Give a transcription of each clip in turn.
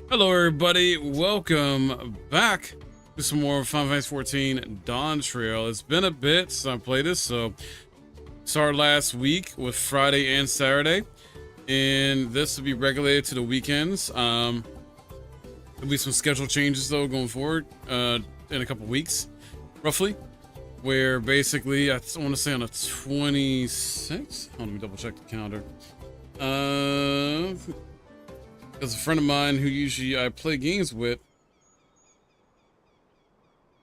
Hello everybody, welcome back to some more Final Fantasy 14 Dawntrail. It's been a bit since I played this, so started last week with Friday and Saturday, and this will be regulated to the weekends. There'll be some schedule changes though going forward in a couple weeks, roughly, where basically I want to say on the 26th. Let me double check the calendar. Because a friend of mine who usually I play games with,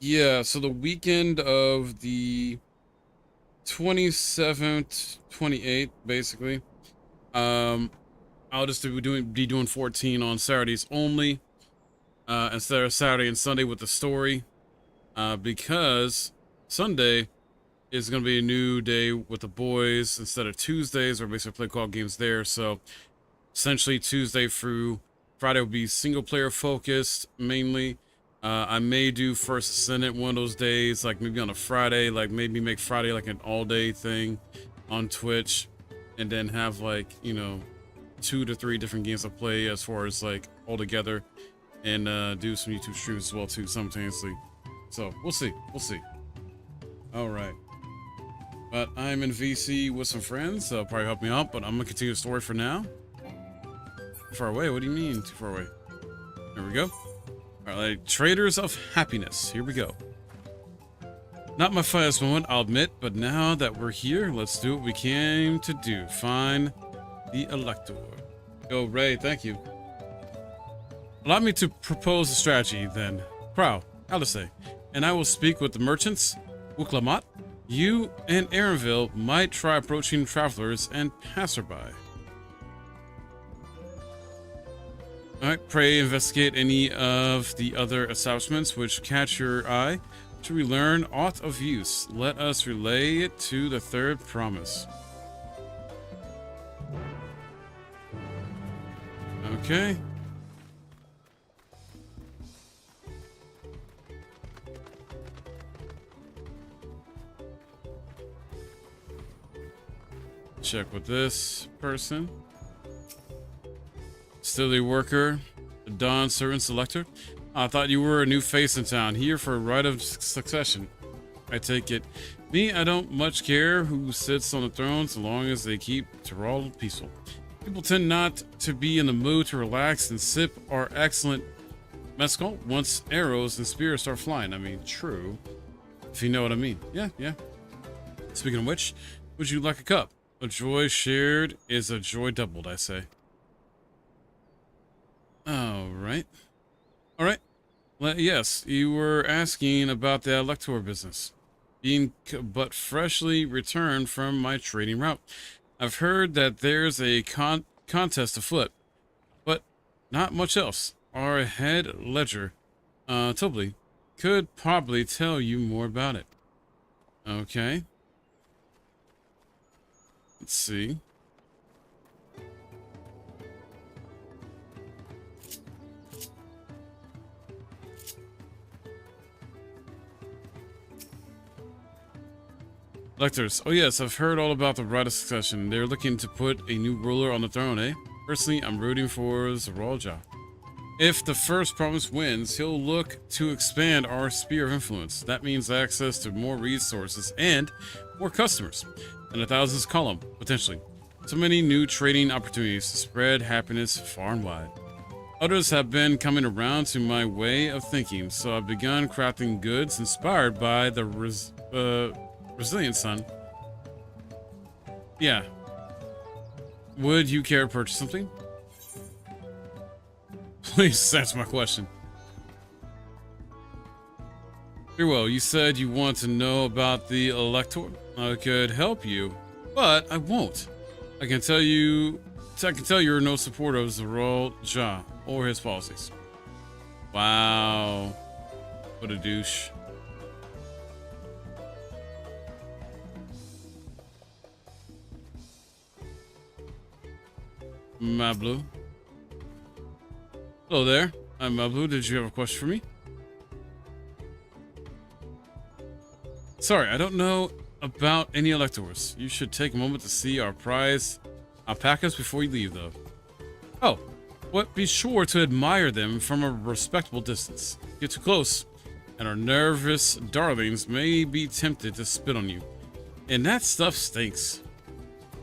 yeah, so the weekend of the 27th, 28th, basically, I'll just be doing 14 on Saturdays only, instead of Saturday and Sunday with the story, because Sunday is going to be a new day with the boys instead of Tuesdays, where basically play co-op games there, so essentially Tuesday through Friday will be single player focused mainly. I may do First Ascendant one of those days, like maybe on a Friday, like maybe make Friday like an all day thing on Twitch, and then have like, you know, 2 to 3 different games to play as far as like all together, and do some YouTube streams as well too simultaneously. So we'll see. All right. But I'm in VC with some friends, so probably help me out, but I'm gonna continue the story for now. Too far away? What do you mean too far away? There we go. All right, Traders of Happiness. Here we go. Not my finest moment, I'll admit, but now that we're here, let's do what we came to do. Find the Elector. Go, Ray. Thank you. Allow me to propose a strategy, then. Crow, Alice, and I will speak with the merchants. Urqopacha, you and Erenville might try approaching travelers and passerby. Alright, pray investigate any of the other establishments which catch your eye. Should we learn aught of use, let us relay it to the third promise. Okay. Check with this person. Still a worker, a Dawn servant selector. I thought you were a new face in town, here for a right of succession. I take it. Me, I don't much care who sits on the throne so long as they keep Tural peaceful. People tend not to be in the mood to relax and sip our excellent mezcal once arrows and spears start flying. I mean, true. If you know what I mean. Yeah. Speaking of which, would you like a cup? A joy shared is a joy doubled, I say. All right. Well, yes, you were asking about the Elector business. Being but freshly returned from my trading route, I've heard that there's a contest afoot, but not much else. Our head ledger, Tobly, could probably tell you more about it. Okay. Let's see. Electors. Oh yes, I've heard all about the right of succession. They're looking to put a new ruler on the throne, eh? Personally, I'm rooting for Tuliyollal. If the first promise wins, he'll look to expand our sphere of influence. That means access to more resources and more customers. And 1,000th column, potentially. So many new trading opportunities to spread happiness far and wide. Others have been coming around to my way of thinking, so I've begun crafting goods inspired by the Resilient Sun. Yeah. Would you care to purchase something? Please answer my question. Very well, you said you want to know about the Elector. I could help you, but I won't. I can tell you're no supporter of Tuliyollal or his policies. Wow. What a douche. Mablu. Hello there. I'm Mablu. Did you have a question for me? Sorry, I don't know about any electors. You should take a moment to see our prize alpacas before you leave, though. Oh, But be sure to admire them from a respectable distance. Get too close, and our nervous darlings may be tempted to spit on you. And that stuff stinks.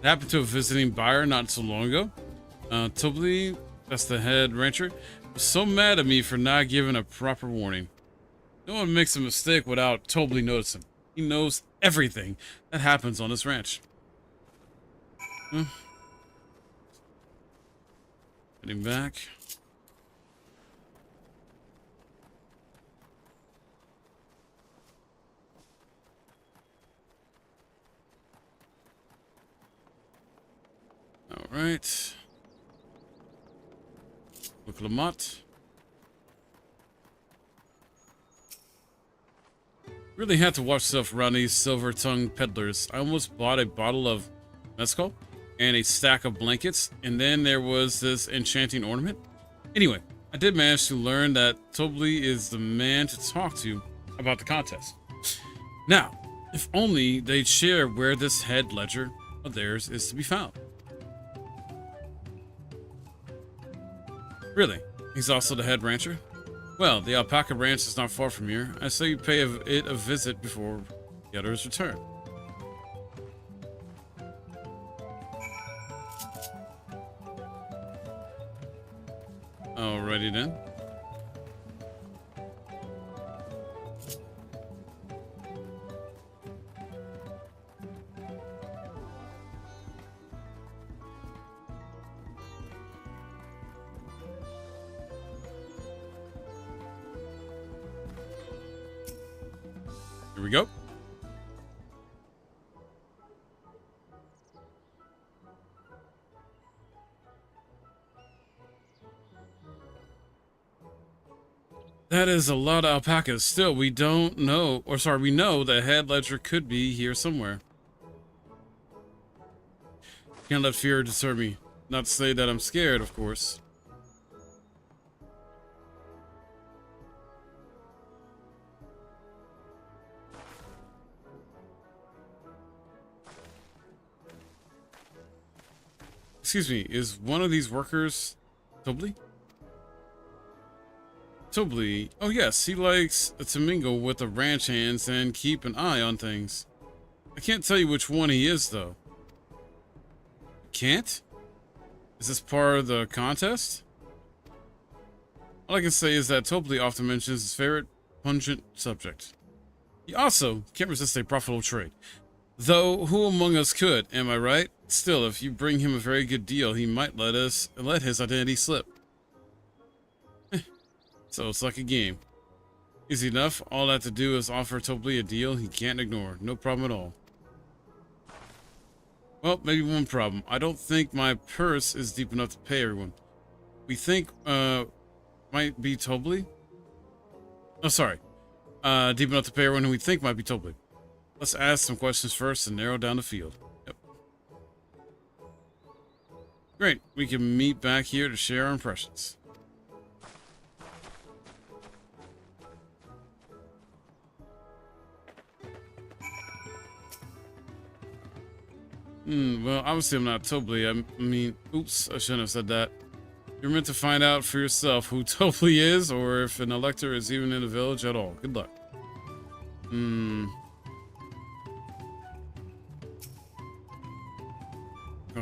It happened to a visiting buyer not so long ago. Tobli, that's the head rancher, was so mad at me for not giving a proper warning. No one makes a mistake without Tobli noticing. He knows everything that happens on this ranch. Heading back. All right. Look Lamont. Really had to watch yourself around these silver-tongued peddlers. I almost bought a bottle of MSQ and a stack of blankets, and then there was this enchanting ornament. Anyway, I did manage to learn that Tobli is the man to talk to about the contest. Now, if only they'd share where this head ledger of theirs is to be found. Really? He's also the head rancher? Well, the alpaca ranch is not far from here. I say you pay it a visit before the others return. Alrighty then. Here we go. That is a lot of alpacas. Still, we don't know, or sorry, we know the head ledger could be here somewhere. Can't let fear deter me. Not to say that I'm scared, of course. Excuse me, is one of these workers Tobli? Tobli? Oh yes, he likes to mingle with the ranch hands and keep an eye on things. I can't tell you which one he is, though. Can't? Is this part of the contest? All I can say is that Tobli often mentions his favorite pungent subject. He also can't resist a profitable trade. Though, who among us could, am I right? Still, if you bring him a very good deal, he might let his identity slip. So it's like a game. Easy enough. All I have to do is offer Tobli a deal he can't ignore. No problem at all. Well, maybe one problem. I don't think my purse is deep enough to pay everyone. We think, might be Tobli? Oh, sorry. Deep enough to pay everyone who we think might be Tobli. Let's ask some questions first and narrow down the field. Yep. Great. We can meet back here to share our impressions. Well, obviously I'm not Tobli. I mean, oops, I shouldn't have said that. You're meant to find out for yourself who Tobli is, or if an elector is even in the village at all. Good luck.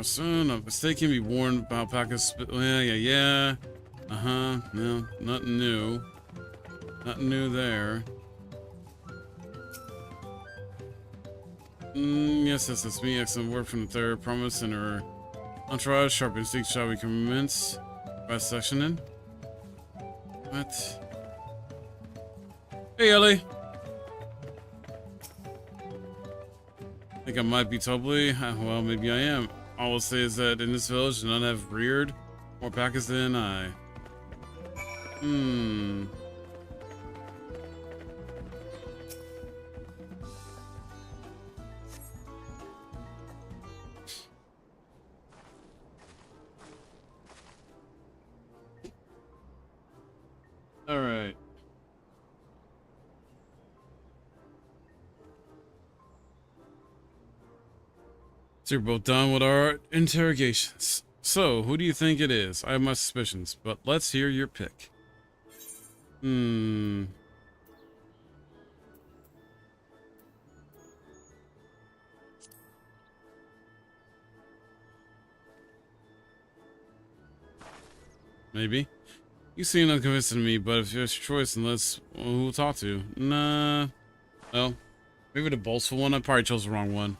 Son, a mistake can be warned about alpacas. Yeah. No, nothing new. Nothing new there. Yes, that's me. Excellent work from the third promise and her entourage. Sharp instinct. Shall we commence by sectioning? What? Hey, Ellie. Think I might be Tobli? Well, maybe I am. All I'll say is that in this village, none have reared more alpacas than I. All right. So you're both done with our interrogations. So, who do you think it is? I have my suspicions, but let's hear your pick. Maybe. You seem unconvincing to me, but if it's your choice, then who we'll talk to. Nah. Well, maybe the boastful one. I probably chose the wrong one.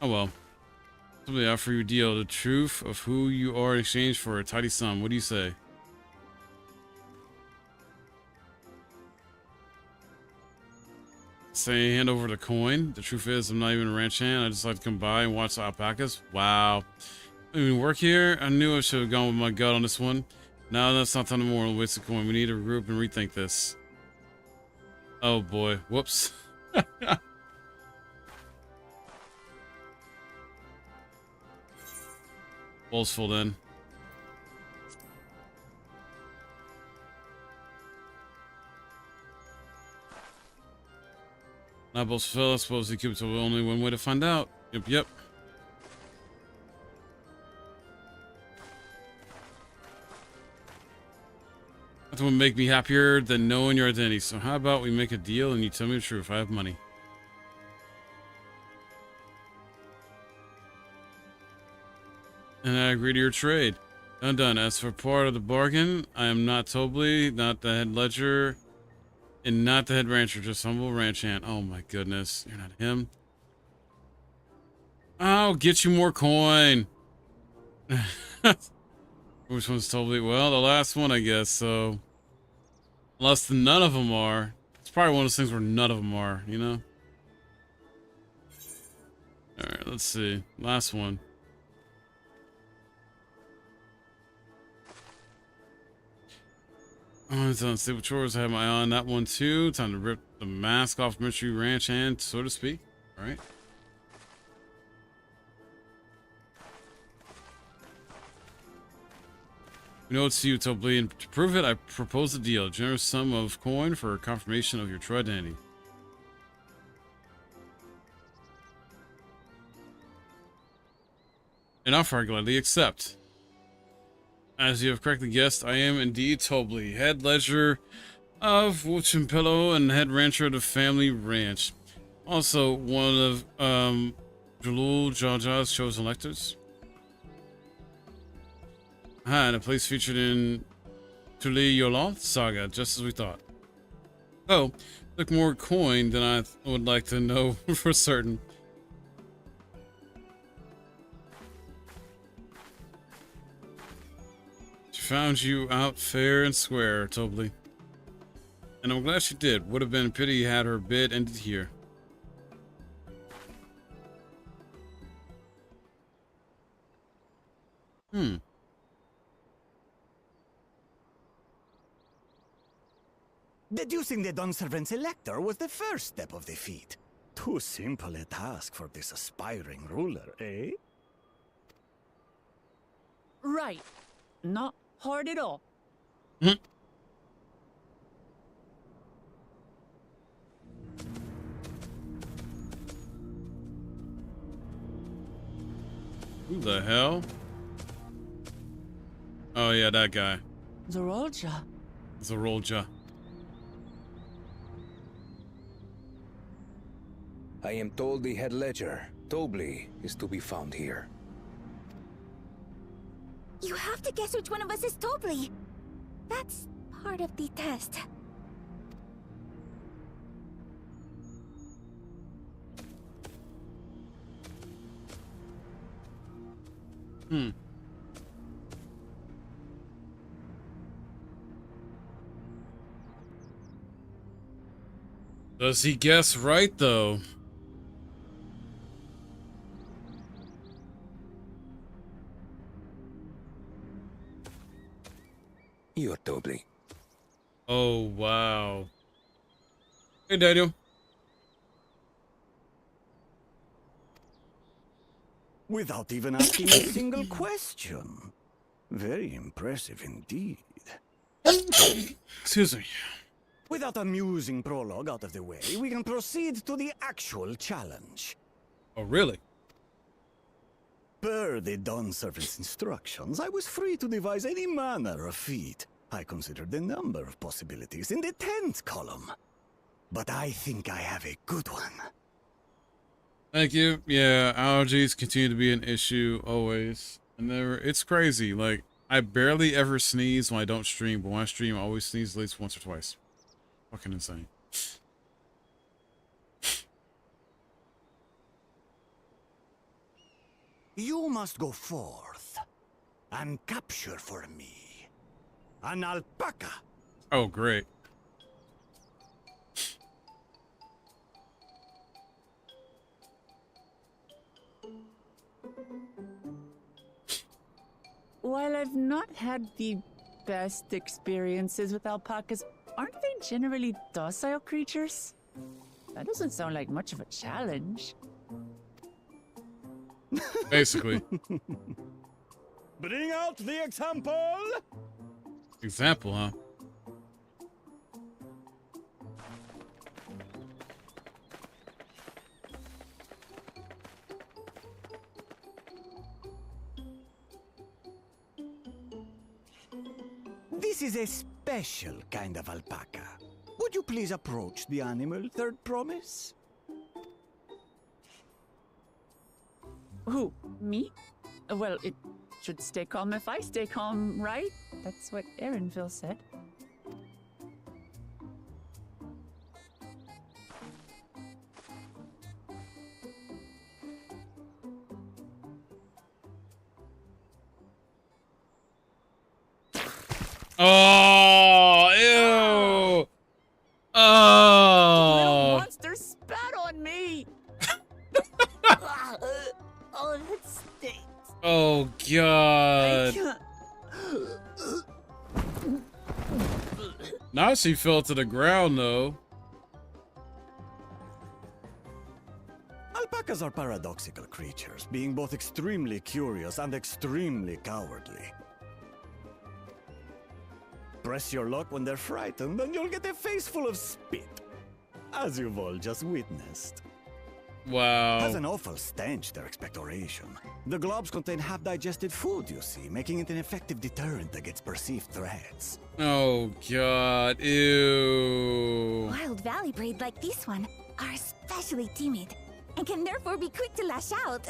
Oh well. Simply offer you a deal. The truth of who you are in exchange for a tidy sum. What do you say? Say hand over the coin. The truth is, I'm not even a ranch hand. I just like to come by and watch the alpacas. Wow. I mean, work here? I knew I should have gone with my gut on this one. No, that's not time anymore. We'll waste the coin. We need to regroup and rethink this. Oh boy. Whoops. Boastful then. Not boastful. I suppose he keeps only one way to find out. Yep. Nothing would make me happier than knowing your identity. So how about we make a deal and you tell me the truth? I have money. And I agree to your trade. Done. As for part of the bargain, I am not Tobley, not the head ledger, and not the head rancher, just humble ranch hand. Oh my goodness, you're not him. I'll get you more coin. Which one's Tobley? Well, the last one, I guess. So, unless none of them are, it's probably one of those things where none of them are. You know. All right, let's see. Last one. Oh, it's on stable chores. I have my eye on that one too. Time to rip the mask off Mystery Ranch hand, so to speak. All right. You know it's you, Tobley, and to prove it, I propose a deal. A generous sum of coin for confirmation of your true identity. An offer I gladly accept. As you have correctly guessed, I am indeed Tobley, head ledger of Wuchimpillo and head rancher of the family ranch. Also, one of Jalul Jaja's chosen electors. And a place featured in Tuliyollal saga, just as we thought. Oh, took more coin than I would like to know for certain. She found you out fair and square, Tobley. And I'm glad she did. Would have been a pity you had her bid ended here. Deducing the Dunservant's elector was the first step of the feat. Too simple a task for this aspiring ruler, eh? Right. Not hard at all. Who the hell? Oh yeah, that guy. Zorolja. Zorolja. I am told the head ledger, Tobley, is to be found here. You have to guess which one of us is Tobley. That's part of the test. Does he guess right, though? You're Tobley. Oh, wow. Hey, Daniel. Without even asking a single question. Very impressive indeed. Excuse me. With that amusing prologue out of the way, we can proceed to the actual challenge. Oh, really? Per the Dawn Servant's instructions, I was free to devise any manner of feat. I considered a number of possibilities in the 10th column. But I think I have a good one. Thank you. Yeah, allergies continue to be an issue always. It's crazy. Like, I barely ever sneeze when I don't stream, but when I stream, I always sneeze at least once or twice. Fucking insane. You must go forth and capture for me an alpaca. Oh, great. While I've not had the best experiences with alpacas, aren't they generally docile creatures? That doesn't sound like much of a challenge. Basically. Bring out the example! Example, huh? This is a special kind of alpaca. Would you please approach the animal, third promise? Who? Me? Well, it should stay calm if I stay calm, right? That's what Erinville said. Oh, ew. Little Oh. monster spat on me! Oh, that stinks. Oh, God. Now she fell to the ground, though. Alpacas are paradoxical creatures, being both extremely curious and extremely cowardly. Press your luck when they're frightened, and you'll get a face full of spit, as you've all just witnessed. Has Wow. an awful stench, their expectoration. The globs contain half-digested food, you see, making it an effective deterrent against perceived threats. Oh, God. Ew. Wild valley breed like this one are especially timid and can therefore be quick to lash out.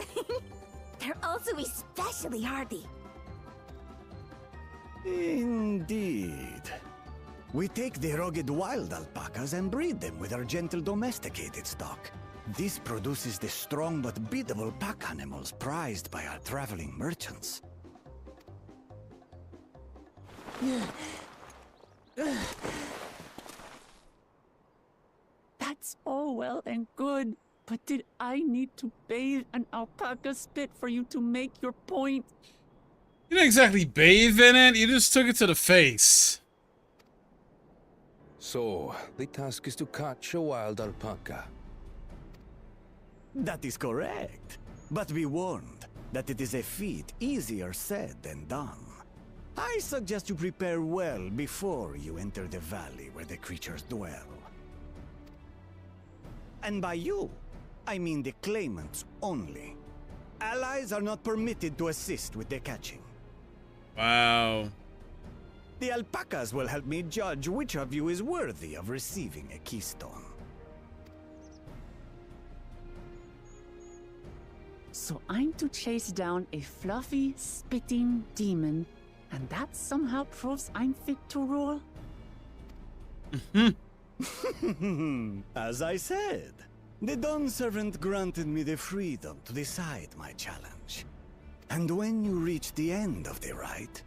They're also especially hardy. Indeed. We take the rugged wild alpacas and breed them with our gentle domesticated stock. This produces the strong but beatable pack animals prized by our traveling merchants. That's all well and good, but did I need to bathe an alpaca spit for you to make your point? You didn't exactly bathe in it. You just took it to the face. So, the task is to catch a wild alpaca. That is correct. But be warned that it is a feat easier said than done. I suggest you prepare well before you enter the valley where the creatures dwell. And by you, I mean the claimants only. Allies are not permitted to assist with the catching. Wow. The alpacas will help me judge which of you is worthy of receiving a keystone. So I'm to chase down a fluffy, spitting demon, and that somehow proves I'm fit to rule? As I said, the Dawn Servant granted me the freedom to decide my challenge. And when you reach the end of the rite,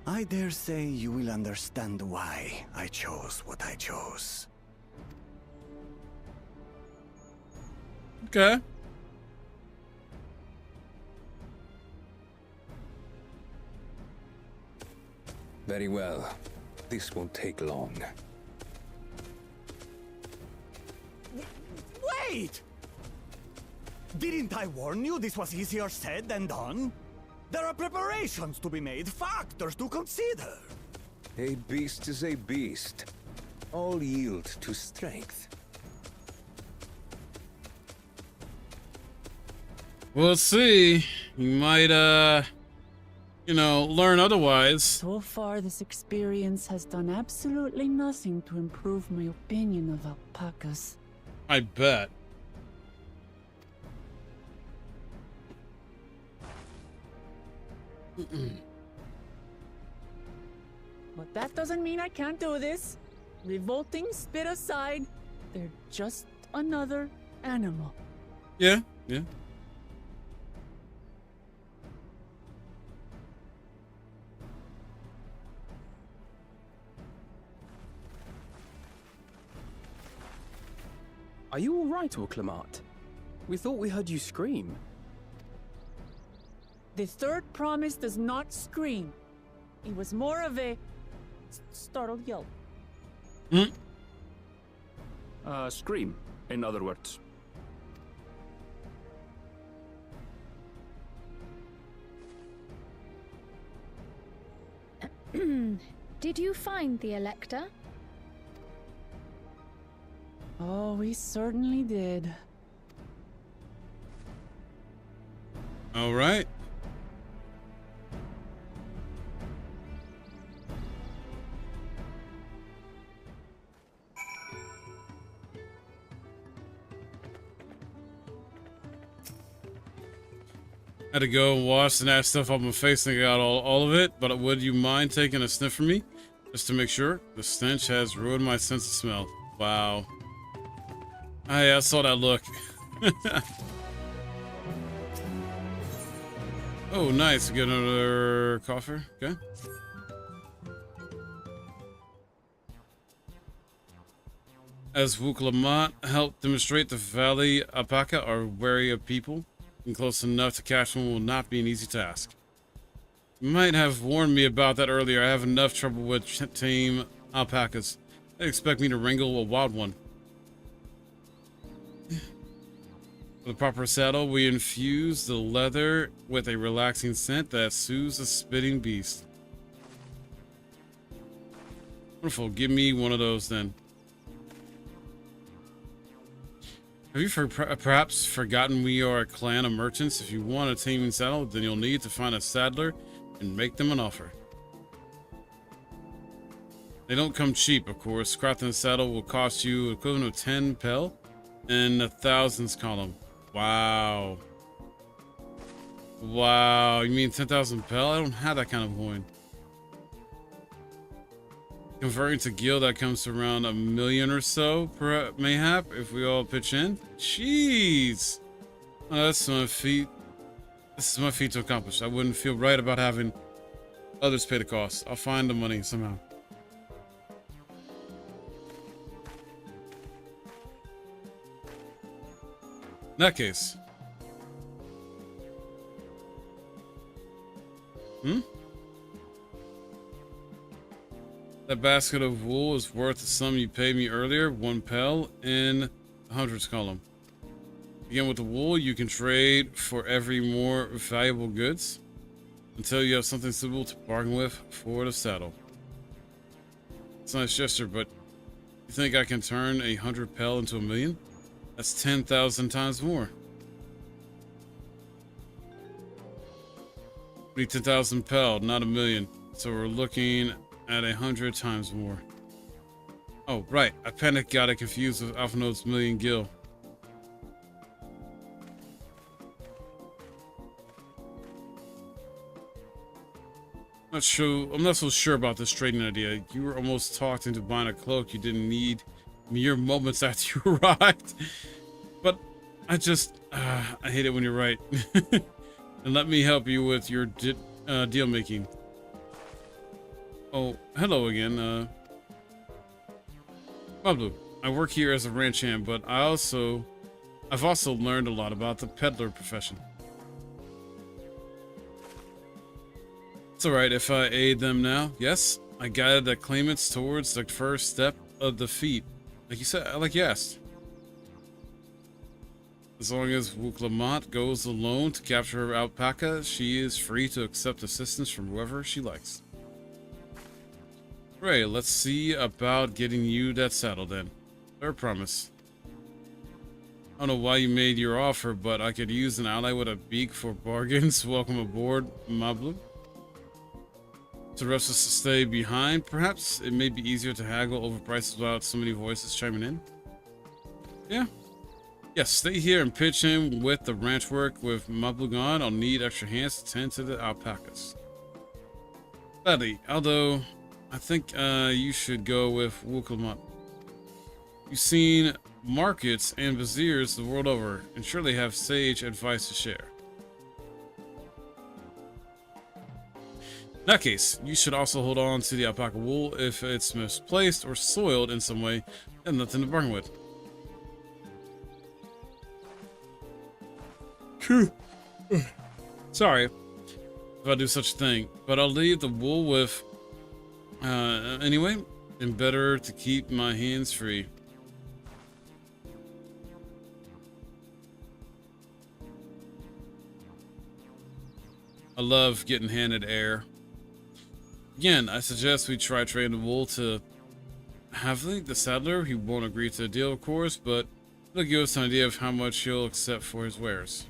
I dare say you will understand why I chose what I chose. Okay. Very well. This won't take long. Wait! Didn't I warn you this was easier said than done? There are preparations to be made, factors to consider. A beast is a beast. All yield to strength. We'll see. You might, learn otherwise. So far, this experience has done absolutely nothing to improve my opinion of alpacas. I bet. But that doesn't mean I can't do this. Revolting spit aside, they're just another animal. Yeah. Are you all right, Urqopacha? We thought we heard you scream. The third promise does not scream. It was more of a startled yelp. Scream, in other words. Did you find the Elector? Oh, we certainly did. All right. Had to go and wash the nasty stuff off my face and I got all of it, but would you mind taking a sniff from me? Just to make sure. The stench has ruined my sense of smell. Wow. I saw that look. Oh, nice. Get another coffee. Okay. As Urqopacha helped demonstrate, the Valley Alpaca are wary of people, and close enough to catch one will not be an easy task. You might have warned me about that earlier. I have enough trouble with tame alpacas. They expect me to wrangle a wild one. For the proper saddle, we infuse the leather with a relaxing scent that soothes the spitting beast. Wonderful. Give me one of those then. Have you perhaps forgotten we are a clan of merchants? If you want a taming saddle, then you'll need to find a saddler and make them an offer. They don't come cheap, of course. Crafting a saddle will cost you equivalent of 10 pel and 1,000 column. Wow. Wow, you mean 10,000 pel? I don't have that kind of coin. Converting to gil, that comes to around 1 million or so, mayhap, if we all pitch in. Jeez. Oh, that's my feat. This is my feat to accomplish. I wouldn't feel right about having others pay the cost. I'll find the money somehow. In that case. That basket of wool is worth the sum you paid me earlier, 1 pel in the hundreds column. Again, with the wool, you can trade for every more valuable goods until you have something suitable to bargain with for the saddle. It's a nice gesture, but you think I can turn 100 pel into 1 million? That's 10,000 times more. We need 10,000 pel, not 1 million. So we're looking at 100 times more. Oh, right. I panicked, got it confused with Alphinode's million gil. I'm not so sure about this trading idea. You were almost talked into buying a cloak you didn't need mere moments after you arrived. But I just, I hate it when you're right. And let me help you with your deal making. Oh, hello again. Pablo, I work here as a ranch hand, but I've also learned a lot about the peddler profession. It's alright if I aid them now. Yes, I guided the claimants towards the first step of the feat. Like you said, like you asked. As long as Urqopacha goes alone to capture her alpaca, she is free to accept assistance from whoever she likes. Right, let's see about getting you that saddle then. Third promise. I don't know why you made your offer, but I could use an ally with a beak for bargains. Welcome aboard, Mablu. To rush us to stay behind, perhaps? It may be easier to haggle over prices without so many voices chiming in. Yeah. Yes, stay here and pitch in with the ranch work with Mablu gone. I'll need extra hands to tend to the alpacas. Gladly, although I think you should go with Urqopacha. You've seen markets and viziers the world over, and surely have sage advice to share. In that case, you should also hold on to the alpaca wool if it's misplaced or soiled in some way, and nothing to bargain with. Sorry if I do such a thing, but I'll leave the wool with anyway, and better to keep my hands free. I love getting handed air. Again, I suggest we try trading the wool to Havlik, the saddler. He won't agree to the deal, of course, but it'll give us an idea of how much he'll accept for his wares.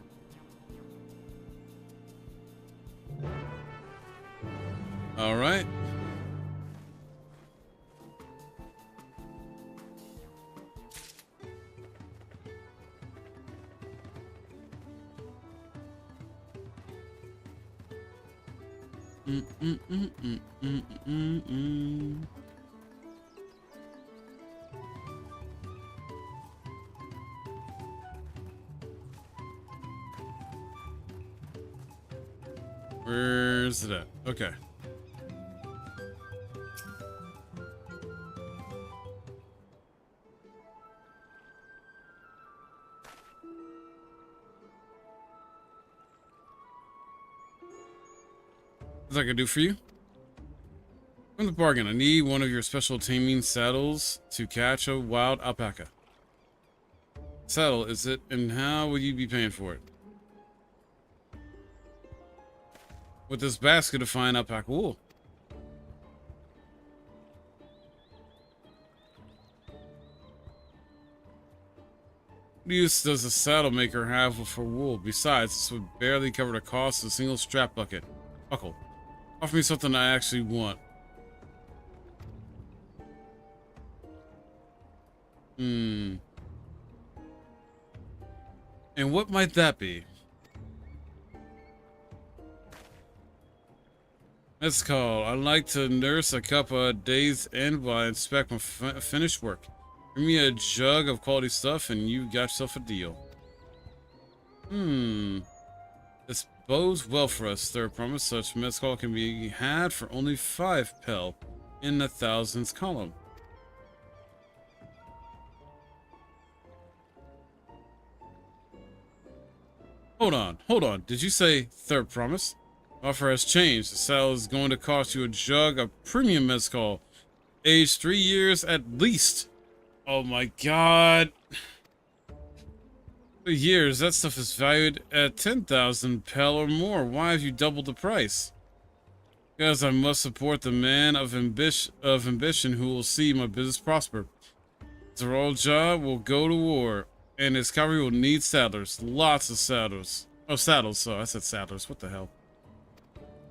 All right. Where's it at? Okay. What I can do for you? From the bargain, I need one of your special taming saddles to catch a wild alpaca. Saddle, is it? And how will you be paying for it? With this basket of fine alpaca wool. What use does a saddle maker have for wool? Besides, this would barely cover the cost of a single strap bucket. Buckle. Offer me something I actually want. And what might that be? Let's call. I'd like to nurse a couple of days end while I inspect my finished work. Bring me a jug of quality stuff and you got yourself a deal. This bodes well for us. There promise such mezcal can be had for only 5 pel in the thousands column. Hold on. Did you say third promise? Offer has changed. The saddle is going to cost you a jug of premium mezcal. Aged 3 years at least. Oh my god. 3 years, that stuff is valued at 10,000 pel or more. Why have you doubled the price? Because I must support the man of ambition who will see my business prosper. Tural job will go to war, and his cavalry will need saddlers. Lots of saddles. Oh, saddles, so I said saddlers. What the hell?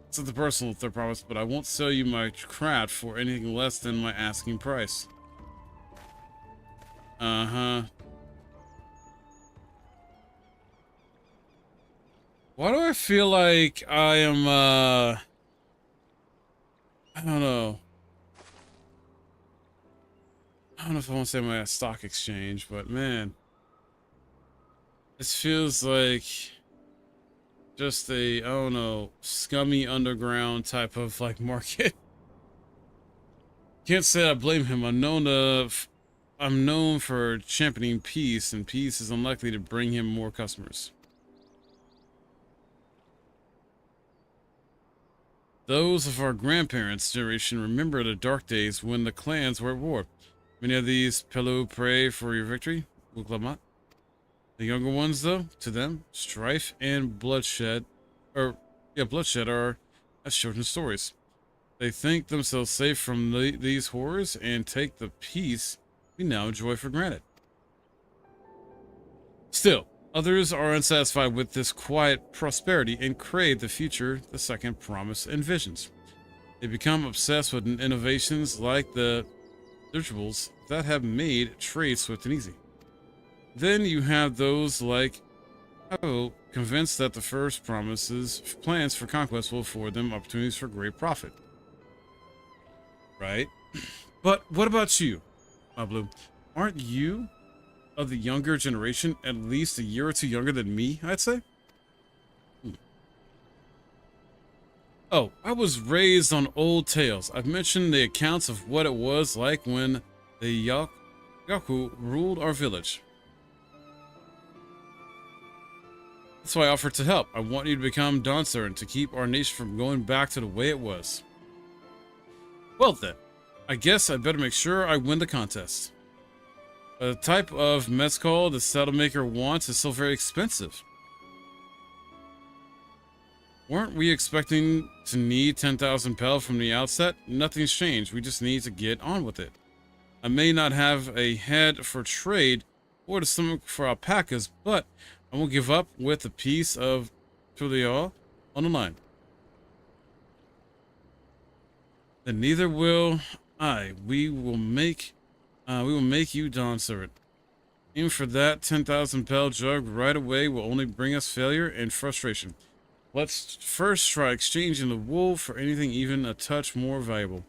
It's not the personal third promise, but I won't sell you my craft for anything less than my asking price. Uh-huh. Why do I feel like I am, I don't know. I don't know if I want to say my stock exchange, but man. This feels like just a, I don't know, scummy underground type of like market. Can't say I blame him. I'm known for championing peace, and peace is unlikely to bring him more customers. Those of our grandparents' generation remember the dark days when the clans were at war. Many of these Pelu pray for your victory, Urqopacha. The younger ones, though, to them, strife and bloodshed are as children's stories. They think themselves safe from these horrors and take the peace we now enjoy for granted. Still, others are unsatisfied with this quiet prosperity and crave the future the second promise envisions. They become obsessed with innovations like the dirigibles that have made trade swift and easy. Then you have those like convinced that the first promises plans for conquest will afford them opportunities for great profit. Right? But what about you, my Blue? Aren't you of the younger generation, at least a year or two younger than me, I'd say? Oh, I was raised on old tales. I've mentioned the accounts of what it was like when the Yaku ruled our village. That's why I offered to help. I want you to become Dawntrail and to keep our nation from going back to the way it was. Well then, I guess I'd better make sure I win the contest. The type of mezcal the saddle maker wants is still very expensive. Weren't we expecting to need 10,000 pel from the outset? Nothing's changed. We just need to get on with it. I may not have a head for trade or the stomach for alpacas, but I won't give up with a piece of Tuliyollal on the line. Then neither will I. We will make you Dawntrail. Aim for that 10,000 pel jug right away will only bring us failure and frustration. Let's first try exchanging the wool for anything even a touch more valuable.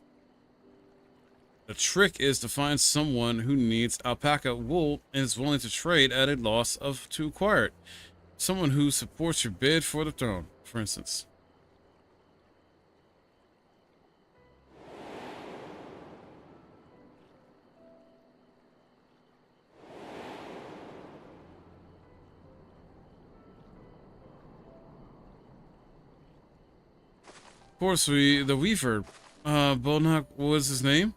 The trick is to find someone who needs alpaca wool and is willing to trade at a loss to acquire it. Someone who supports your bid for the throne, for instance. Of course, the weaver, Bolnak, what was his name?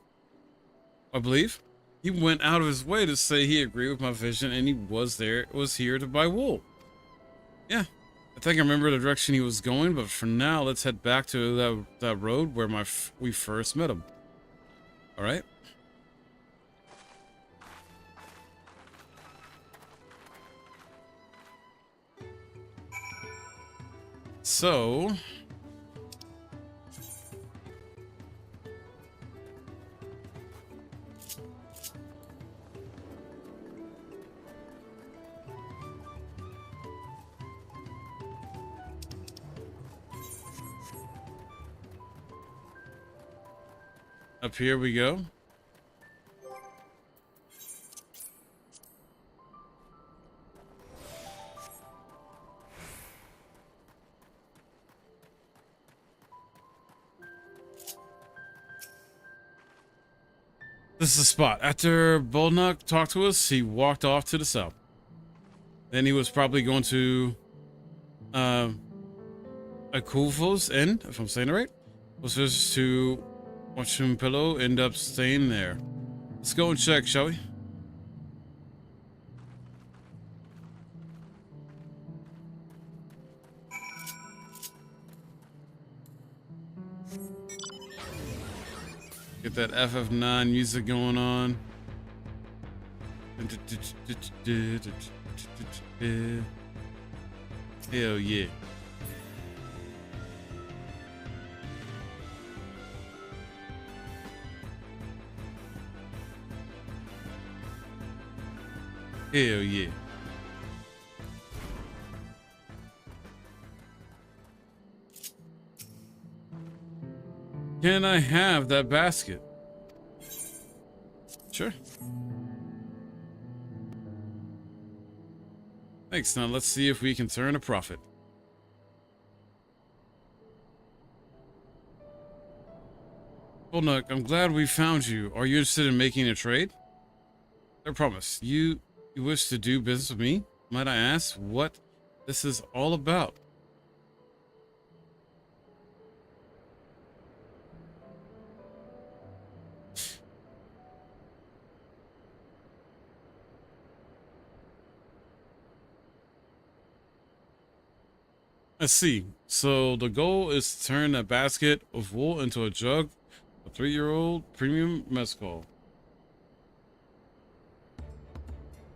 I believe. He went out of his way to say he agreed with my vision and he was here to buy wool. Yeah, I think I remember the direction he was going, but for now, let's head back to that road where we first met him. All right. So up here we go. This is the spot. After Bolnak talked to us, he walked off to the south. Then he was probably going to Akuvos Inn, if I'm saying it right. Was just to watch him pillow end up staying there. Let's go and check, shall we? Get that FF9 music going on. Hell yeah. Hell yeah. Can I have that basket? Sure. Thanks. Now let's see if we can turn a profit. Bolnak, I'm glad we found you. Are you interested in making a trade? I promise. You wish to do business with me? Might I ask what this is all about? Let's see. So the goal is to turn a basket of wool into a jug of 3-year-old premium mezcal.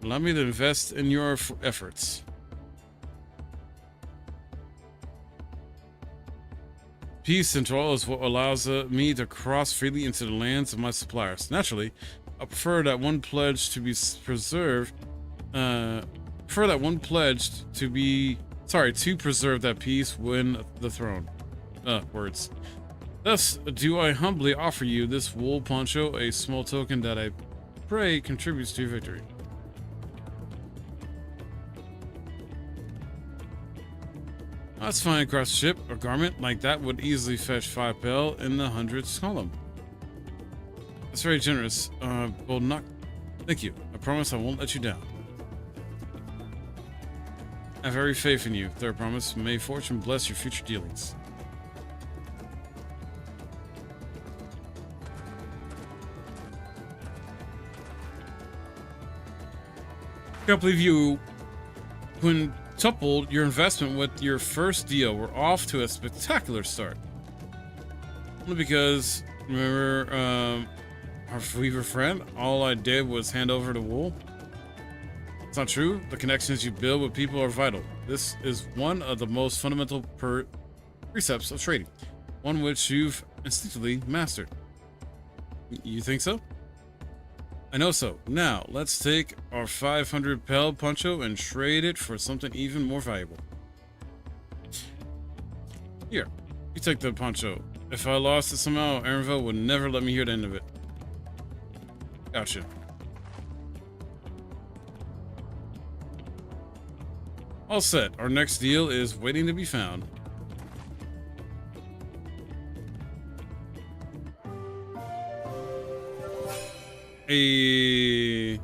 Allow me to invest in your efforts. Peace in Tural is what allows me to cross freely into the lands of my suppliers. Naturally, I prefer that one pledged to be preserved. To preserve that peace, win the throne. Words. Thus, do I humbly offer you this wool poncho, a small token that I pray contributes to your victory. That's fine across the ship. A garment like that would easily fetch 5 pel in the hundreds column. That's very generous. Well, not. Thank you. I promise I won't let you down. I have every faith in you. Third promise. May fortune bless your future dealings. I can't believe you quintupled your investment with your first deal. We're off to a spectacular start. Only because, remember, our weaver friend, all I did was hand over the wool. It's not true. The connections you build with people are vital. This is one of the most fundamental precepts of trading, one which you've instinctively mastered. You think so? I know so. Now, let's take our 500 pel poncho and trade it for something even more valuable. Here, you take the poncho. If I lost it somehow, Erenville would never let me hear the end of it. Gotcha. All set. Our next deal is waiting to be found. A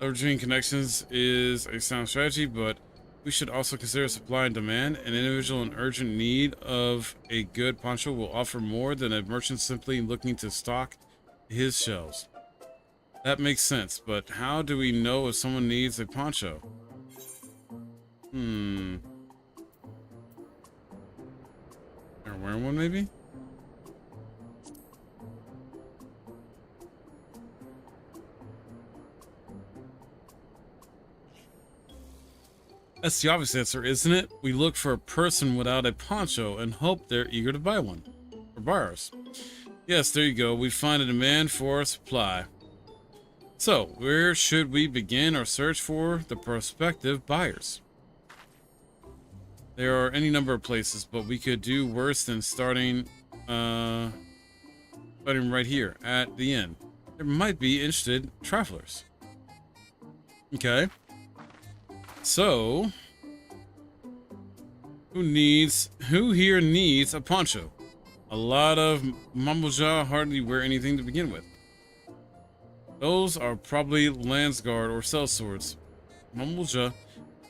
leveraging connections is a sound strategy, but we should also consider supply and demand. An individual in urgent need of a good poncho will offer more than a merchant simply looking to stock his shelves. That makes sense, but how do we know if someone needs a poncho? They're wearing one, maybe? That's the obvious answer, isn't it? We look for a person without a poncho and hope they're eager to buy one. Or buy ours. Yes, there you go. We find a demand for a supply. So, where should we begin our search for the prospective buyers? There are any number of places, but we could do worse than starting right here at the inn. There might be interested travelers. Okay. So, who here needs a poncho? A lot of Mamboja hardly wear anything to begin with. Those are probably Landsguard or sellswords. Mamboja,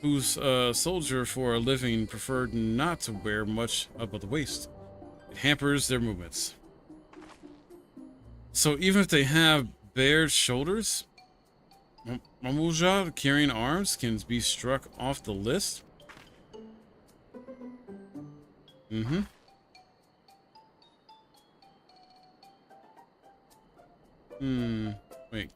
who's a soldier for a living, preferred not to wear much above the waist. It hampers their movements. So even if they have bared shoulders, Mamboja carrying arms can be struck off the list. Wait.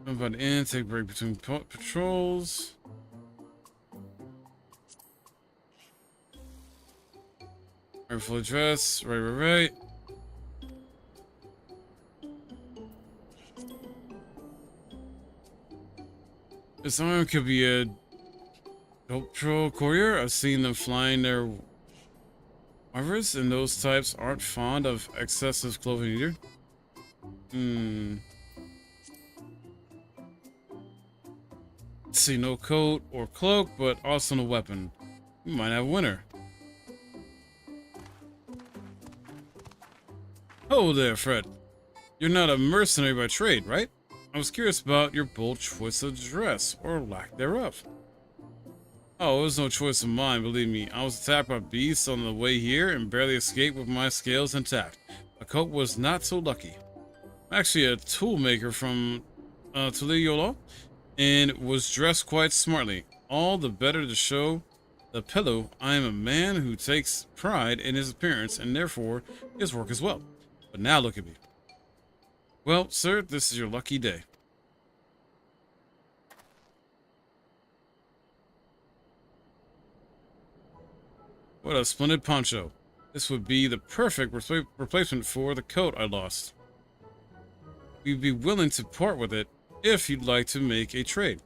Jump on in, take a break between patrols. Alright, fully dressed. Right. This arm could be a Tural courier. I've seen them flying their wondrous, and those types aren't fond of excessive clothing either. Let's see, no coat or cloak, but also no weapon. We might have a winner. Oh there, Fred. You're not a mercenary by trade, right? I was curious about your bold choice of dress, or lack thereof. Oh, it was no choice of mine, believe me. I was attacked by beasts on the way here and barely escaped with my scales intact. My coat was not so lucky. I'm actually a tool maker from Tuliyollal and was dressed quite smartly. All the better to show the pillow I am a man who takes pride in his appearance and therefore his work as well. But now look at me. Well, sir, this is your lucky day. What a splendid poncho. This would be the perfect replacement for the coat I lost. We'd be willing to part with it if you'd like to make a trade.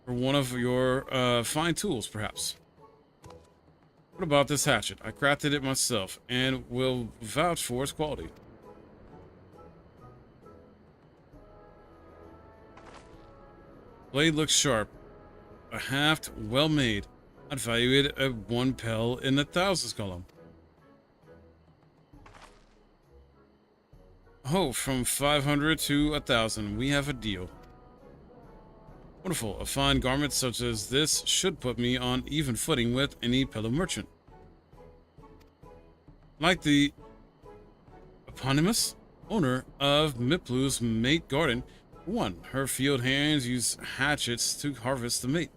For one of your fine tools, perhaps. What about this hatchet? I crafted it myself and will vouch for its quality. Blade looks sharp. A haft well made. I'd value it at 1 pel in the thousands column. Oh, from 500 to 1,000, we have a deal. Wonderful. A fine garment such as this should put me on even footing with any fellow merchant. Like the eponymous owner of Miplu's mate garden. One, her field hands use hatchets to harvest the mate.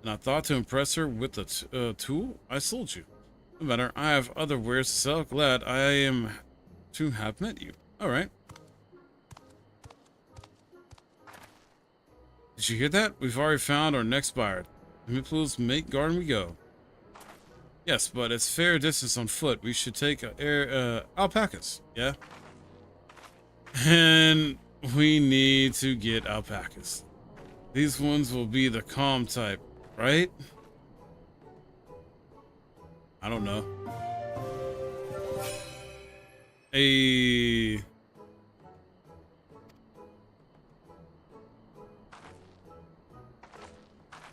And I thought to impress her with the tool I sold you. No matter, I have other wares to sell. Glad I am to have met you. Alright. Did you hear that? We've already found our next buyer. Miplu's mate garden we go. Yes, but it's fair distance on foot. We should take alpacas, yeah? And we need to get alpacas. These ones will be the calm type, right? I don't know.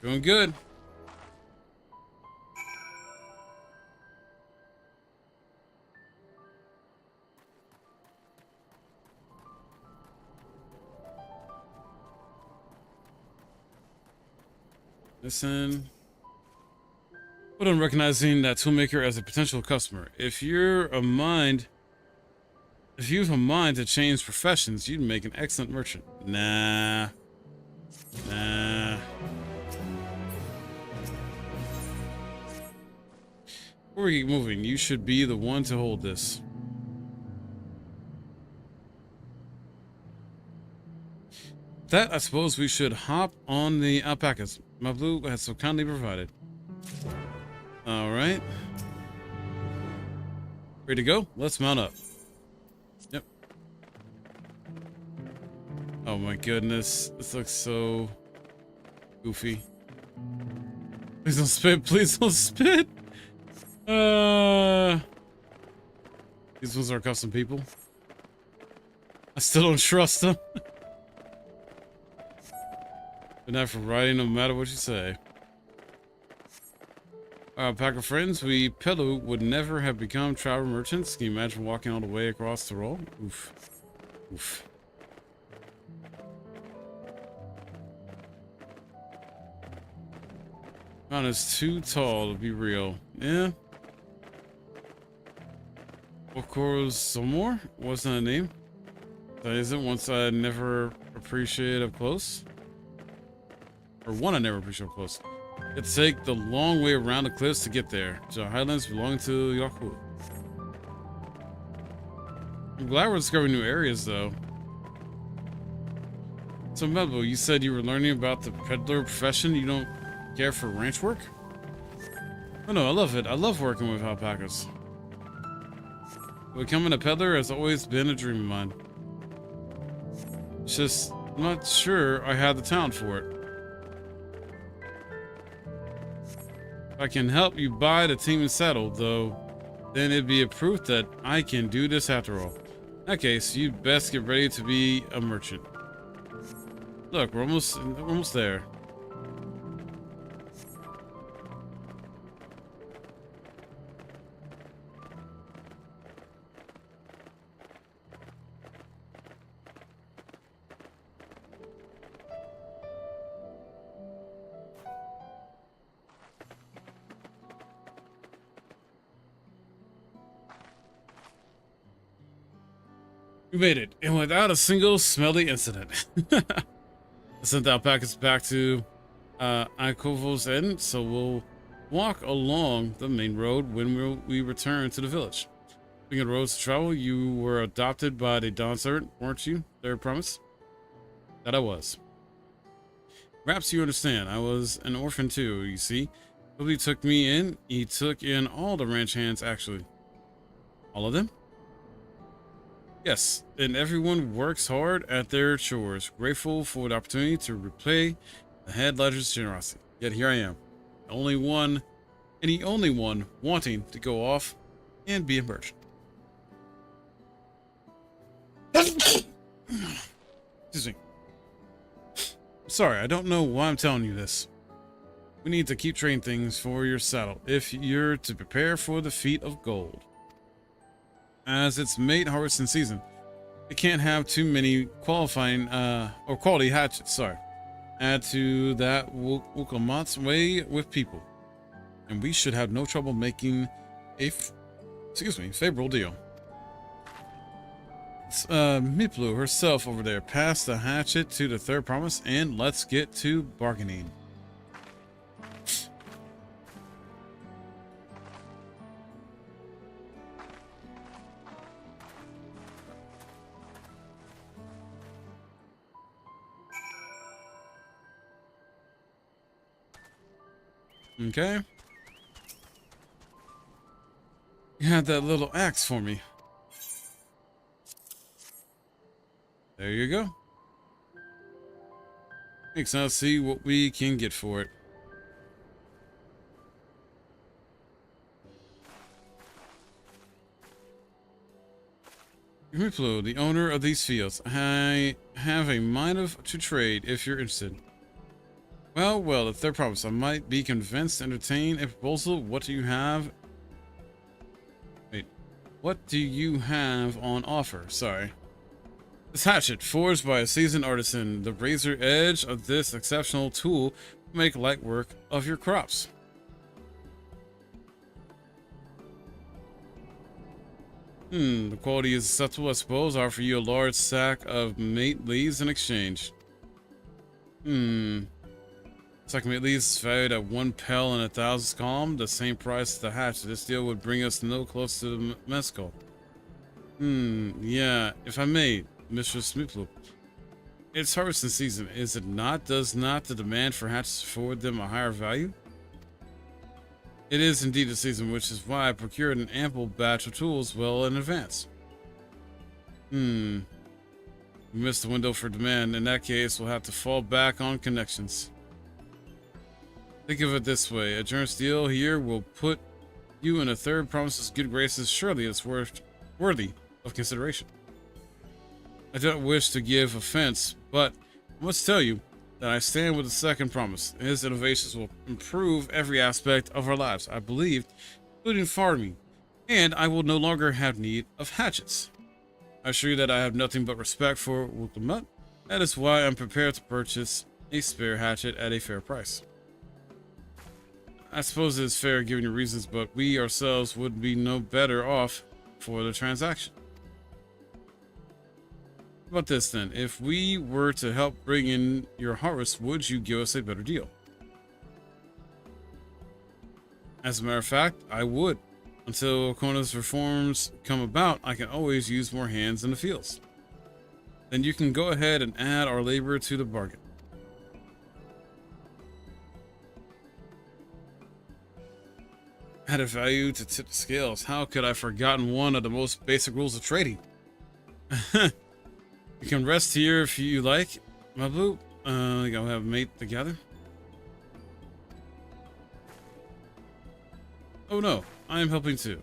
Doing good. Listen. But I'm recognizing that toolmaker as a potential customer. If you've a mind to change professions, you'd make an excellent merchant. Nah. Before we keep moving, you should be the one to hold this. That, I suppose we should hop on the alpacas my blue has so kindly provided. Alright. Ready to go? Let's mount up. Yep. Oh my goodness. This looks so goofy. Please don't spit. Please don't spit. These ones are custom people. I still don't trust them. But not for riding, no matter what you say. Pack of friends, we Pelu would never have become travel merchants. Can you imagine walking all the way across Tural? Oof. Oof. Mountain is too tall to be real. Yeah. Of course, some more? What's that name? That isn't once I never appreciate up close. Or one I never appreciate up close. You have to take the long way around the cliffs to get there. To highlands belonging to Yak T'el. I'm glad we're discovering new areas, though. So, Melbo, you said you were learning about the peddler profession. You don't care for ranch work? Oh no, I love it. I love working with alpacas. Becoming a peddler has always been a dream of mine. It's just I'm not sure I had the talent for it. If I can help you buy the team and saddle, though, then it'd be a proof that I can do this after all. In that case, you'd best get ready to be a merchant. Look, we're almost there. We made it, and without a single smelly incident. I sent the alpacas back to Urqopacha's end, so we'll walk along the main road when we return to the village. Speaking of roads to travel, you were adopted by the Dawn Servant, weren't you? Their promise? That I was. Perhaps you understand, I was an orphan too, you see. Nobody took me in. He took in all the ranch hands, actually. All of them? Yes, and everyone works hard at their chores, grateful for the opportunity to repay the head ledger's generosity. Yet here I am, the only one, and the only one wanting to go off and be a merchant. Excuse me. Sorry, I don't know why I'm telling you this. We need to keep trading things for your saddle if you're to prepare for the feat of gold. As it's mate harvesting season, it can't have too many qualifying or quality hatchets. Sorry, add to that Urqopacha's way with people, and we should have no trouble making a favorable deal. It's Miplu herself over there. Pass the hatchet to the third promise, and let's get to bargaining. Okay. You had that little axe for me. There you go. Thanks. Now see what we can get for it. Miplu, the owner of these fields. I have a mind to trade if you're interested. Well, if they're promised, I might be convinced to entertain a proposal. What do you have? Wait, what do you have on offer? Sorry. This hatchet, forged by a seasoned artisan. The razor edge of this exceptional tool will make light work of your crops. The quality is acceptable, I suppose. I'll offer you a large sack of mate leaves in exchange. Sack of mate leaves valued at 1 pel and 1,000 calm, the same price as the hatchet. This deal would bring us no close to the MSQ. Yeah, if I may, Mistress Miplu. It's harvesting season, is it not? Does not the demand for hatchets afford them a higher value? It is indeed a season, which is why I procured an ample batch of tools well in advance. We missed the window for demand. In that case, we'll have to fall back on connections. Think of it this way. A generous deal here will put you in a third promise's good graces. Surely it's worthy of consideration. I don't wish to give offense, but I must tell you that I stand with the second promise. His innovations will improve every aspect of our lives, I believe, including farming, and I will no longer have need of hatchets. I assure you that I have nothing but respect for Urqopacha. That is why I'm prepared to purchase a spare hatchet at a fair price. I suppose it is fair given your reasons, but we ourselves would be no better off for the transaction. How about this then? If we were to help bring in your harvest, would you give us a better deal? As a matter of fact, I would. Until Urqopacha's reforms come about, I can always use more hands in the fields. Then you can go ahead and add our labor to the bargain. Added value to tip the scales. How could I have forgotten one of the most basic rules of trading? You can rest here if you like, my boo. I'll have a mate together. Oh no, I am helping too.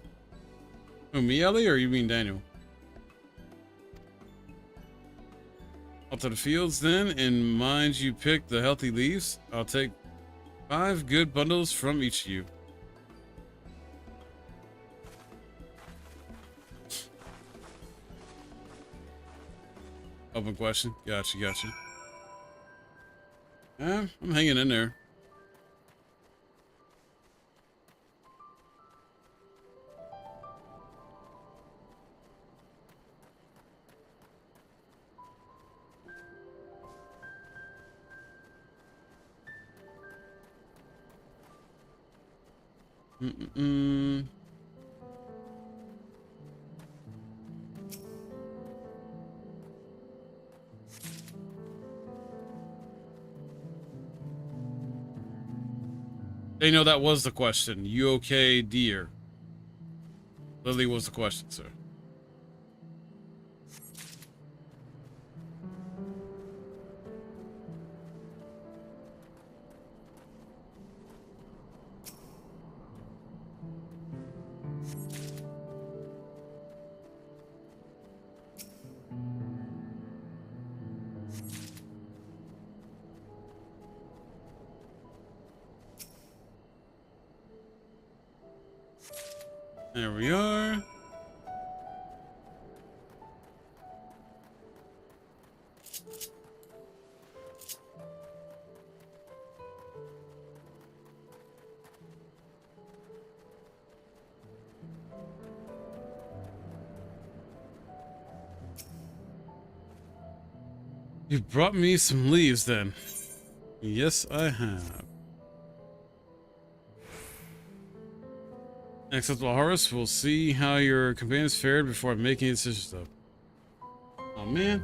Oh, me, Ellie, or you mean Daniel? Out to the fields then, and mind you pick the healthy leaves. I'll take 5 good bundles from each of you. Open question. Gotcha. I'm hanging in there. Mm-mm-mm. They know that was the question. You okay, dear? Lily was the question, sir. There we are. You brought me some leaves then. Yes, I have. Next up to Horus, we'll see how your companions fared before making decisions though. Oh man.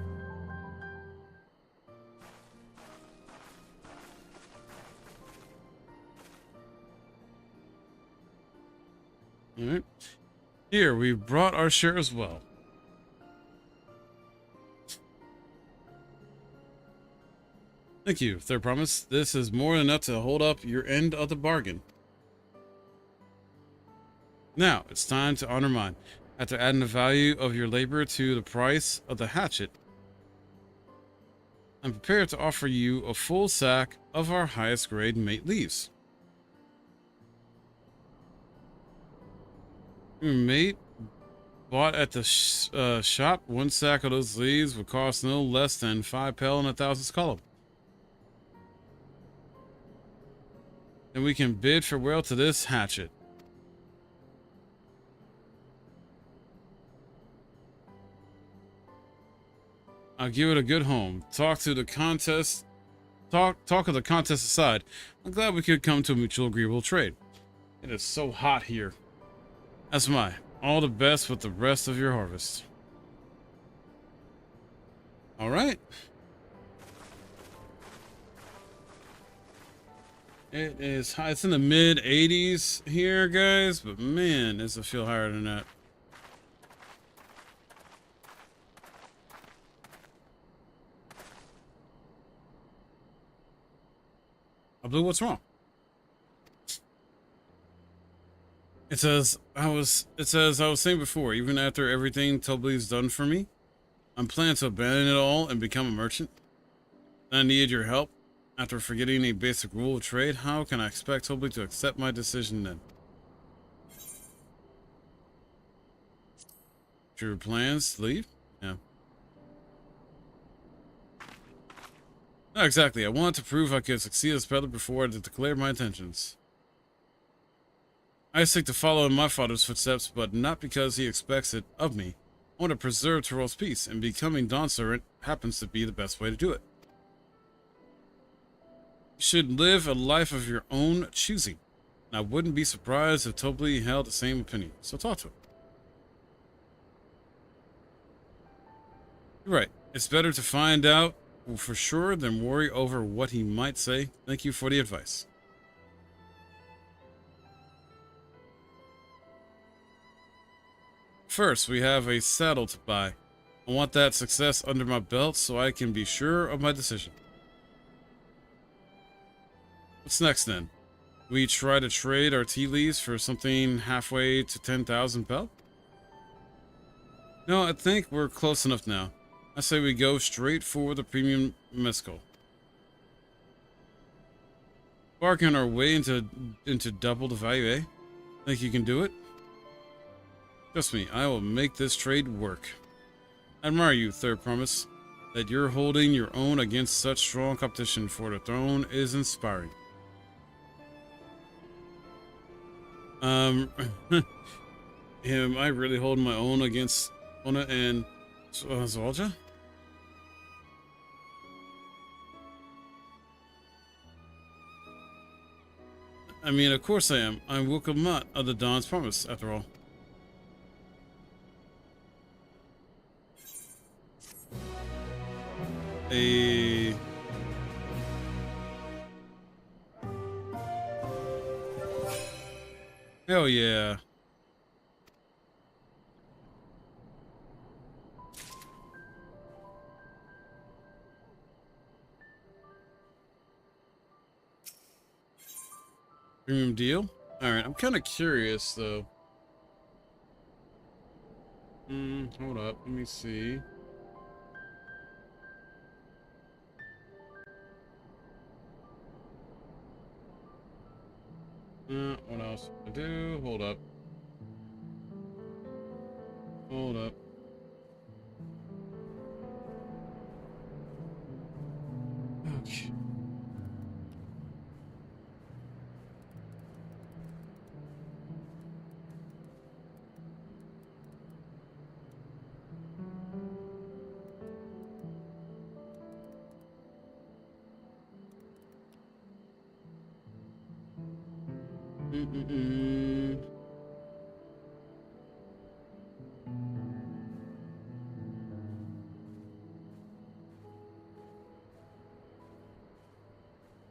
Alright. Here, we brought our share as well. Thank you, Third Promise. This is more than enough to hold up your end of the bargain. Now, it's time to honor mine. After adding the value of your labor to the price of the hatchet, I'm prepared to offer you a full sack of our highest grade mate leaves. Your mate bought at the shop, one sack of those leaves would cost no less than 5 pel and 1,000 column. Then we can bid farewell to this hatchet. I'll give it a good home. Talk of the contest aside, I'm glad we could come to a mutual agreeable trade. It is so hot here. As am I. All the best with the rest of your harvest. All right. It is high. It's in the mid 80s here, guys, but man, does it feel higher than that. Blue, what's wrong? It says I was saying before, even after everything Tobli's done for me, I'm planning to abandon it all and become a merchant. I needed your help. After forgetting a basic rule of trade, how can I expect Tobli to accept my decision then? Your plans to leave? Yeah. Not exactly. I wanted to prove I could succeed as peddler before I declared my intentions. I seek to follow in my father's footsteps, but not because he expects it of me. I want to preserve Tural's peace, and becoming Dawn Servant happens to be the best way to do it. You should live a life of your own choosing, and I wouldn't be surprised if Tobli held the same opinion, so talk to him. You're right. It's better to find out for sure than worry over what he might say. Thank you for the advice. First, we have a saddle to buy. I want that success under my belt so I can be sure of my decision. What's next then? We try to trade our tea leaves for something halfway to 10,000 pel? No, I think we're close enough now. I say we go straight for the premium mescal. Bargain our way into double the value, eh? Think you can do it? Trust me, I will make this trade work. I admire you, Third Promise. That you're holding your own against such strong competition for the throne is inspiring. Am I really holding my own against Ona and Zwalja? I mean, of course I am. I'm Urqopacha of the Dawn's Promise, after all. Hell yeah. Premium deal? Alright, I'm kind of curious though. Hold up, let me see. What else I do? Hold up. Hold up. Okay.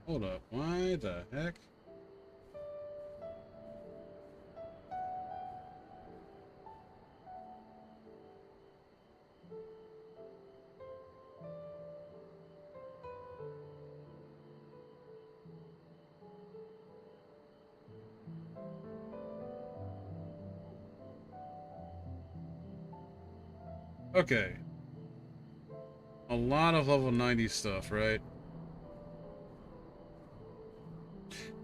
Hold up, why the heck? Okay. A lot of level 90 stuff, right?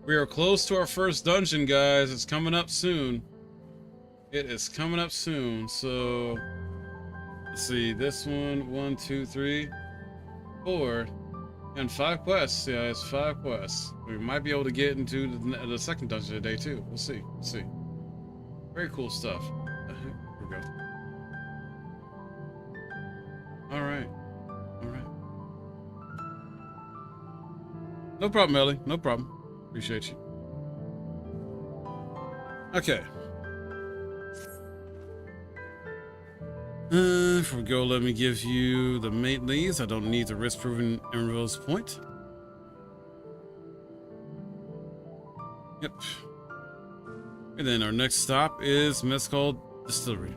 We are close to our first dungeon, guys. It's coming up soon. It is coming up soon. So, let's see. This one, 1, 2, 3, 4, and 5 quests. Yeah, it's 5 quests. We might be able to get into the second dungeon today, too. We'll see. We'll see. Very cool stuff. Here we go. All right. All right. No problem, Ellie. No problem. Appreciate you. Okay. Before we go, let me give you the mate leads. I don't need to risk proving Emerald's point. Yep. And then our next stop is MSQ Distillery.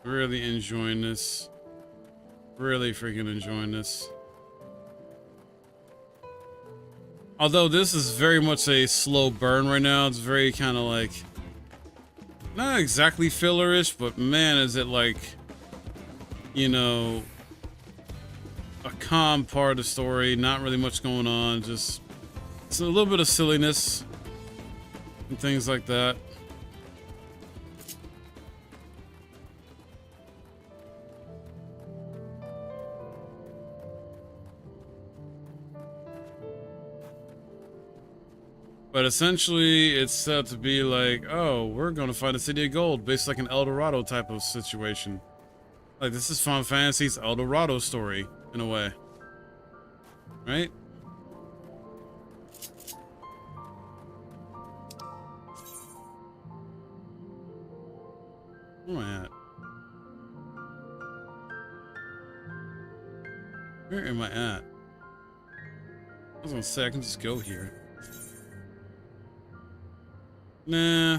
Really enjoying this. Really freaking enjoying this. Although this is very much a slow burn right now. It's very kind of like, not exactly fillerish, but man, is it like, you know, a calm part of the story. Not really much going on. Just, it's a little bit of silliness and things like that. But essentially, it's set to be like, oh, we're going to find a city of gold, based like an El Dorado type of situation. Like, this is Final Fantasy's El Dorado story, in a way. Right? Where am I at? Where am I at? I was gonna say, I can just go here. Nah.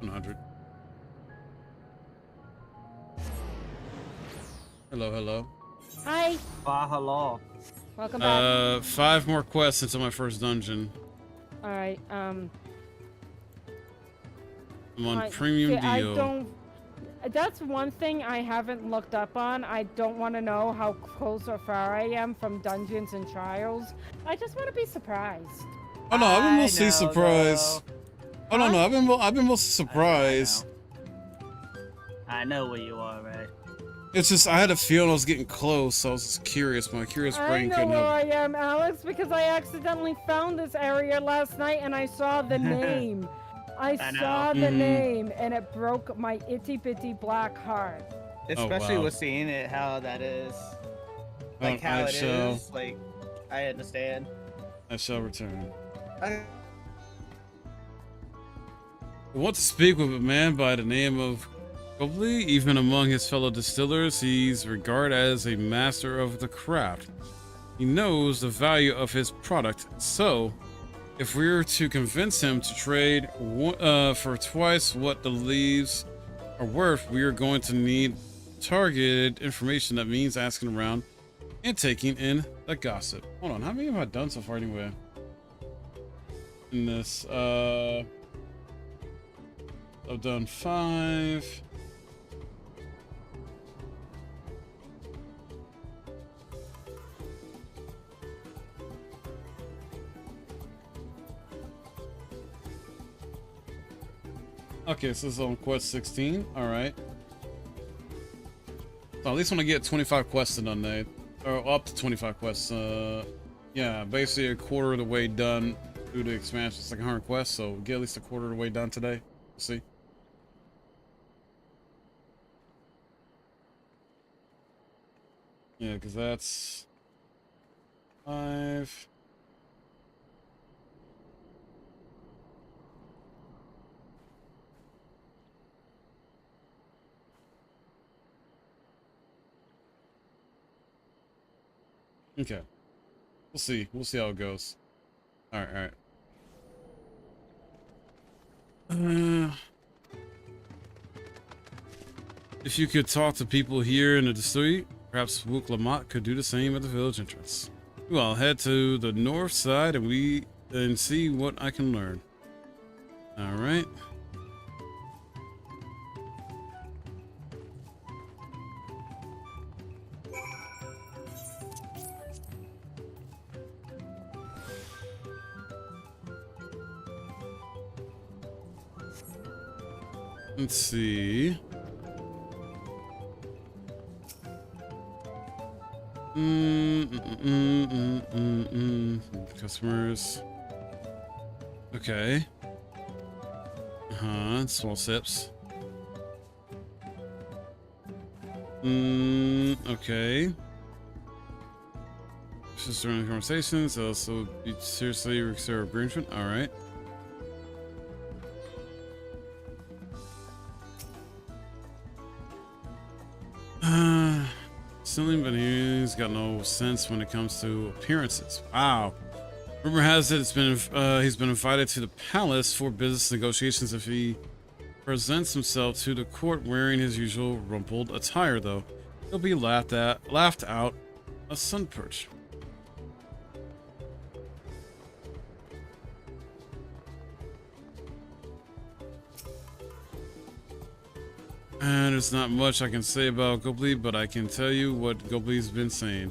100. Hello, hello. Hi. Hello. Welcome back. 5 more quests until my first dungeon. All right. I'm on premium deal. I don't. That's one thing I haven't looked up on. I don't want to know how close or far I am from dungeons and trials. I just want to be surprised. Oh no, I've been mostly surprised. Oh no, I've been mostly surprised. I know where you are, right? It's just I had a feeling I was getting close, so I was just curious. My curious I brain know couldn't where help. I am, Alex, because I accidentally found this area last night and I saw the name. I saw the name and it broke my itty bitty black heart. Especially wow. with seeing it, how that is. Like how it is. Like, I understand. I shall return. I want to speak with a man by the name of Gobley. Even among his fellow distillers, he's regarded as a master of the craft. He knows the value of his product, so if we were to convince him to trade for twice what the leaves are worth, we are going to need targeted information. That means asking around and taking in the gossip. Hold on, how many have I done so far anyway? In this, I've done 5. Okay, so this is on quest 16. All right. So at least when I get 25 quests done, or up to 25 quests. Yeah, basically a quarter of the way done through the expansion. It's like 100 quests, so we'll get at least a quarter of the way done today. We'll see. Yeah, because that's 5. Okay. We'll see. We'll see how it goes. All right. If you could talk to people here in the distillery, perhaps Urqopacha could do the same at the village entrance. Well, I'll head to the north side and see what I can learn. All right. Let's see. Customers. Okay. Small sips. Okay. Just during the conversations, also be seriously reserve agreement. All right. Silly, but he's got no sense when it comes to appearances. Wow. Rumor has it he's been invited to the palace for business negotiations. If he presents himself to the court wearing his usual rumpled attire, though, he'll be laughed out a sun perch. And there's not much I can say about Gobley, but I can tell you what Gobley's been saying.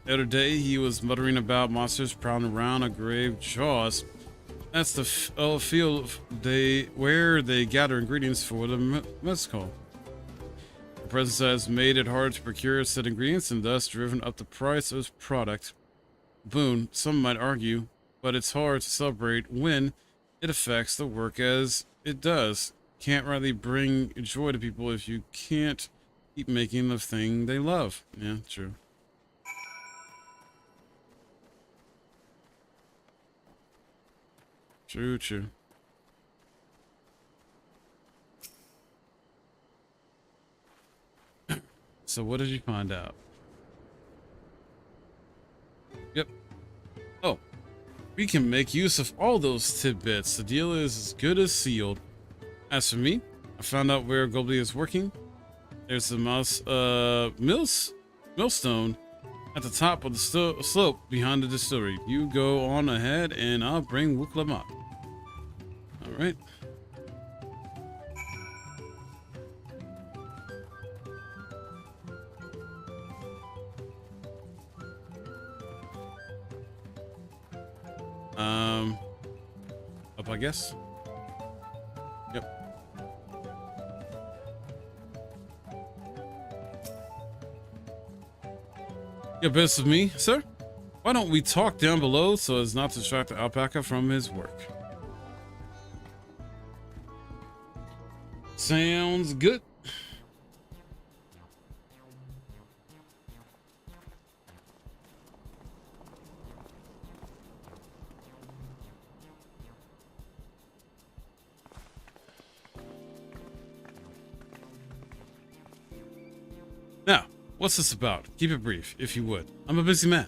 The other day, he was muttering about monsters prowling around a grave jaws. That's the field where they gather ingredients for the MSQ. The presence has made it hard to procure said ingredients and thus driven up the price of his product. Boon, some might argue, but it's hard to celebrate when it affects the work as it does. Can't really bring joy to people if you can't keep making the thing they love. Yeah, true. True. So what did you find out? Yep. Oh, we can make use of all those tidbits. The deal is as good as sealed. As for me, I found out where Gobley is working. There's the millstone at the top of the slope behind the distillery. You go on ahead and I'll bring Urqopacha. All right. Up, I guess. Yep. Yeah, business with me, sir? Why don't we talk down below so as not to distract the alpaca from his work? Sounds good. Now, what's this about? Keep it brief, if you would. I'm a busy man.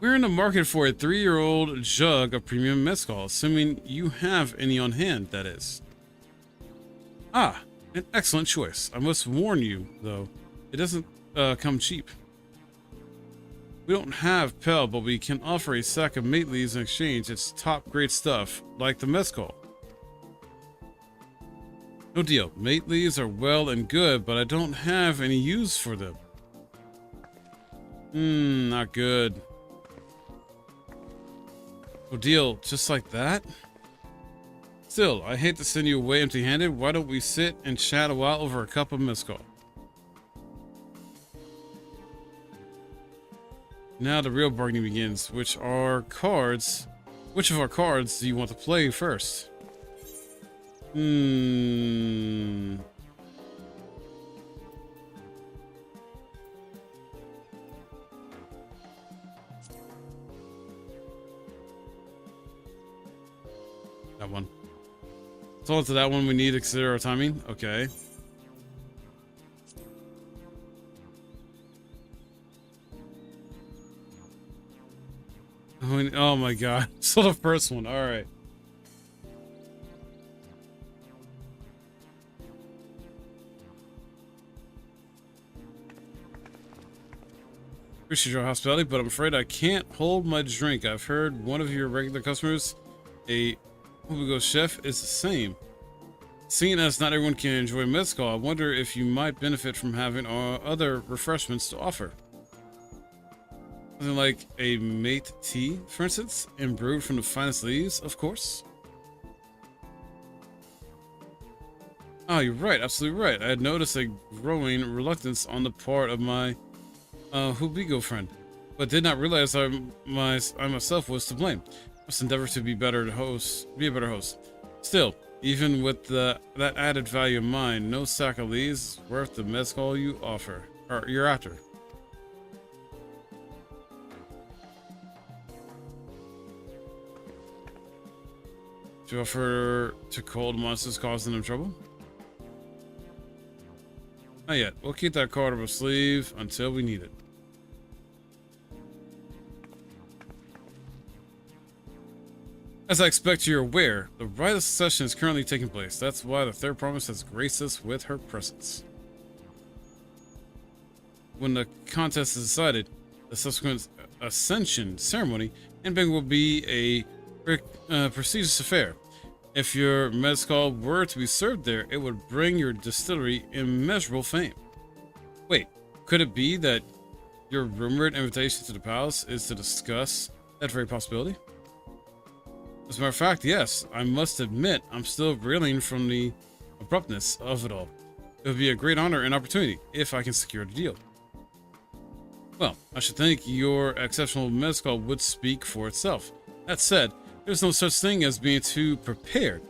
We're in the market for a 3-year-old jug of premium mezcal, assuming you have any on hand, that is. Ah, an excellent choice. I must warn you, though, it doesn't come cheap. We don't have Pel, but we can offer a sack of mate leaves in exchange. It's top-grade stuff, like the mezcal. No deal. Mate leaves are well and good, but I don't have any use for them. Not good. No deal, just like that? Still, I hate to send you away empty-handed. Why don't we sit and chat a while over a cup of mezcal? Now the real bargaining begins. Which of our cards do you want to play first? That one. So to that one we need to consider our timing. Okay. Oh my god. So the first one. All right. Appreciate your hospitality, but I'm afraid I can't hold my drink. I've heard one of your regular customers, a Hugo chef, is the same. Seeing as not everyone can enjoy mezcal, I wonder if you might benefit from having other refreshments to offer. Something like a mate tea, for instance, and brewed from the finest leaves, of course. Oh, you're right, absolutely right. I had noticed a growing reluctance on the part of my Hubigo friend, but did not realize I myself was to blame. Must endeavor to be a better host. Still, even with that added value in mind, no sack of leaves is worth the mezcal you offer, or you're after. To offer to cold monsters causing them trouble? Not yet. We'll keep that card up our sleeve until we need it. As I expect you're aware, the rite of succession is currently taking place. That's why the third promise has graced us with her presence. When the contest is decided, the subsequent ascension ceremony and banquet will be a prestigious affair. If your mezcal were to be served there, it would bring your distillery immeasurable fame. Wait, could it be that your rumored invitation to the palace is to discuss that very possibility? As a matter of fact, yes, I must admit I'm still reeling from the abruptness of it all. It would be a great honor and opportunity if I can secure the deal. Well, I should think your exceptional mezcal would speak for itself. That said, there's no such thing as being too prepared,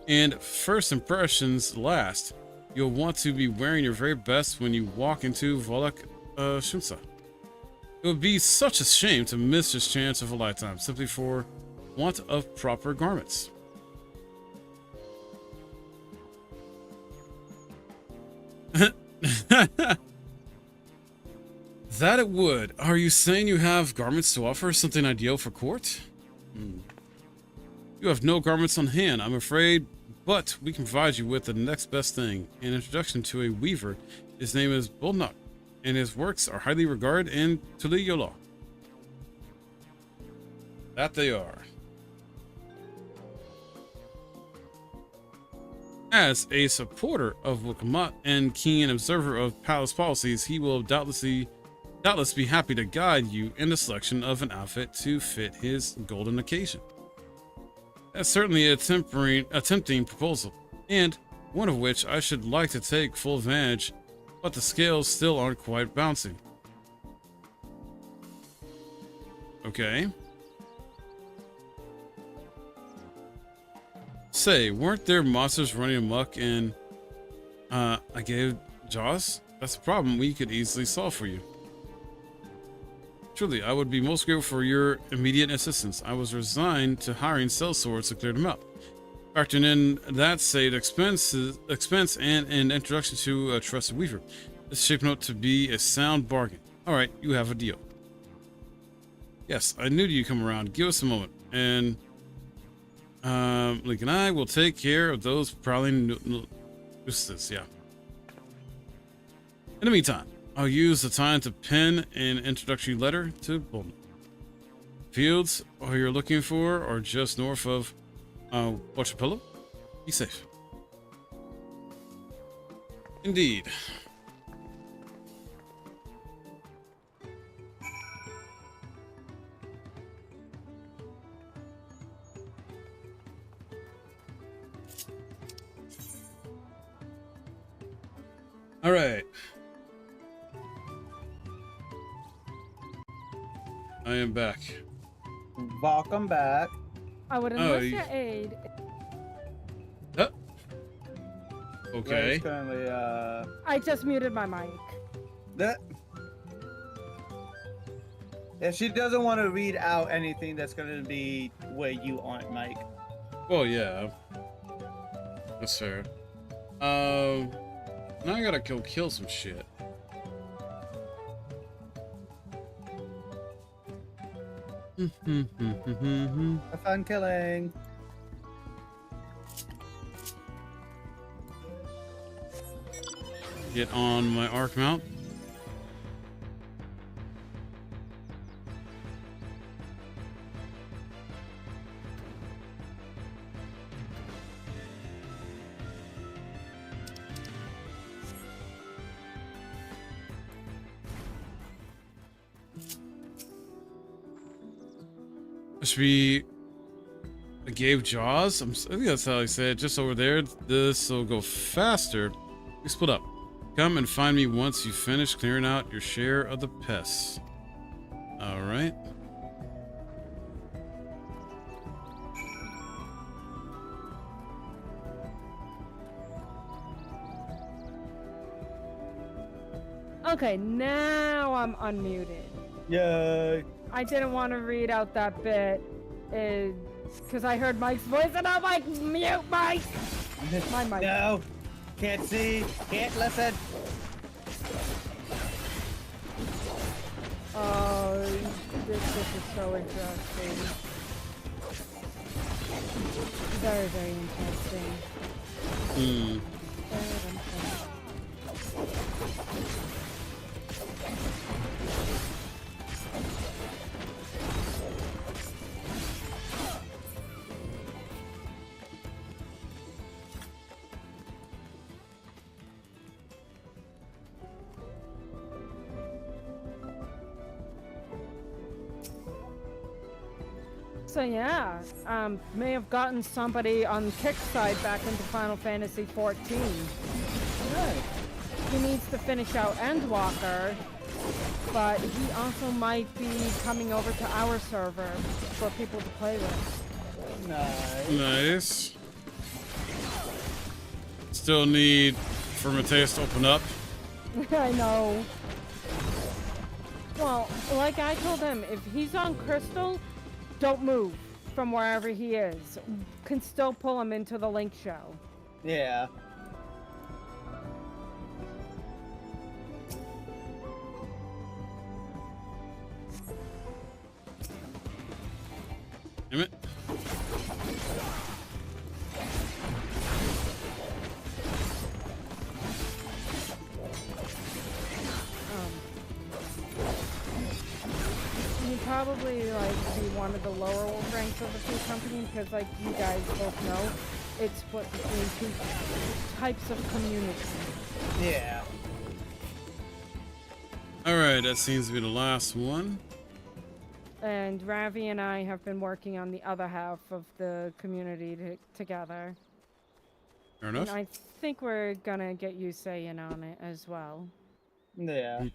and first impressions last. You'll want to be wearing your very best when you walk into Volok Shumsa. It would be such a shame to miss this chance of a lifetime simply for want of proper garments. That it would. Are you saying you have garments to offer? Something ideal for court? You have no garments on hand, I'm afraid, but we can provide you with the next best thing. An introduction to a weaver. His name is Bolnok, and his works are highly regarded in Tuliyollal. That they are. As a supporter of Urqopacha and keen observer of palace policies, he will doubtless be happy to guide you in the selection of an outfit to fit his golden occasion. That's certainly a tempting proposal, and one of which I should like to take full advantage, but the scales still aren't quite bouncing. Okay. Say, weren't there monsters running amok in I gave Jaws? That's a problem we could easily solve for you. Truly, I would be most grateful for your immediate assistance. I was resigned to hiring sellswords to clear them up. Factoring in that saved expense and an introduction to a trusted weaver. This is shaping up to be a sound bargain. Alright, you have a deal. Yes, I knew you'd come around. Give us a moment. And Link and I will take care of those prowling nuisances. Yeah. In the meantime, I'll use the time to pen an introductory letter to Bolton. Fields you're looking for are just north of Urqopacha. Be safe. Indeed. All right. I am back. Welcome back. I would enlist your aid. Okay. Ray's currently, I just muted my mic. that. If she doesn't want to read out anything that's going to be where you aren't, Mike. Well, yeah. That's fair. Now I gotta kill some shit. Have fun killing. Get on my arc mount. Should be I gave Jaws. I think that's how I said it. Just over there. This will go faster. We split up. Come and find me once you finish clearing out your share of the pests. All right. Okay, now I'm unmuted. Yay. I didn't want to read out that bit because I heard Mike's voice and I'm like, mute Mike! My mic. No. Can't see. Can't listen. Oh, this is so interesting. Very, very interesting. Hmm. Very interesting. So yeah, may have gotten somebody on Kick's side back into Final Fantasy XIV. Good. He needs to finish out Endwalker, but he also might be coming over to our server for people to play with. Nice. Nice. Still need for Mateus to open up. I know. Well, like I told him, if he's on Crystal, don't move from wherever he is. Can still pull him into the Link show. Yeah. Damn it. He probably like be one of the lower ranks of the food company because, like you guys both know, it's split between two types of community. Yeah. Alright, that seems to be the last one. And Ravi and I have been working on the other half of the community together. Fair enough. And I think we're gonna get you saying on it as well. Yeah.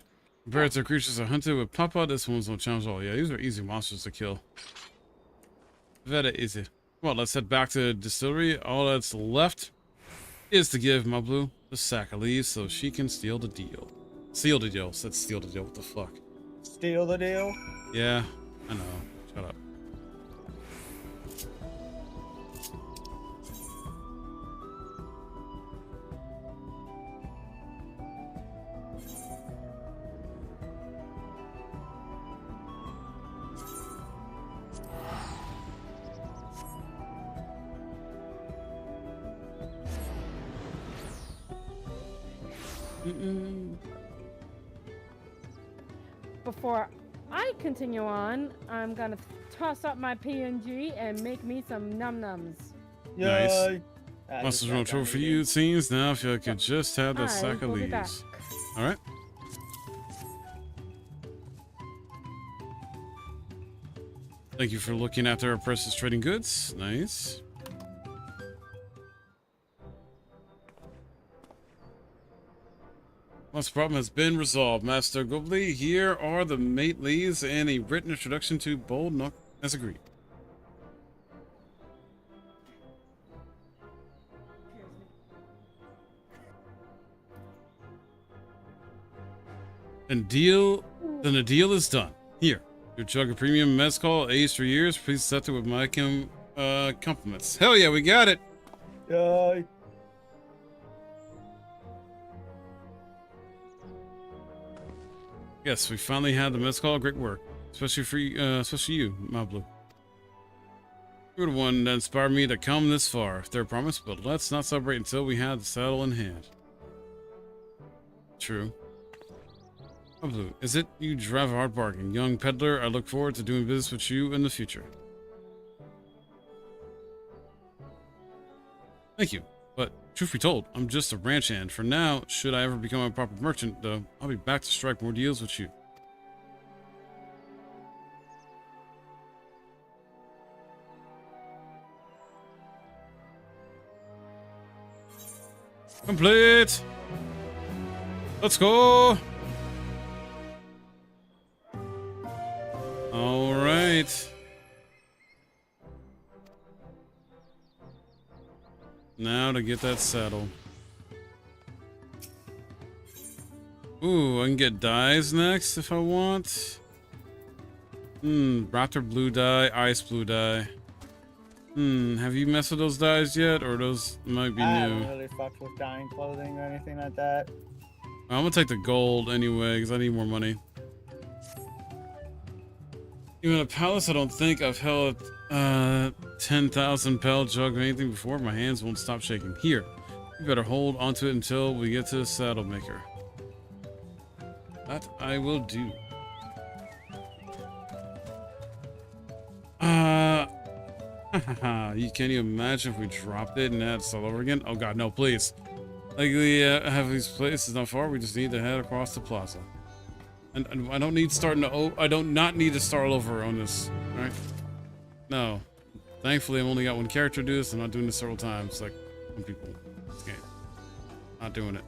Compared to creatures are hunted with Papa, this one's no challenge at all. Yeah, these are easy monsters to kill. Very easy. Well, let's head back to the distillery. All that's left is to give my Blue the sack of leaves so she can steal the deal. Seal the deal. Said steal the deal. What the fuck? Steal the deal? Yeah, I know. Shut up. Before I continue on, I'm gonna toss up my PNG and make me some num-nums. Nice. Monsters room trouble for you, it seems. Now, if I could just have that sack of leaves. Alright. Thank you for looking after our precious trading goods. Nice. Most problem has been resolved. Master Gobley, here are the mate leaves and a written introduction to Bold Nook as agreed. Then the deal is done. Here, your jug of premium mezcal, aged for years. Please accept it with my compliments. Hell yeah, we got it. Yay. Yes, we finally had the mezcal. Great work, especially for you, my Blue. You're the one that inspired me to come this far. Their promise, but let's not celebrate until we have the saddle in hand. True. My Blue, is it? You drive a hard bargain, young peddler. I look forward to doing business with you in the future. Thank you. But truth be told, I'm just a ranch hand. For now, should I ever become a proper merchant, though, I'll be back to strike more deals with you. Complete! Let's go! All right. Now to get that saddle. Ooh, I can get dyes next if I want. Raptor blue dye, ice blue dye. Have you messed with those dyes yet? Or those might be I new? haven't really fucked with dyeing clothing or anything like that. I'm gonna take the gold anyway, because I need more money. Even a palace, I don't think I've held 10,000 pel jug or anything before. My hands won't stop shaking. Here, you better hold onto it until we get to the saddle maker. That I will do. You can't even imagine if we dropped it and had to start over again. Oh god, no, please. Likely have these places not far. We just need to head across the plaza. And I don't need starting to. I don't not need to start over on this. All right. No. Thankfully, I've only got one character to do this. I'm not doing this several times like some people in this game. Not doing it.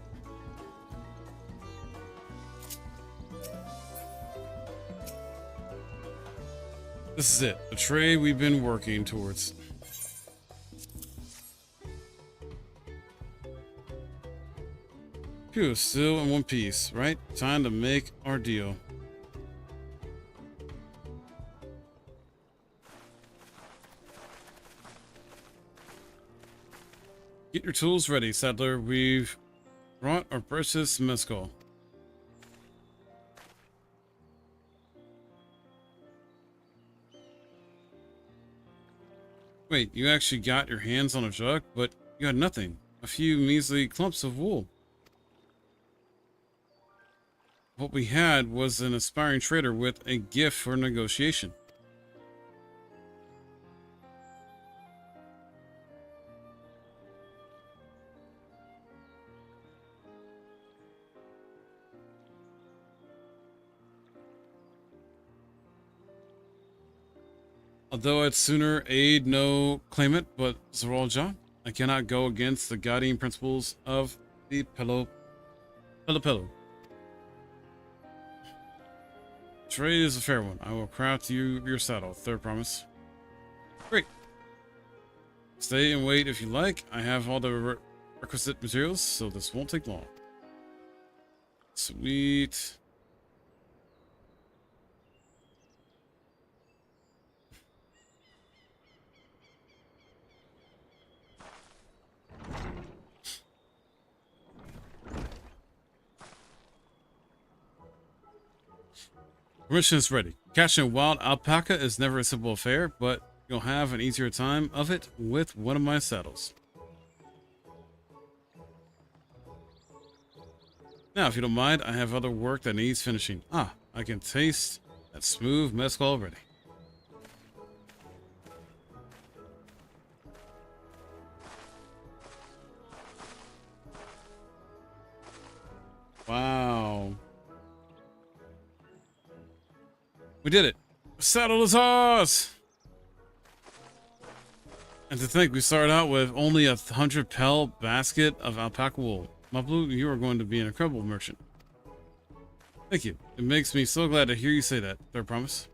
This is it. The trade we've been working towards. Phew, still in one piece, right? Time to make our deal. Get your tools ready, Saddler. We've brought our precious mezcal. Wait, you actually got your hands on a jug, but you had nothing. A few measly clumps of wool. What we had was an aspiring trader with a gift for negotiation. Although I'd sooner aid no claim it, but Zeralja, I cannot go against the guiding principles of the Pelopelo. Trade is a fair one. I will craft you your saddle. Third promise. Great. Stay and wait if you like. I have all the requisite materials, so this won't take long. Sweet. Permission is ready. Catching a wild alpaca is never a simple affair, but you'll have an easier time of it with one of my saddles. Now, if you don't mind, I have other work that needs finishing. Ah, I can taste that smooth mezcal already. Wow. We did it. Saddle is ours! And to think we started out with only 100 pel basket of alpaca wool. Mablu, you are going to be an incredible merchant. Thank you. It makes me so glad to hear you say that. Third promise.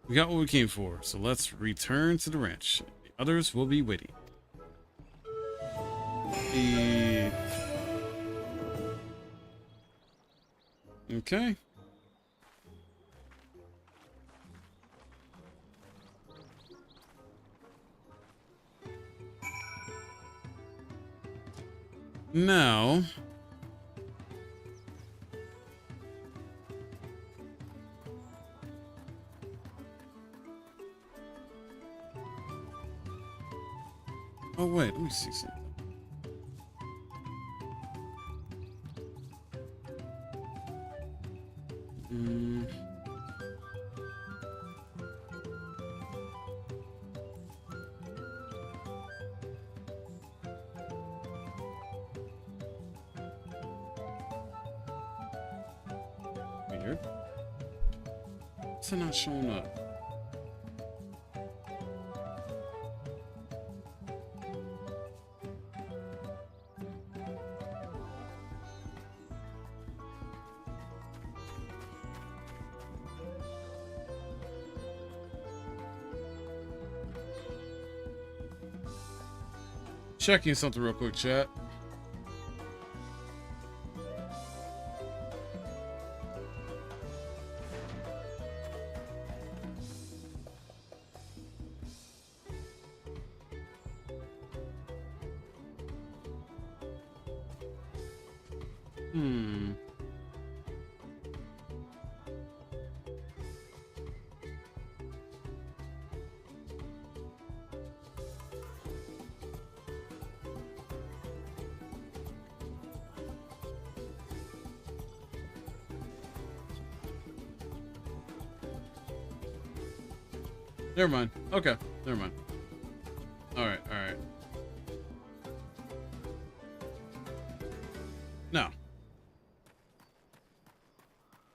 We got what we came for, so let's return to the ranch. The others will be waiting. Okay. Now, oh wait, let me see something. Weird. It's not showing up. Checking something real quick, chat. Never mind. Okay, never mind. Alright, alright. Now.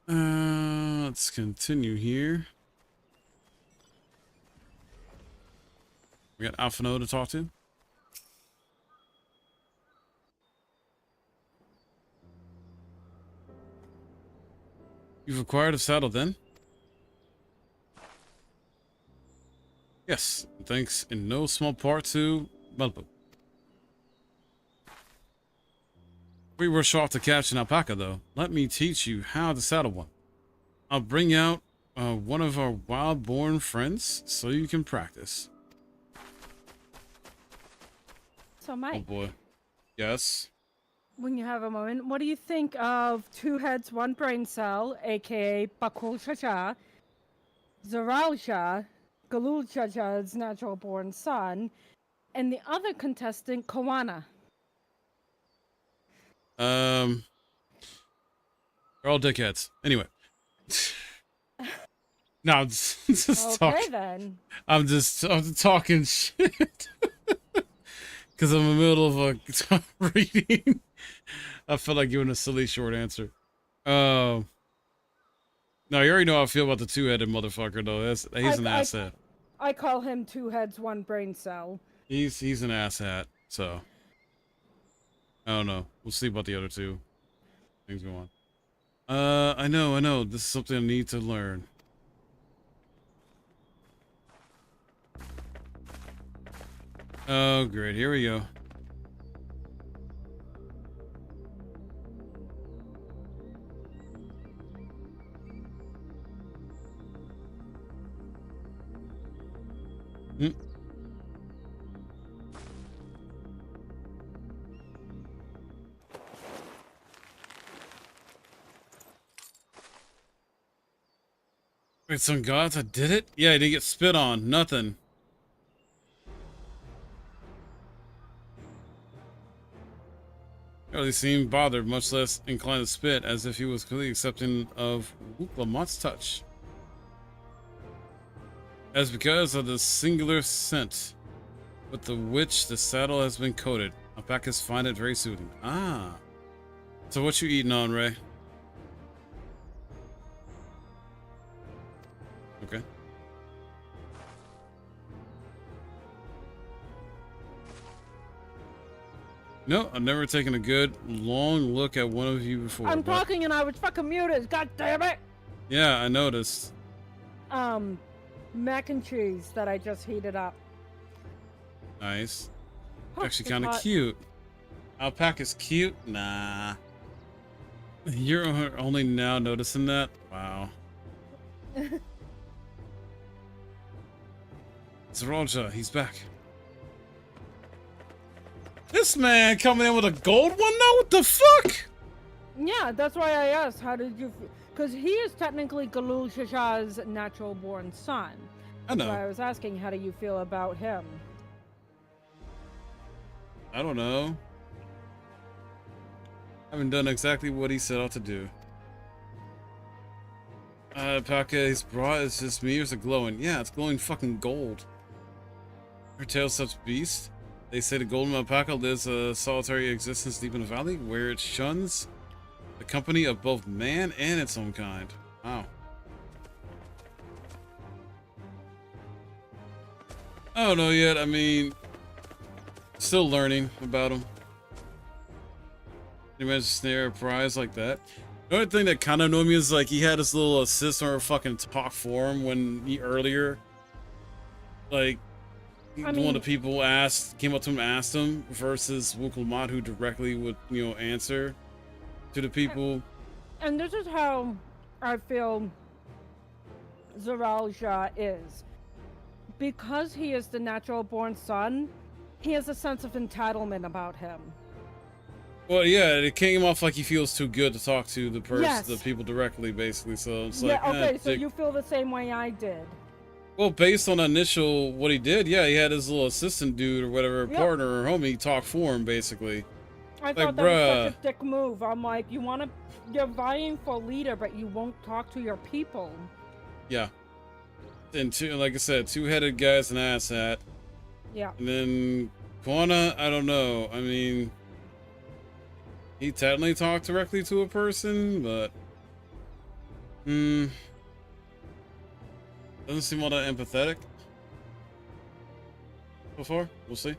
Let's continue here. We got Alphino to talk to. You've acquired a saddle then? Yes, thanks in no small part to Melpo. We rush off to catch an alpaca, though. Let me teach you how to saddle one. I'll bring out one of our wild-born friends so you can practice. So, Mike. Oh boy. Yes? When you have a moment, what do you think of Two Heads, One Brain Cell, aka Bakulchacha, Zaralsha, Galulchacha's natural-born son, and the other contestant, Kawana? They're all dickheads. Anyway. No, I'm just Okay, talking. then. I'm talking shit. Because I'm in the middle of a reading. I feel like giving a silly short answer. No, you already know how I feel about the two-headed motherfucker, though. He's an asshat. I call him Two Heads, One Brain Cell. He's an asshat, so. I don't know. We'll see about the other two. Things go on. I know. This is something I need to learn. Oh, great. Here we go. Hmm. Wait, some gods, I did it? Yeah, I didn't get spit on. Nothing. He seemed bothered, much less inclined to spit, as if he was completely accepting of Urqopacha's touch. As because of the singular scent with which the saddle has been coated, alpacas find it very soothing. Ah. So what you eating on, Ray? Okay. No, I've never taken a good, long look at one of you before. I'm talking and I was fucking muted. God damn it! Yeah, I noticed. Mac and cheese that I just heated up. Nice. Huh, Actually kind of hot. cute. Alpaca's cute? Nah. You're only now noticing that? Wow. It's Roja, he's back. This man coming in with a gold one now? What the fuck? Yeah, that's why I asked, how did you feel? Because he is technically Galul Shasha's natural-born son. I know. So I was asking, how do you feel about him? I don't know. I haven't done exactly what he set out to do. Alpaca he's brought is just mirrors are glowing. Yeah, it's glowing fucking gold. Her tail such beast. They say the golden alpaca lives a solitary existence deep in the valley, where it shuns the company of both man and its own kind. Wow. I don't know yet. I mean, still learning about him. Can you imagine snare a prize like that? The only thing that kind of annoyed me is like he had his little assistant or fucking talk for him when he earlier, like, one of the people came up to him and asked him versus Urqopacha, who directly would, you know, answer to the people. And this is how I feel Tural is. Because he is the natural-born son, he has a sense of entitlement about him. Well, yeah, it came off like he feels too good to talk to the person, Yes. the people directly, basically. So it's Yeah, like, okay, so you feel the same way I did. Well, based on initial what he did, yeah, he had his little assistant dude or whatever, Yep. partner or homie, talk for him, basically. I Like, thought that bruh. was such a dick move. I'm like, you're vying for leader, but you won't talk to your people. Yeah. And like I said, two-headed guy's an asshat. Yeah. And then Kwana, I don't know. I mean, he technically talked directly to a person, but doesn't seem all that empathetic. So far, we'll see.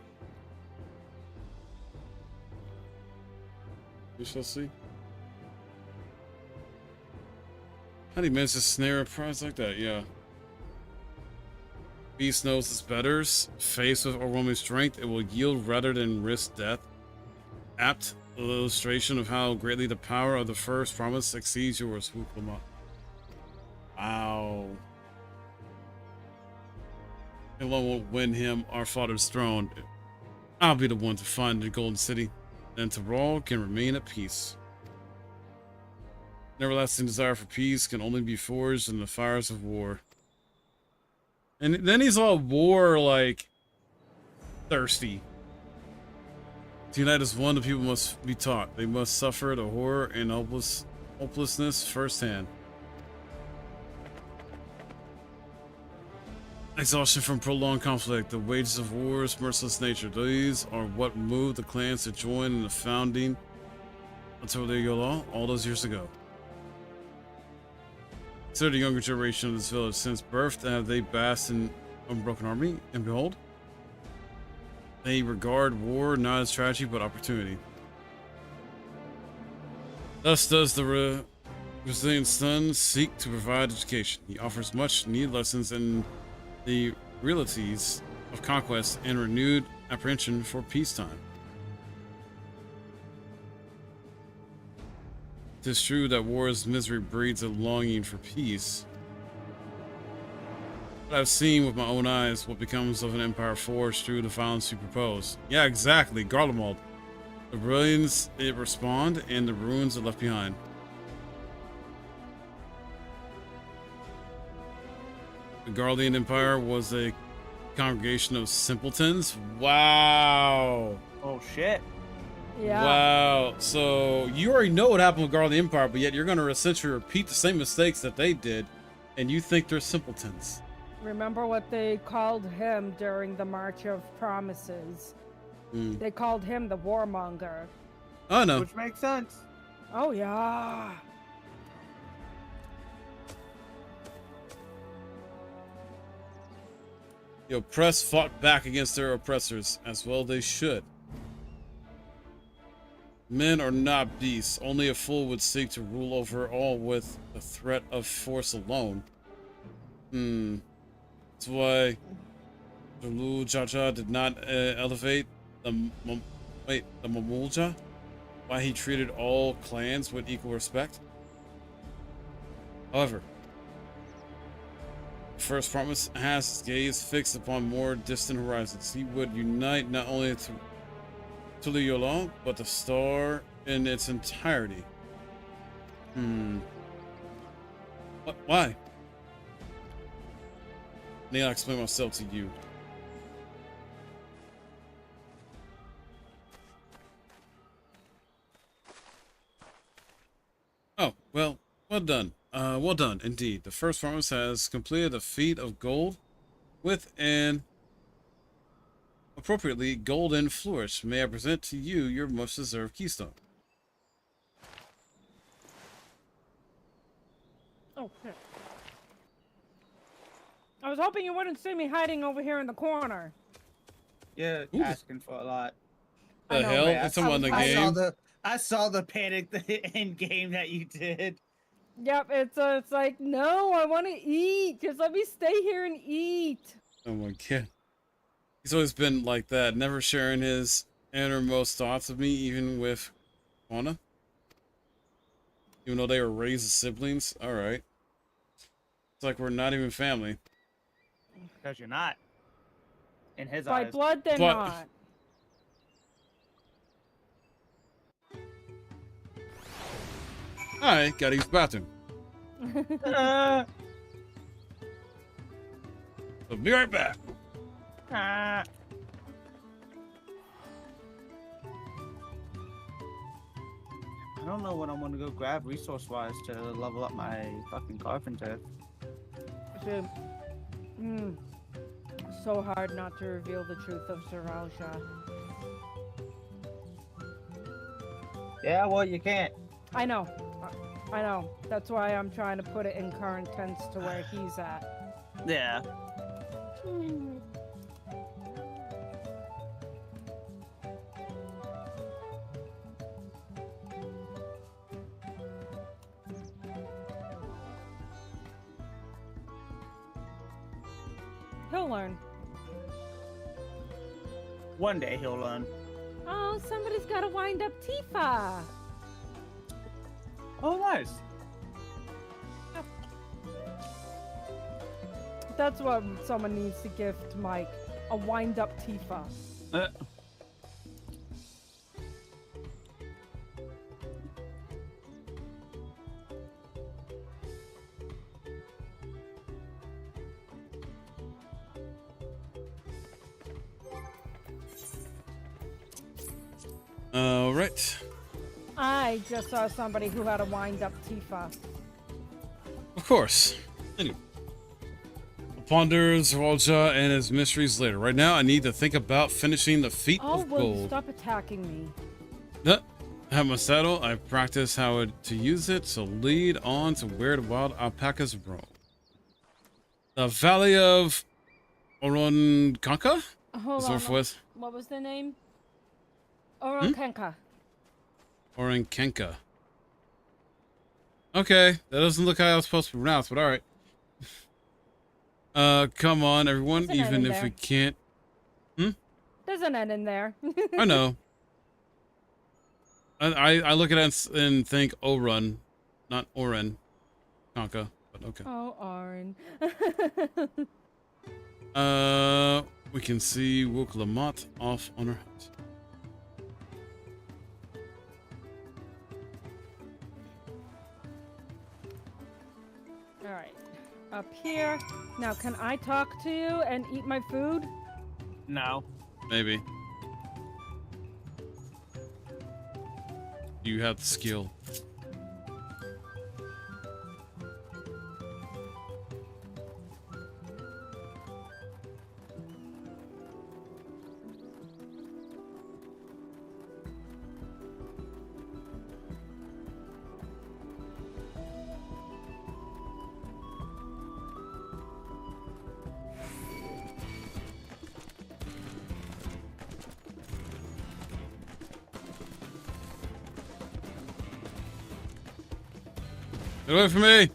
We shall see. How do you manage to snare a prize like that? Yeah. Beast knows its betters. Faced with overwhelming strength, it will yield rather than risk death. Apt illustration of how greatly the power of the first promise exceeds yours, Urqopacha. Wow. Alone won't win him our father's throne. I'll be the one to find the golden city, and Tural can remain at peace. An everlasting desire for peace can only be forged in the fires of war. And then he's all war, like, thirsty. To unite as one, the people must be taught. They must suffer the horror and hopelessness firsthand. Exhaustion from prolonged conflict, the wages of war's merciless nature. These are what moved the clans to join in the founding of Tuliyollal all those years ago. Consider the younger generation of this village. Since birth have they basked in unbroken army, and behold, they regard war not as tragedy but opportunity. Thus does the Brazilian sons seek to provide education. He offers much needed lessons in the realities of conquest and renewed apprehension for peacetime. It is true that war's misery breeds a longing for peace. But I've seen with my own eyes what becomes of an empire forged through the violence you propose. Yeah, exactly. Garlemald. The brilliance it respond and the ruins it left behind. The Garlean Empire was a congregation of simpletons. Wow. Oh shit. Yeah. Wow. So you already know what happened with Garlean Empire, but yet you're going to essentially repeat the same mistakes that they did, and you think they're simpletons. Remember what they called him during the March of Promises? They called him the warmonger. Oh, no. Which makes sense. Oh, yeah. The oppressed fought back against their oppressors, as well they should. Men are not beasts. Only a fool would seek to rule over all with the threat of force alone. That's why Tuliyollal did not elevate the Mamulja? Why he treated all clans with equal respect? However, the first promise has his gaze fixed upon more distant horizons. He would unite not only to Tuliyollal, but the star in its entirety. Why? Need I explain myself to you? Oh, well done. Well done, indeed. The first promise has completed a feat of gold with an appropriately golden flourish. May I present to you your most deserved keystone? Oh, shit. I was hoping you wouldn't see me hiding over here in the corner. Yeah, Ooh. asking for a lot. The hell? man, It's someone in the game. I saw the panic in game that you did. Yep, it's like, no, I want to eat. Just let me stay here and eat. Oh my god. He's always been like that, never sharing his innermost thoughts with me, even with Fauna. Even though they were raised as siblings. Alright. It's like we're not even family. Because you're not. In his By eyes. blood, they're not. Alright, gotta use the bathroom. So be right back. I don't know what I'm gonna go grab resource-wise to level up my fucking carpenter. So hard not to reveal the truth of Zeralja. Yeah, well, you can't. I know. That's why I'm trying to put it in current tense to where he's at. Yeah. He'll learn. One day he'll learn. Oh, somebody's got to wind up Tifa. Oh, nice. That's what someone needs to gift Mike. A wind up Tifa. All right. I just saw somebody who had a wind up Tifa. Of course. Anyway. I'll ponder Zeralja and his mysteries later. Right now, I need to think about finishing the feat of will you gold. stop attacking me? I have my saddle. I practice how to use it to lead on to where the wild alpacas roam. The Valley of Urqopacha? Hold on. Northwest. What was the name? Urqopacha. Urqopacha. Okay, that doesn't look how it's supposed to be pronounced, but all right. Come on, everyone. There's an N Even in if we there. can't. There's an N in there. I know. I look at it and think Orun, not Oren, Kanka, but okay. Oh, Oren. We can see Urqopacha off on her hunt. Alright. Up here. Now, can I talk to you and eat my food? No. Maybe. You have the skill. Get away from me!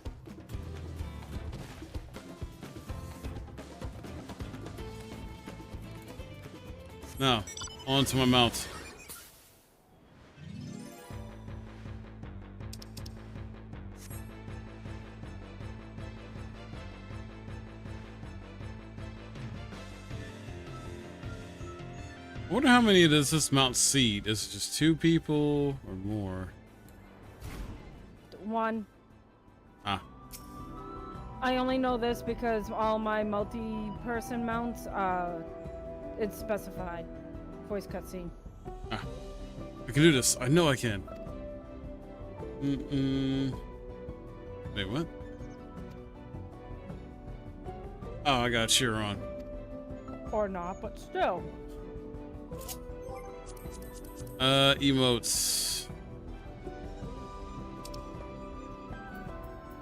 Now, onto my mount. I wonder how many does this mount seat? Is it just 2 people or more? 1. Ah. I only know this because all my multi-person mounts, it's specified. Voice cutscene. Ah. I can do this. I know I can. Wait, what? Oh, I got cheer on. Or not, but still. Emotes.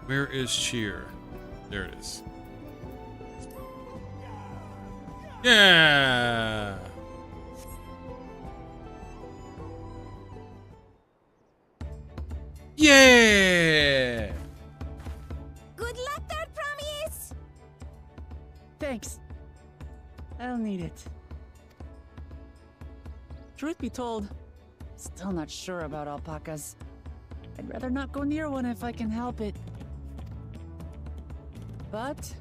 Where is cheer? There it is. Yeah! Yeah! Good luck there, Promise! Thanks. I'll need it. Truth be told, still not sure about alpacas. I'd rather not go near one if I can help it. But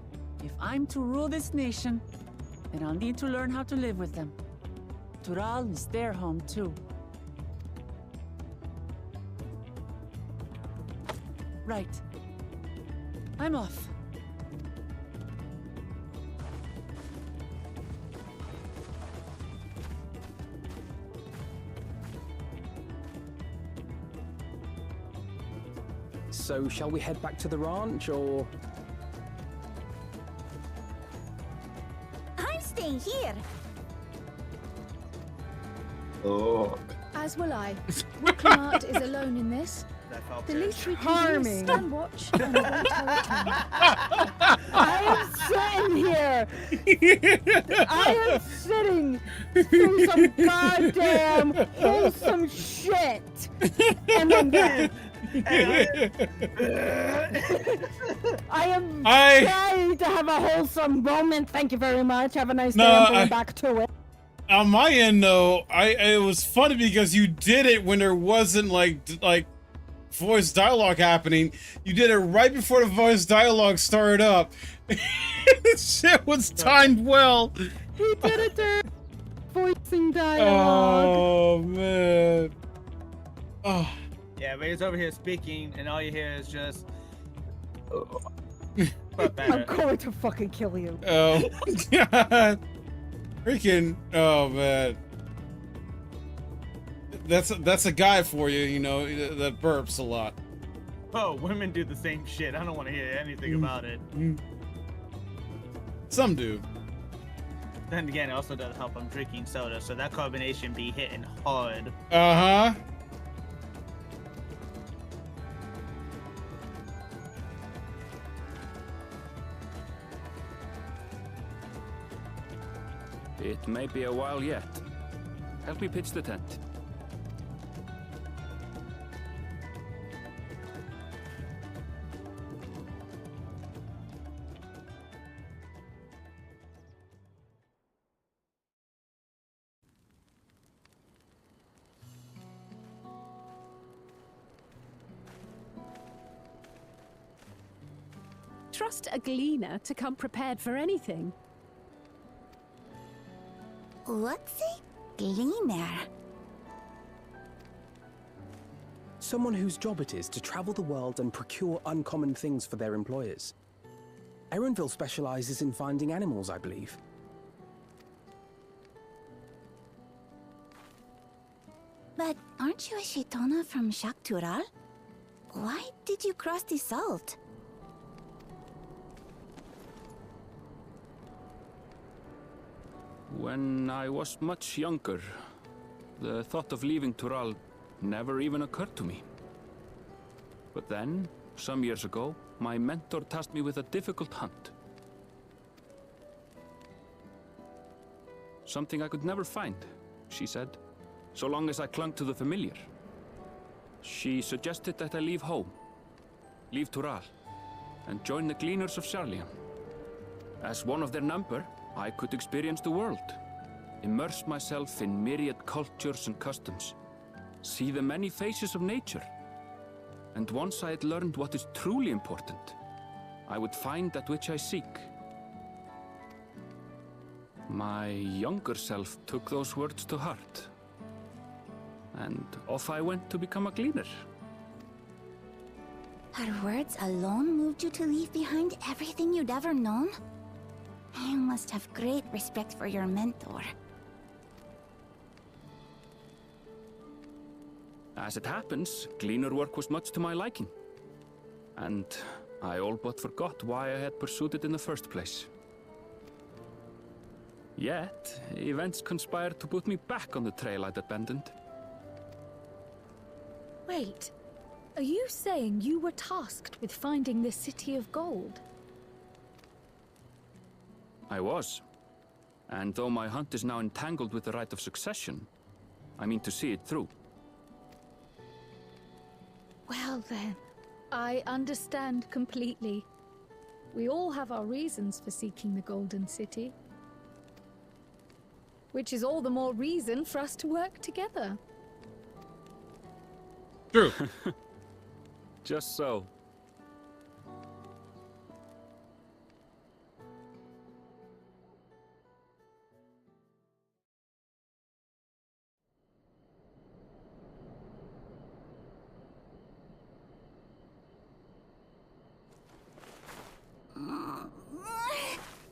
if I'm to rule this nation, then I'll need to learn how to live with them. Tural is their home too. Right. I'm off. So, shall we head back to the ranch, or...? I'm staying here. Oh. As will I. Urqopacha is alone in this. That felt The good. least we can do Charming. is stand watch and await her return. I am sitting here! I am sitting through some goddamn wholesome shit! And then I am trying to have a wholesome moment. Thank you very much. Have a nice day. I'm going back to it. On my end, though, it was funny because you did it when there wasn't like voice dialogue happening. You did it right before the voice dialogue started up. Shit was timed well. He did it there. Voicing dialogue. Oh man. Oh. Yeah, Ray's over here speaking, and all you hear is just. I'm going to fucking kill you. Oh God. Freaking. Oh man. That's a guy for you, you know, that burps a lot. Oh, women do the same shit. I don't want to hear anything about it. Some do. Then again, it also does help I'm drinking soda, so that combination be hitting hard. Uh-huh. It may be a while yet. Help me pitch the tent. trust a gleaner to come prepared for anything. What's a gleaner? Someone whose job it is to travel the world and procure uncommon things for their employers. Erenville specializes in finding animals, I believe. But aren't you a Shaitana from Yak T'el? Why did you cross the salt? When I was much younger, the thought of leaving Tural never even occurred to me. But then, some years ago, my mentor tasked me with a difficult hunt. Something I could never find, she said, so long as I clung to the familiar. She suggested that I leave home, leave Tural, and join the Gleaners of Sharlayan. As one of their number, I could experience the world, immerse myself in myriad cultures and customs, see the many faces of nature. And once I had learned what is truly important, I would find that which I seek. My younger self took those words to heart, and off I went to become a gleaner. Her words alone moved you to leave behind everything you'd ever known? You must have great respect for your mentor. As it happens, gleaner work was much to my liking, and I all but forgot why I had pursued it in the first place. Yet, events conspired to put me back on the trail I'd abandoned. Wait, are you saying you were tasked with finding the City of Gold? I was. And though my hunt is now entangled with the right of succession, I mean to see it through. Well then, I understand completely. We all have our reasons for seeking the Golden City. Which is all the more reason for us to work together. True. Just so.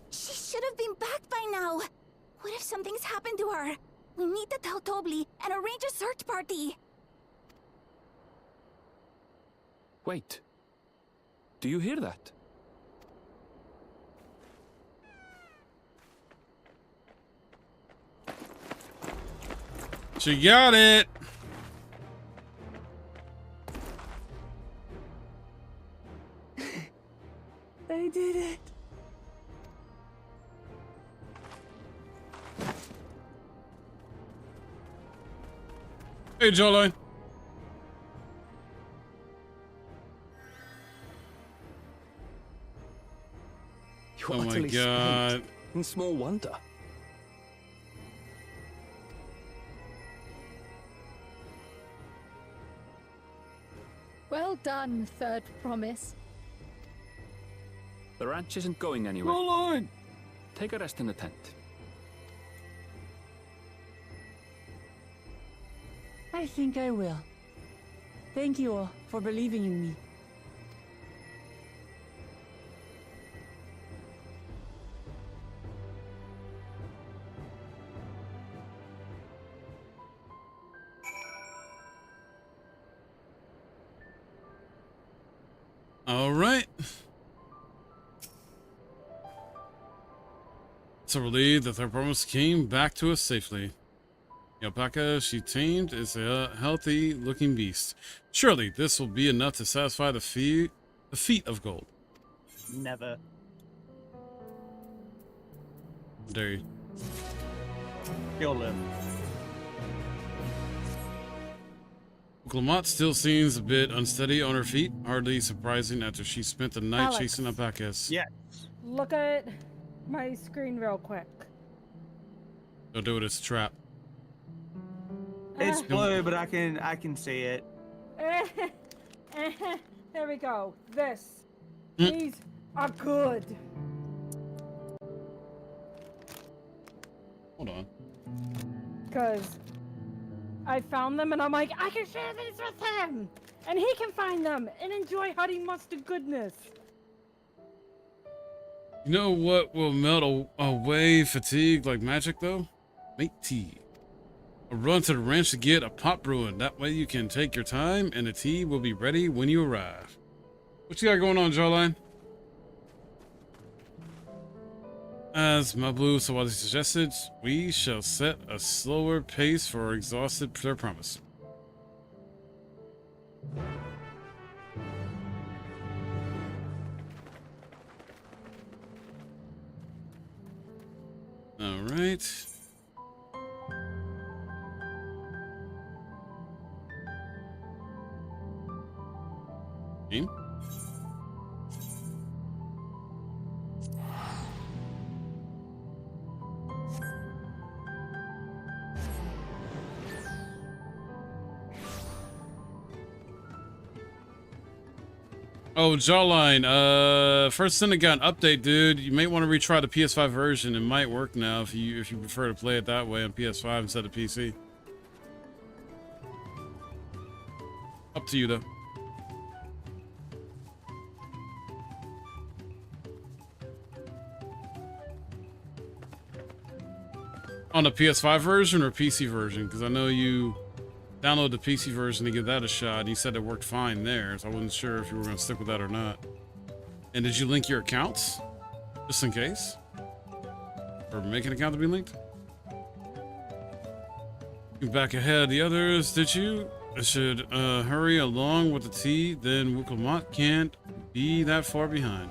She should have been back by now. What if something's happened to her? We need to tell Tobli and arrange a search party. Wait. Do you hear that? She got it. They did it. Hey, Jolene. You're Oh my utterly God. spent. And small wonder. Well done, Third Promise. The ranch isn't going anywhere. Roll on. Take a rest in the tent. I think I will. Thank you all for believing in me. All right. So relieved that their promise came back to us safely. The alpaca she tamed is a healthy-looking beast. Surely this will be enough to satisfy the feat of gold. Never. Dare you. You'll live. Urqopacha still seems a bit unsteady on her feet, hardly surprising after she spent the night Alex. chasing alpacas. Yeah. Look at my screen real quick. Don't do it, it's a trap. It's blue, but I can see it. There we go. This. Mm. These are good. Hold on. Because I found them and I'm like, I can share these with him! And he can find them and enjoy honey mustard goodness. You know what will melt away fatigue like magic, though? Make tea. A run to the ranch to get a pot brewing. That way you can take your time and the tea will be ready when you arrive. What you got going on, Jawline? As Mabu Sawadi suggested, we shall set a slower pace for exhausted their promise. All right. Game. Oh, Jawline, first Synagogue update, dude. You may want to retry the PS5 version. It might work now if you prefer to play it that way on PS5 instead of PC. Up to you, though. On the PS5 version or PC version? Because I know you download the PC version to give that a shot, and you said it worked fine there, so I wasn't sure if you were going to stick with that or not. And did you link your accounts? Just in case? Or make an account to be linked? You're back ahead of the others, did you? I should hurry along with the tea, then Urqopacha can't be that far behind.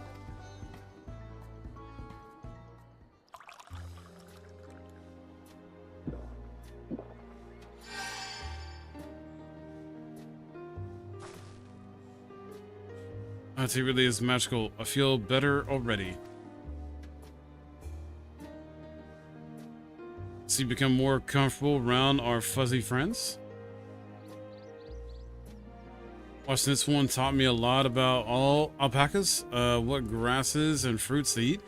That tea really is magical. I feel better already. So you become more comfortable around our fuzzy friends? Watching this one taught me a lot about all alpacas, what grasses and fruits they eat,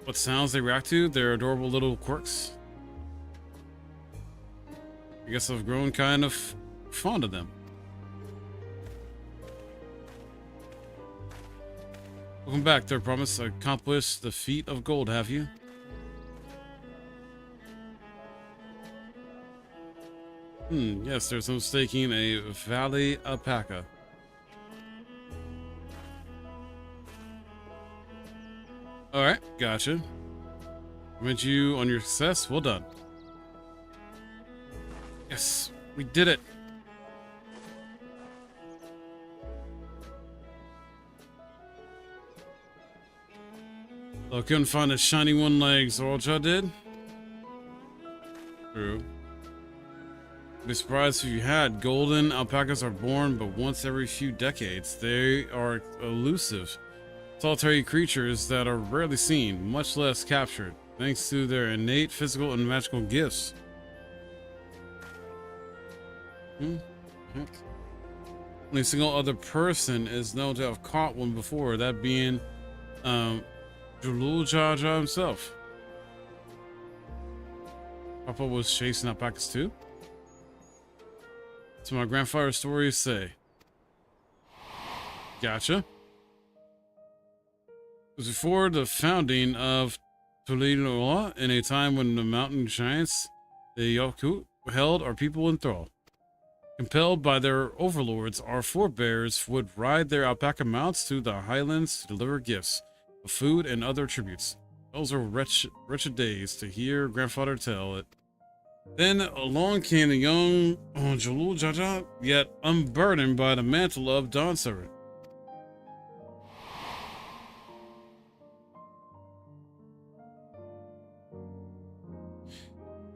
what sounds they react to, their adorable little quirks. I guess I've grown kind of fond of them. Welcome back, Third Promise. Accomplished the feat of gold, have you? Yes, there's no staking a valley alpaca. Alright, gotcha. Commend you on your success. Well done. Yes, we did it. I couldn't find a shiny one like Zorja did. True. I'd be surprised if you had. Golden alpacas are born but once every few decades. They are elusive, solitary creatures that are rarely seen, much less captured, thanks to their innate physical and magical gifts. Only a single other person is known to have caught one before, that being Tuliyollal himself. Papa was chasing alpacas too? So my grandfather's stories say. Gotcha. It was before the founding of Tuliyollal, in a time when the mountain giants, the Yolku, held our people in thrall. Compelled by their overlords, our forebears would ride their alpaca mounts to the highlands to deliver gifts of food and other tributes. Those were wretched days, to hear grandfather tell it. Then along came the young Tuliyollal, yet unburdened by the mantle of Dawn Servant.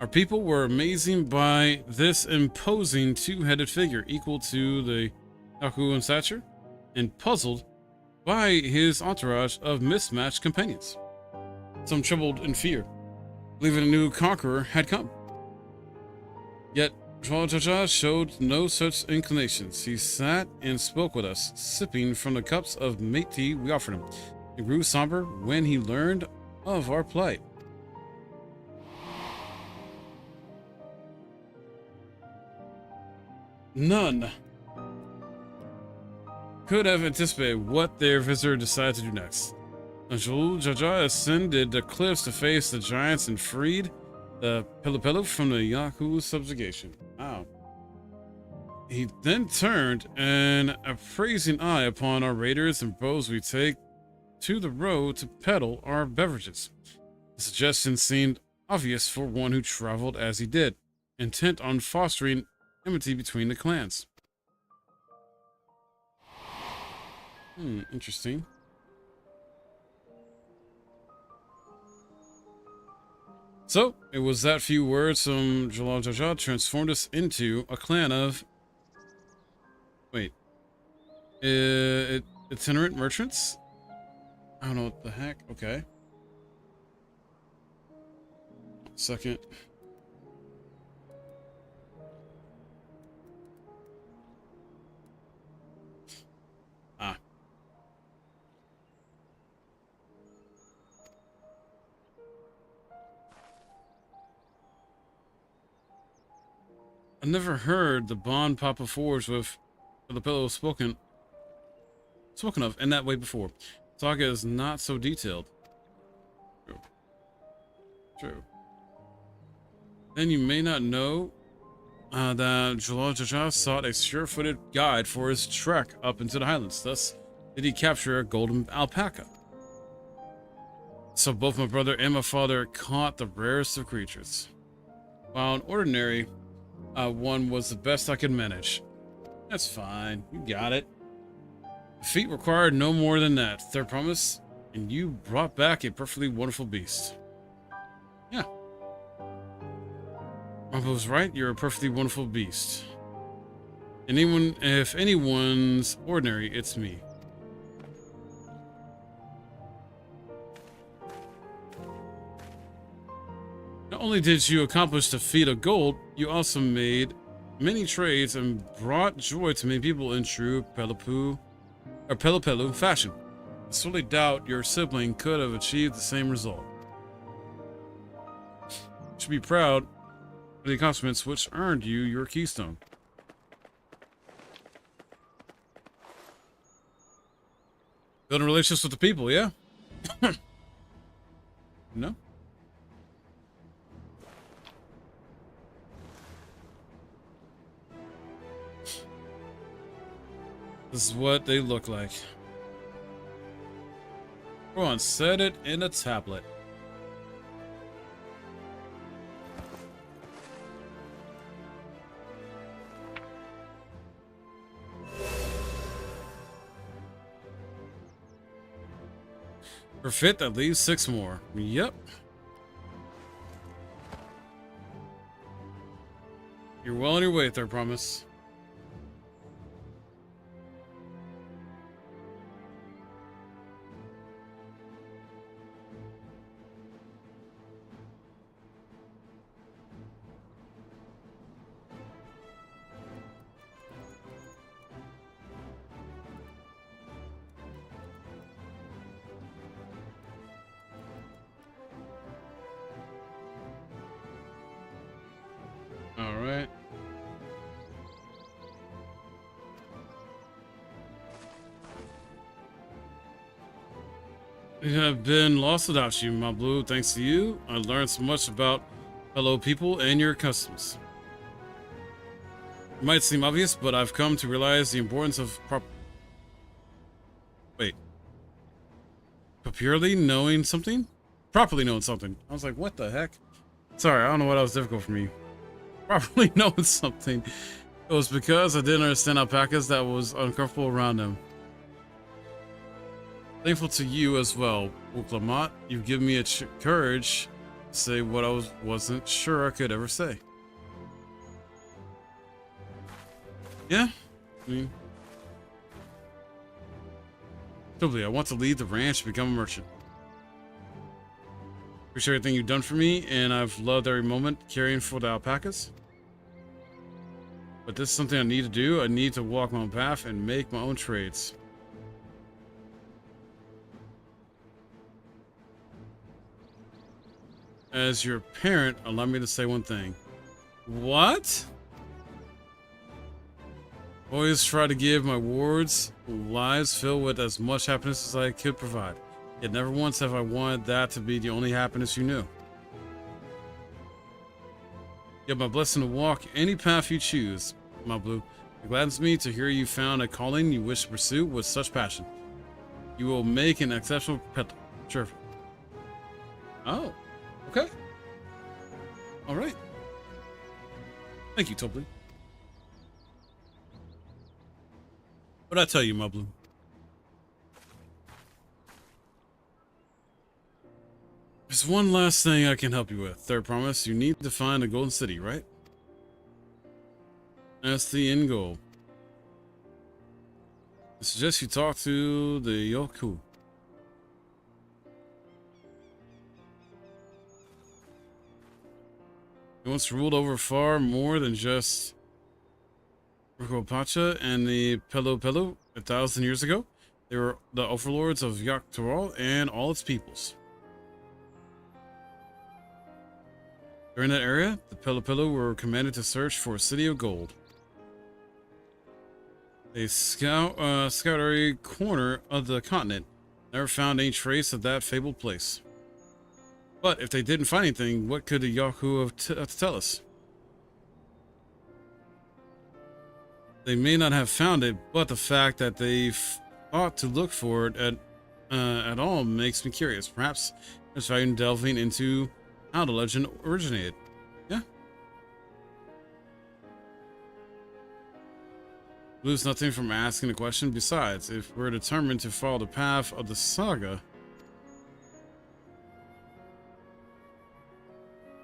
Our people were amazing by this imposing two-headed figure equal to the Yaku in stature, and puzzled by his entourage of mismatched companions. Some trembled in fear, believing a new conqueror had come. Yet Hrothgar showed no such inclinations. He sat and spoke with us, sipping from the cups of mate tea we offered him. and grew somber when he learned of our plight. None could have anticipated what their visitor decided to do next. Jaja ascended the cliffs to face the giants and freed the Pelu from the Yaku subjugation. Wow. He then turned an appraising eye upon our raiders and proposed we take to the road to peddle our beverages. The suggestion seemed obvious for one who traveled as he did, intent on fostering enmity between the clans. Interesting. So, it was that few words from Jalal Jaja transformed us into a clan of... Wait. Itinerant merchants? I don't know what the heck. Okay. Second. Ah. I never heard the bond Papa forged with the pillow spoken of in that way before. Saga is not so detailed. True. Then you may not know that Jalal Jaja sought a sure-footed guide for his trek up into the highlands. Thus did he capture a golden alpaca. So both my brother and my father caught the rarest of creatures. While an ordinary one was the best I could manage. That's fine. You got it. The feat required no more than that. Third promise, and you brought back a perfectly wonderful beast. Yeah. Mamba was right. You're a perfectly wonderful beast. If anyone's ordinary, it's me. Not only did you accomplish the feat of gold, you also made many trades and brought joy to many people in true Pelu fashion. I sorely doubt your sibling could have achieved the same result. You should be proud of the accomplishments which earned you your keystone. Building relationships with the people, yeah? No? This is what they look like. Go on, set it in a tablet. For fit, that leaves 6 more. Yep. You're well on your way, Third Promise. Alright. We have been lost without you, my blue. Thanks to you, I learned so much about fellow people and your customs. It might seem obvious, but I've come to realize the importance of purely knowing something? Properly knowing something. I was like, what the heck? Sorry, I don't know what else difficult for me. Properly knowing something. It was because I didn't understand alpacas that was uncomfortable around them. Thankful to you as well, Urqopacha. You've given me a courage to say what I wasn't sure I could ever say. Yeah, I mean, totally. I want to leave the ranch and become a merchant. Appreciate everything you've done for me, and I've loved every moment caring for the alpacas. But this is something I need to do. I need to walk my own path and make my own trades. as your parent, allow me to say one thing. What? Always try to give my wards lives filled with as much happiness as I could provide. Yet never once have I wanted that to be the only happiness you knew. You have my blessing to walk any path you choose, my blue. It gladdens me to hear you found a calling you wish to pursue with such passion. You will make an exceptional pet. Sure. Oh, okay. All right. Thank you, Toply. What'd I tell you, my blue? There's one last thing I can help you with. Third promise, you need to find the Golden City, right? That's the end goal. I suggest you talk to the Yoku. He once ruled over far more than just Urqopacha and the Pelo 1,000 years ago. They were the overlords of Yak T'el and all its peoples. During that area, the Pelo were commanded to search for a city of gold. They scout every corner of the continent, never found any trace of that fabled place. But if they didn't find anything, what could the Yaku have to tell us? They may not have found it, but the fact that they thought to look for it at all makes me curious. Perhaps there's value in delving into how the legend originated. Yeah. Lose nothing from asking the question. Besides, if we're determined to follow the path of the saga,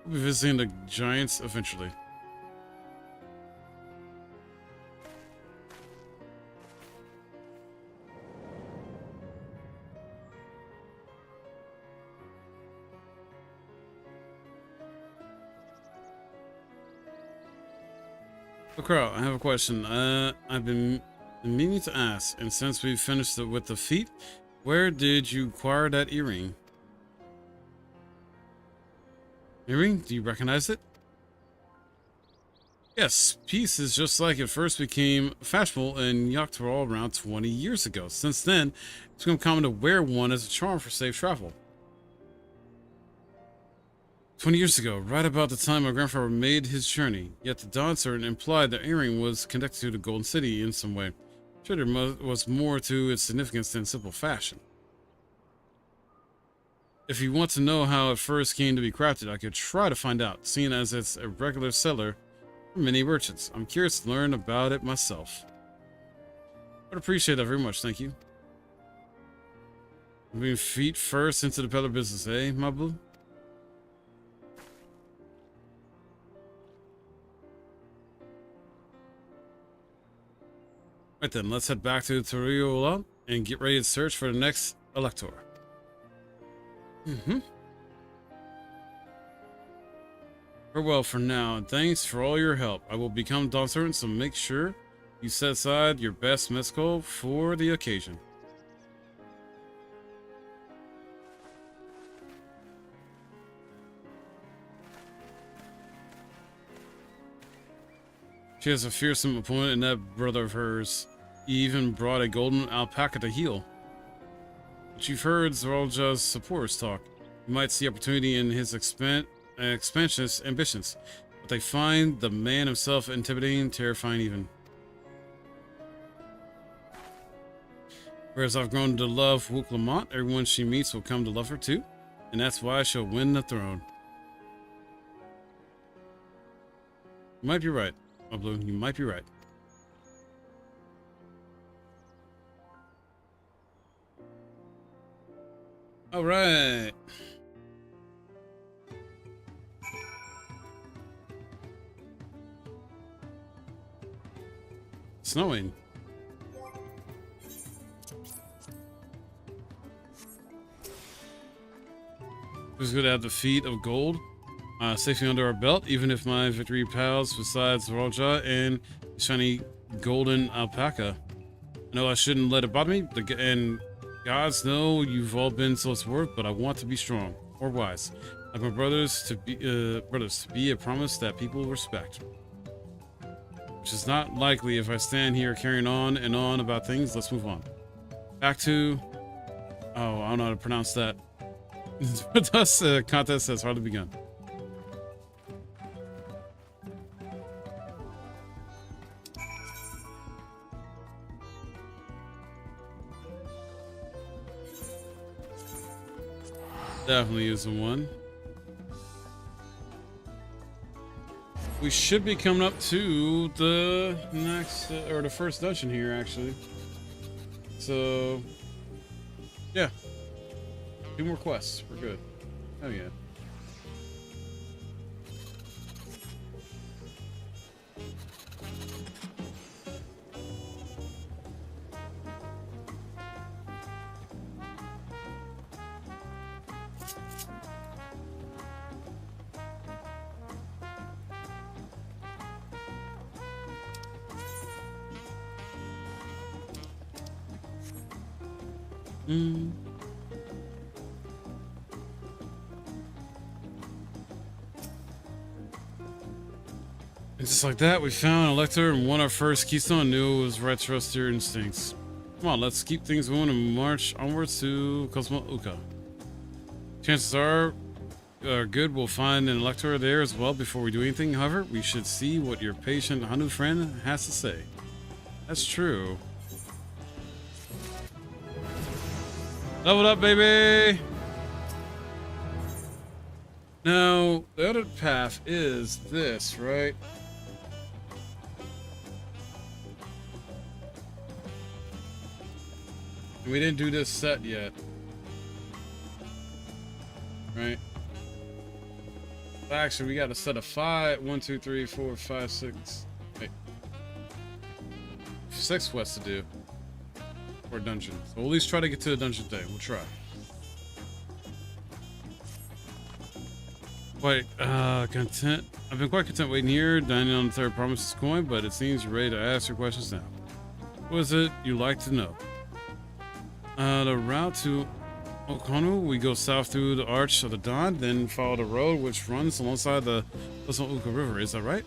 we'll be visiting the giants eventually. So, Crow, I have a question. I've been meaning to ask, and since we've finished with the feat, where did you acquire that earring? Earring? Do you recognize it? Yes, peace is just like it first became fashionable in Yak T'el around 20 years ago. Since then, it's become common to wear one as a charm for safe travel. 20 years ago, right about the time my grandfather made his journey, yet the dawn certain implied the earring was connected to the Golden City in some way. Sure, there was more to its significance than simple fashion. If you want to know how it first came to be crafted, I could try to find out, seeing as it's a regular seller for many merchants. I'm curious to learn about it myself. I'd appreciate that very much, thank you. Moving feet first into the peddler business, eh, my blue? Right then, let's head back to Tuliyollal and get ready to search for the next elector. Farewell for now, and thanks for all your help. I will become Dawn Servant, so make sure you set aside your best MSQ for the occasion. She has a fearsome opponent in that brother of hers. He even brought a golden alpaca to heal. But you've heard Zeralja's supporters talk. You might see opportunity in his expansionist ambitions, but they find the man himself intimidating, terrifying even. Whereas I've grown to love Urqopacha, everyone she meets will come to love her too, and that's why she'll win the throne. You might be right, my blue, you might be right. All right. Snowing. Who's good at the feat of gold? Safely under our belt, even if my victory pals besides Zeralja and shiny golden alpaca. I know I shouldn't let it bother me, and gods know you've all been so worth, but I want to be strong or wise. Like my brothers to be a promise that people will respect. Which is not likely if I stand here carrying on and on about things. Let's move on. Back to... Oh, I don't know how to pronounce that. Thus, contest has hardly begun. Definitely using one. We should be coming up to the next, or the first dungeon here, actually. So, yeah. 2 more quests. We're good. Oh, yeah. And just like that, we found an elector and won our first keystone. Knew it was right to trust your instincts. Come on, let's keep things moving and march onwards to Uka. Chances are good we'll find an elector there as well before we do anything. However, we should see what your patient Hanu friend has to say. That's true. Leveled up, baby! Now, the other path is this, right? We didn't do this set yet. Right? Actually, we got a set of 5. 1, 2, 3, 4, 5, 6. Wait. 6 quests to do. For a dungeon. So we'll at least try to get to the dungeon today. We'll try. Quite content. I've been quite content waiting here, dining on the third promises coin, but it seems you're ready to ask your questions now. What is it you'd like to know? The route to Okonu, we go south through the Arch of the Dawn, then follow the road which runs alongside the Uka River. Is that right?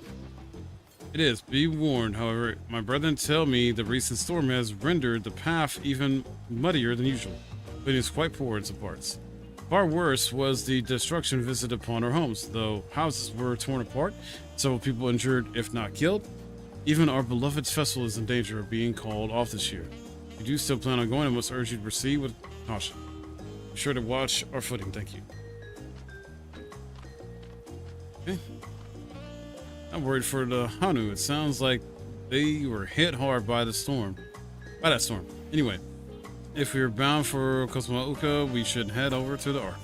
It is. Be warned, however, my brethren tell me the recent storm has rendered the path even muddier than usual, but it is quite poor in some parts. Far worse was the destruction visited upon our homes, though houses were torn apart, several people injured, if not killed. Even our beloved festival is in danger of being called off this year. If you do still plan on going, I must urge you to proceed with caution. Be sure to watch our footing. Thank you. Okay. I'm worried for the Hanu. It sounds like they were hit hard by the storm. By that storm. Anyway, if we're bound for Uka, we should head over to the Ark.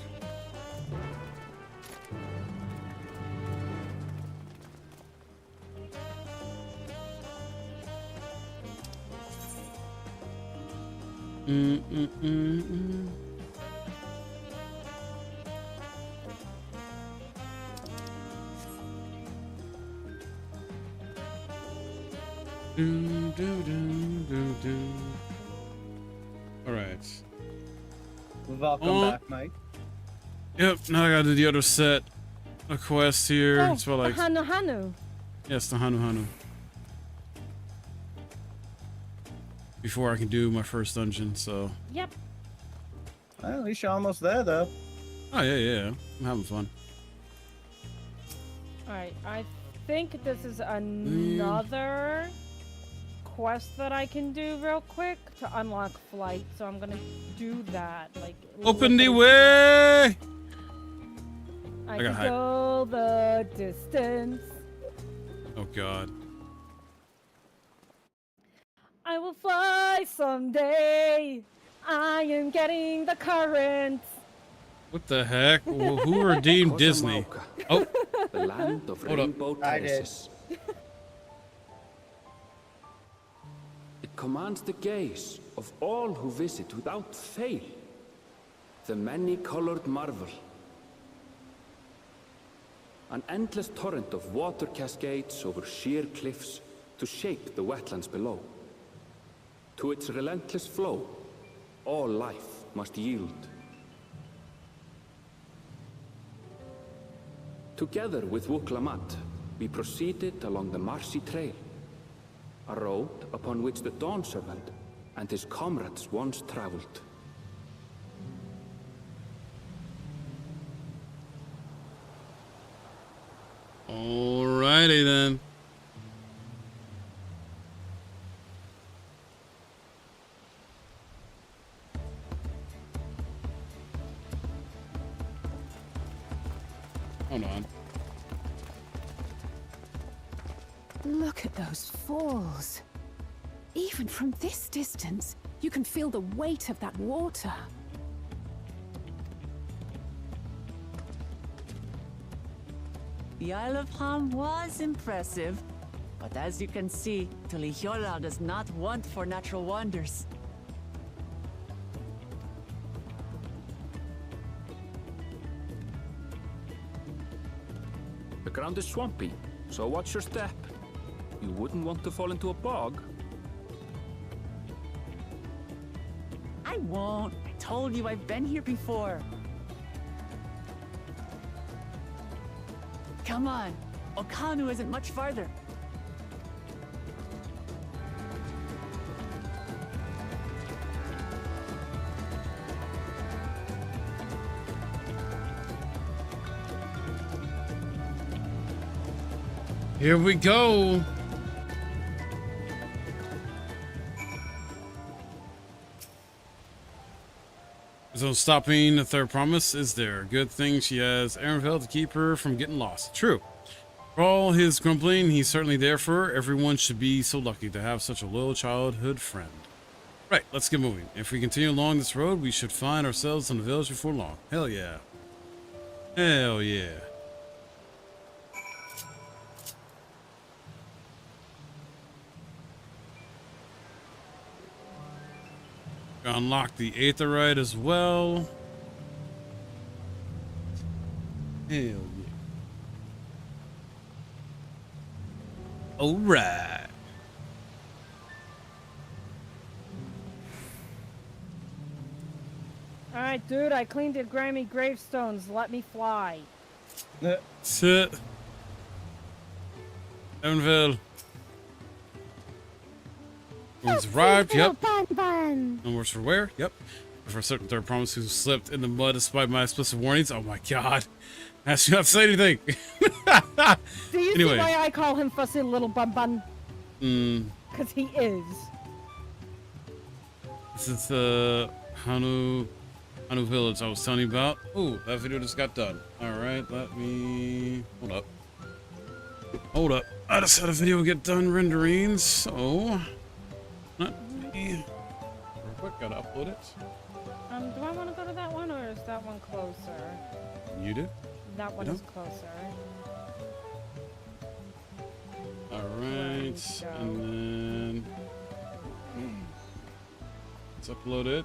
All right. Welcome back, Mike. Yep, now I gotta do the other set of quests here. Oh, it's about like the Hanu. Yes, the Hanu. Before I can do my first dungeon, so. Yep. Well, at least you're almost there, though. Oh yeah. I'm having fun. Alright, I think this is another quest that I can do real quick to unlock flight, so I'm gonna do that. Like, open the way! I can go the distance. Oh god. I will fly someday. I am getting the current. What the heck? Well, who redeemed Disney? Oh, the land of rainbow terraces. It commands the gaze of all who visit without fail. The many-colored marvel. An endless torrent of water cascades over sheer cliffs to shape the wetlands below. To its relentless flow, all life must yield. Together with Urqopacha, we proceeded along the marshy trail, a road upon which the Dawn Servant and his comrades once traveled. Alrighty then. Hold on. Look at those falls. Even from this distance, you can feel the weight of that water. The Isle of Ham was impressive, but as you can see, Tuliyollal does not want for natural wonders. The ground is swampy, so watch your step. You wouldn't want to fall into a bog. I won't. I told you I've been here before. Come on. Okanu isn't much farther. Here we go. There's no stopping the third promise, is there? Good thing she has Erenville to keep her from getting lost. True. For all his grumbling, he's certainly there for her. Everyone should be so lucky to have such a loyal childhood friend. Right, let's get moving. If we continue along this road, we should find ourselves in the village before long. Hell yeah. Hell yeah. Unlock the Aetherite as well. Hell yeah. Alright. Alright, dude, I cleaned the grimy gravestones. Let me fly. Sit. Erenville. Everyone's arrived, yep. No worse for wear, yep. For a certain third promise who slipped in the mud despite my explicit warnings. Oh my god. I should not say anything. Do you Anyway. see why I call him Fussy Little Bun Bun? Because he is. This is the Hanu village I was telling you about. Ooh, that video just got done. Alright, let me... Hold up. Hold up. I just had a video get done rendering, so... Not me. Real quick, gotta upload it. Do I want to go to that one, or is that one closer? You do? That one is closer. Alright, and then... Let's upload it.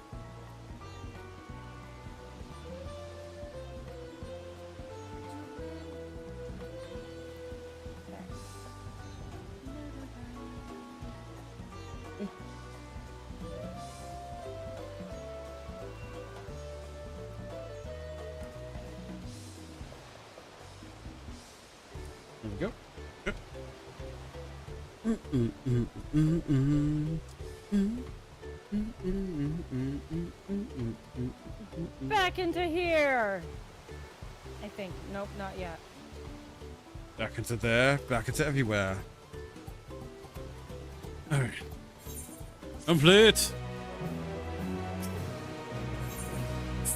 There we go. Back into here! I think. Nope, not yet. Back into there, back into everywhere. Alright. Complete!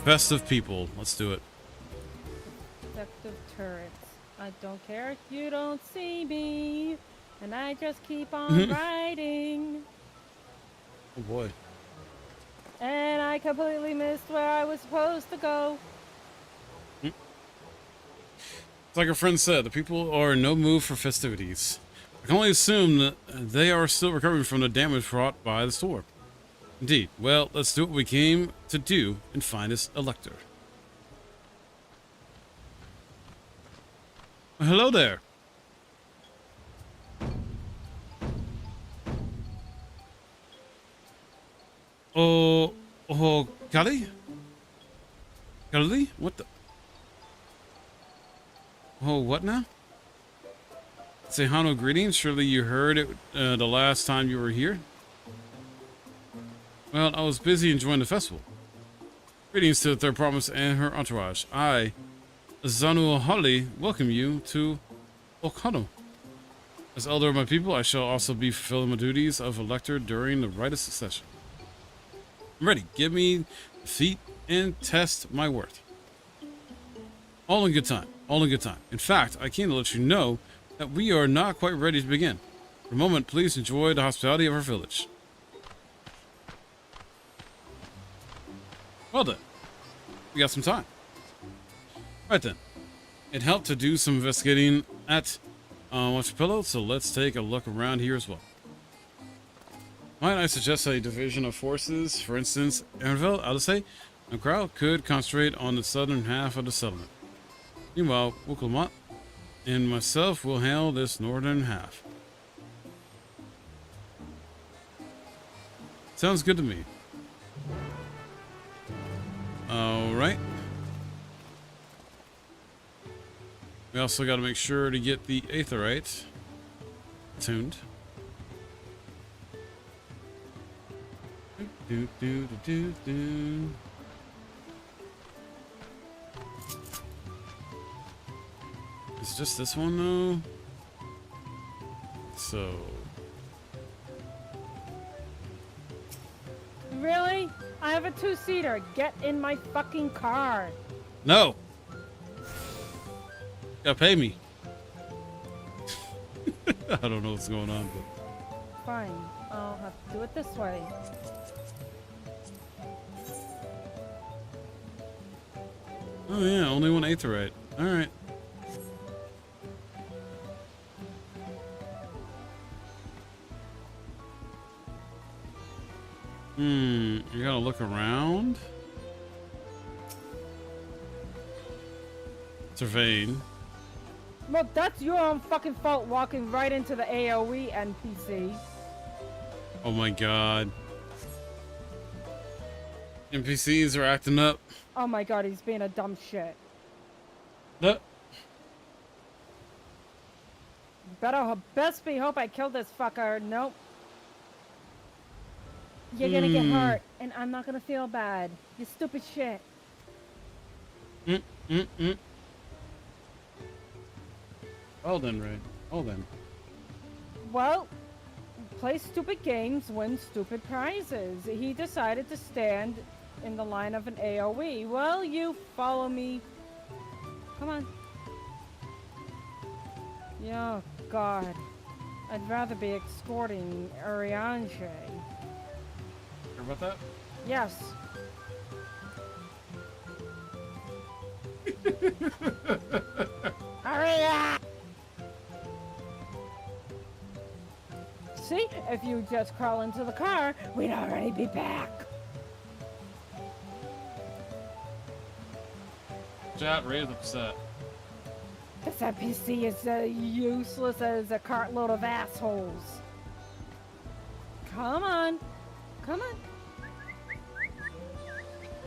Festive people. Let's do it. Defective turrets. I don't care if you don't see me. And I just keep on riding. Oh boy. And I completely missed where I was supposed to go. It's like our friend said, the people are in no mood for festivities. I can only assume that they are still recovering from the damage wrought by the storm. Indeed. Well, let's do what we came to do and find this elector. Well, hello there. Oh, Kali? Kali? What the? Oh, what now? Say Hano, greetings. Surely you heard it the last time you were here? Well, I was busy enjoying the festival. Greetings to the Third Promise and her entourage. I, Zanu Holly, welcome you to Okano. As elder of my people, I shall also be fulfilling my duties of elector during the rite of succession. I'm ready. Give me the feat and test my worth. All in good time. All in good time. In fact, I came to let you know that we are not quite ready to begin. For a moment, please enjoy the hospitality of our village. Well then, we got some time. Right then, it helped to do some investigating at Archipelago, so let's take a look around here as well. Might I suggest a division of forces? For instance, Ernville, Odyssey, and Crowd could concentrate on the southern half of the settlement. Meanwhile, Urqopacha and myself will handle this northern half. Sounds good to me. Alright. We also got to make sure to get the Aetherite tuned. Do, do, do, do, do. It's just this one though. So. Really? I have a two-seater. Get in my fucking car. No. Gotta pay me. I don't know what's going on, but. Fine. I'll have to do it this way. Oh yeah, only one Aetherite. Alright. You gotta look around. Surveying. Look, that's your own fucking fault walking right into the AoE NPC. Oh my god. NPCs are acting up. Oh my god, he's being a dumb shit. Nope. Best be hope I killed this fucker. Nope. You're gonna get hurt, and I'm not gonna feel bad. You stupid shit. Well then, Ray. Well then. Well, play stupid games, win stupid prizes. He decided to stand in the line of an AoE. Well, you follow me. Come on. Oh, God. I'd rather be escorting Urianger. Hear about that? Yes. Hurry up! See, if you just crawl into the car, we'd already be back. Chat, Ray is upset. This NPC is useless as a cartload of assholes. Come on. Come on.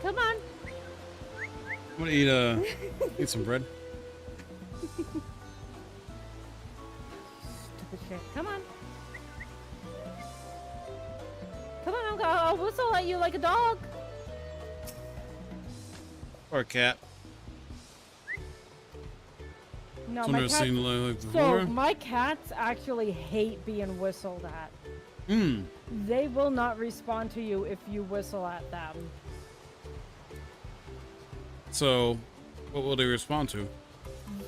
Come on. I'm gonna eat some bread. Stupid shit. Come on. Come on, I'll whistle at you like a dog. Or a cat. No, I've my never cats, seen like before. so my cats actually hate being whistled at. Hmm. They will not respond to you if you whistle at them. So, what will they respond to?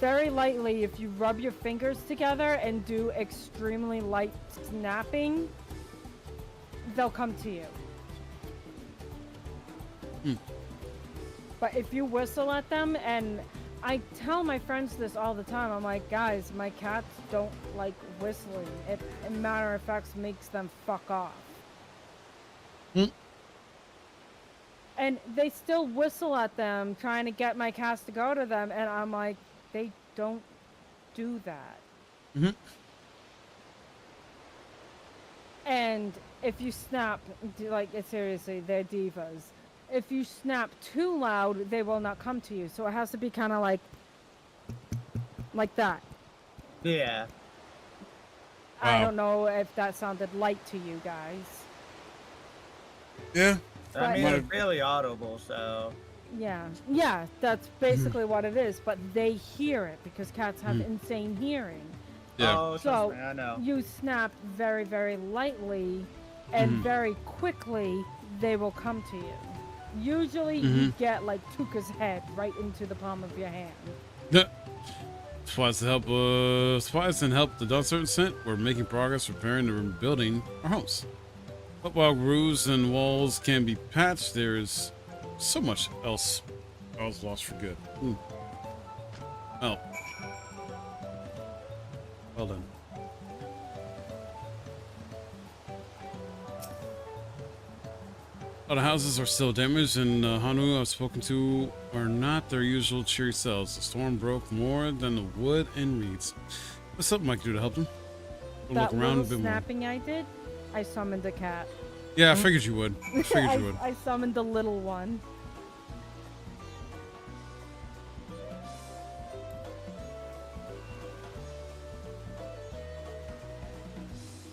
Very lightly, if you rub your fingers together and do extremely light snapping, they'll come to you. Hmm. But if you whistle at them, and I tell my friends this all the time, I'm like, guys, my cats don't like whistling. It, in matter of fact, makes them fuck off. Hmm. And they still whistle at them, trying to get my cats to go to them, and I'm like, they don't do that. Mm-hmm. And if you snap, like, seriously, they're divas. If you snap too loud, they will not come to you. So it has to be kind of like... Like that. Yeah. I Wow. don't know if that sounded light to you guys. Yeah. I mean, But- it's really audible, so. Yeah, that's basically what it is. But they hear it because cats have Mhm. insane hearing. Yeah. Oh, So trust me, I know. you snap very, very lightly, and Mhm. very quickly they will come to you. Usually you get like Tuka's head right into the palm of your hand. Yeah. Supplies and help the Dawntrail Ascent. We're making progress repairing and rebuilding our homes. But while roofs and walls can be patched, there is so much else lost for good. Oh. Well done. A lot of houses are still damaged, and Hanu I've spoken to are not their usual cheery selves. The storm broke more than the wood and reeds. What's something I can do to help them? We'll That look around a little bit more. snapping I did, I summoned a cat. Yeah, I figured you would. I figured you would. I summoned the little one.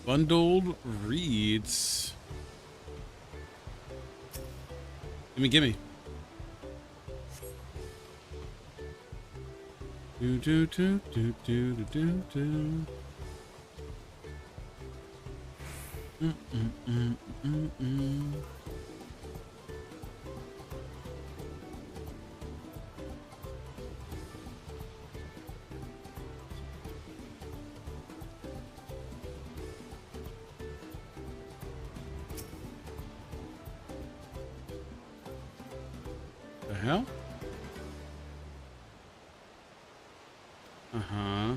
Bundled reeds. Gimme. Do do do do do do do do. The hell? Uh-huh.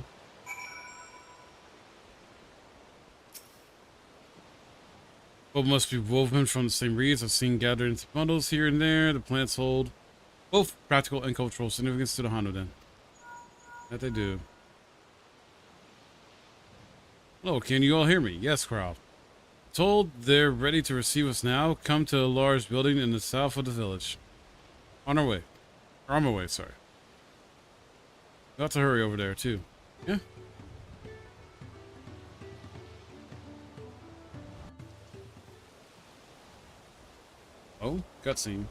What must be woven from the same reeds I've seen gathered into bundles here and there. The plants hold both practical and cultural significance to the Hanu then. That they do. Hello, can you all hear me? Yes, crowd. Told they're ready to receive us now. Come to a large building in the south of the village. On our way. Or on my way, sorry. We'll have to hurry over there, too. Yeah? Oh, cutscene.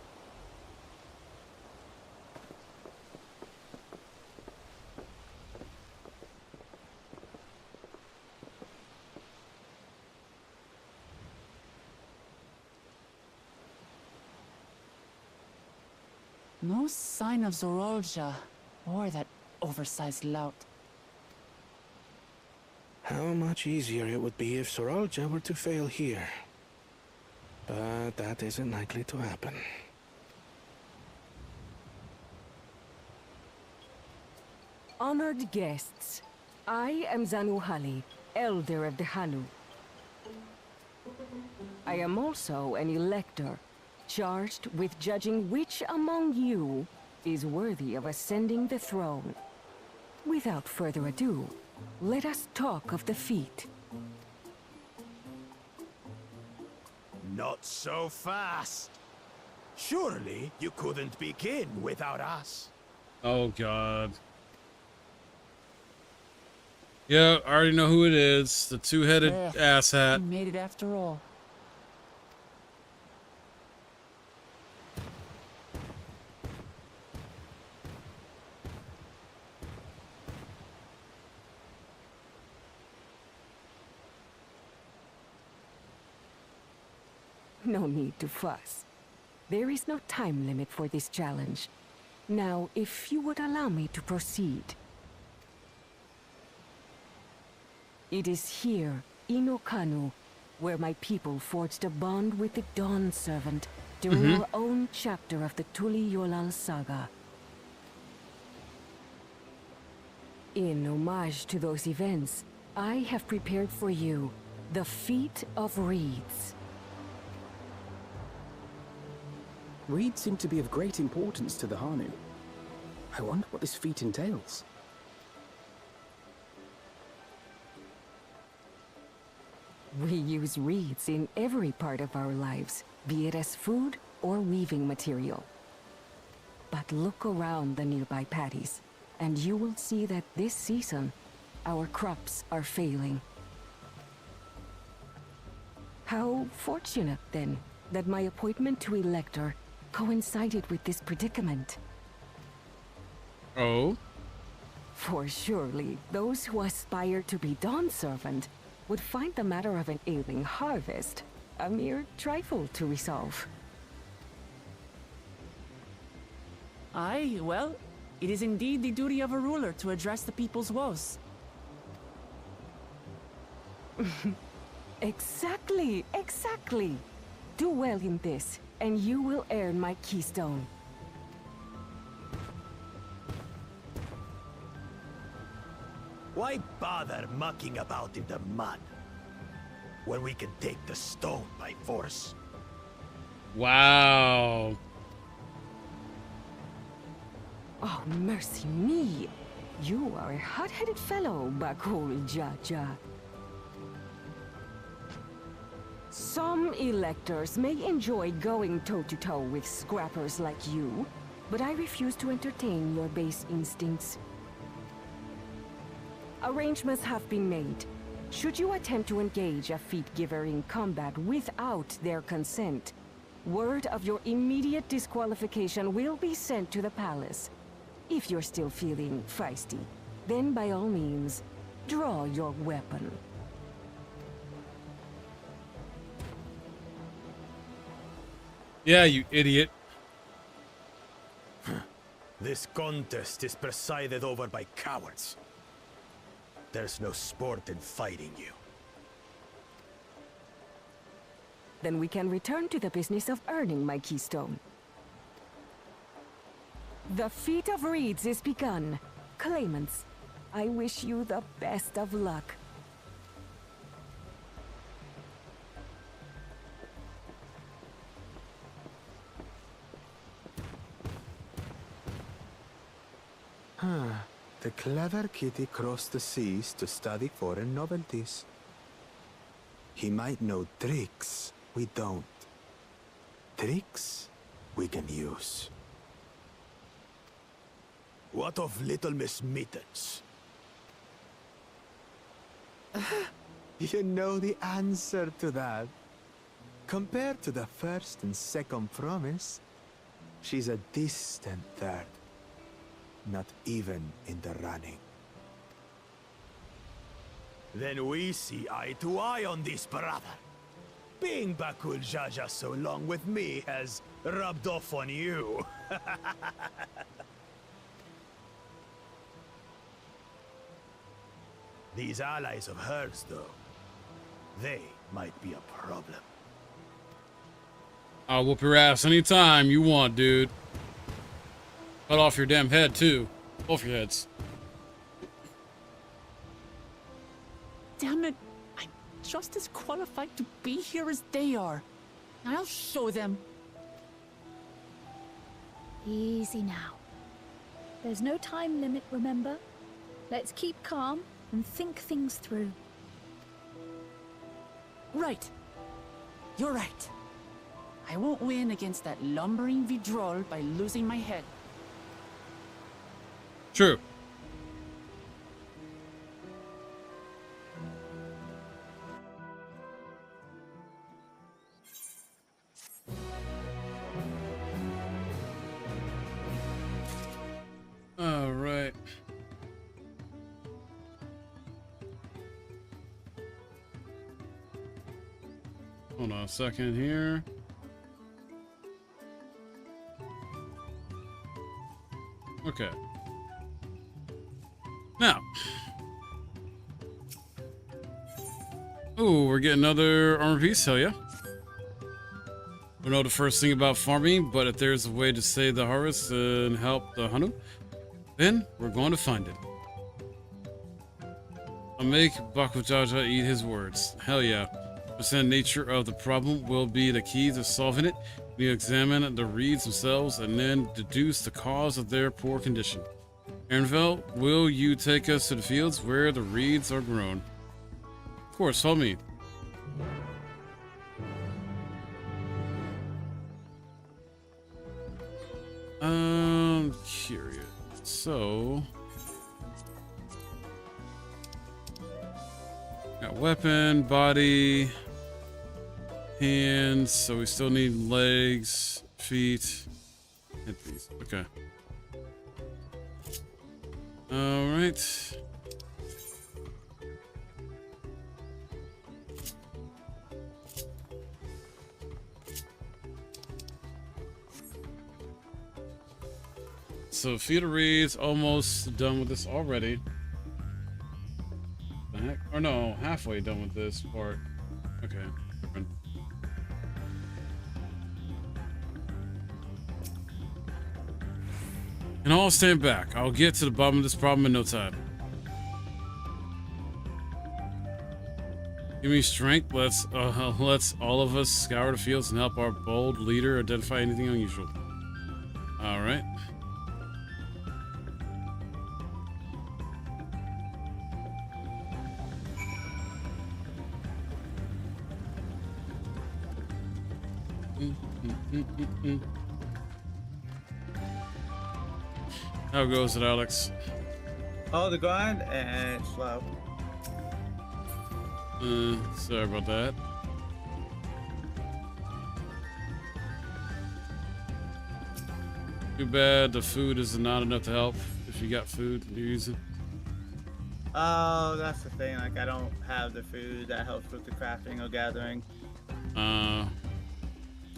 No sign of Zorolja or that oversized lout. How much easier it would be if Zorolja were to fail here. But that isn't likely to happen. Honored guests, I am Zanuhali, Elder of the Hanu. I am also an elector, charged with judging which among you is worthy of ascending the throne. Without further ado, let us talk of the feat. Not so fast. Surely you couldn't begin without us. Oh, God. Yeah, I already know who it is. The two-headed asshat. You made it after all. No need to fuss. There is no time limit for this challenge. Now, if you would allow me to proceed. It is here, in Okanu, where my people forged a bond with the Dawn Servant during our own chapter of the Tuliyollal saga. In homage to those events, I have prepared for you the Feat of Reeds. Reeds seem to be of great importance to the Hanu. I wonder what this feat entails. We use reeds in every part of our lives, be it as food or weaving material. But look around the nearby paddies. and you will see that this season, our crops are failing. How fortunate, then, that my appointment to Elector coincided with this predicament. Oh? For surely, those who aspire to be Dawn Servant would find the matter of an ailing harvest a mere trifle to resolve. Aye, well, it is indeed the duty of a ruler to address the people's woes. Exactly, exactly. Do well in this, and you will earn my keystone. Why bother mucking about in the mud when we can take the stone by force? Wow. Oh, mercy me. You are a hot-headed fellow, Bakul Jaja. Some electors may enjoy going toe-to-toe with scrappers like you, but I refuse to entertain your base instincts. Arrangements have been made. Should you attempt to engage a feat-giver in combat without their consent, word of your immediate disqualification will be sent to the palace. If you're still feeling feisty, then by all means, draw your weapon. Yeah, you idiot. This contest is presided over by cowards. There's no sport in fighting you. Then we can return to the business of earning my keystone. The feat of reeds is begun. Claimants, I wish you the best of luck. The clever kitty crossed the seas to study foreign novelties. He might know tricks we don't. Tricks we can use. What of Little Miss Mittens? You know the answer to that. Compared to the first and second promise, she's a distant third. Not even in the running. Then we see eye to eye on this, brother. Being Bakul Jaja so long with me has rubbed off on you. These allies of hers, though, they might be a problem. I'll whoop your ass anytime you want, dude. Cut off your damn head, too. Both your heads. Damn it. I'm just as qualified to be here as they are. I'll show them. Easy now. There's no time limit, remember? Let's keep calm and think things through. Right. You're right. I won't win against that lumbering Vidrol by losing my head. True. All right. Hold on a second here. Okay. Now. Ooh, we're getting another armor piece, hell yeah. We know the first thing about farming, but if there's a way to save the harvest and help the Hanu, then we're going to find it. I'll make Bakujaja eat his words. Hell yeah. The nature of the problem will be the key to solving it. We examine the reeds themselves and then deduce the cause of their poor condition. Ernvel, will you take us to the fields where the reeds are grown? Of course, follow me. I'm curious. So, Got weapon, body, hands. So we still need legs, feet. Hit these. Okay. All right. So Field of Reeds, almost done with this already. The heck? Or no, halfway done with this part. Okay. And I'll stand back. I'll get to the bottom of this problem in no time. Give me strength. Let's all of us scour the fields and help our bold leader identify anything unusual. All right. How goes it, Alex? Oh, the grind and slow. Sorry about that. Too bad the food is not enough to help. If you got food, you're using. Oh, that's the thing. Like, I don't have the food that helps with the crafting or gathering.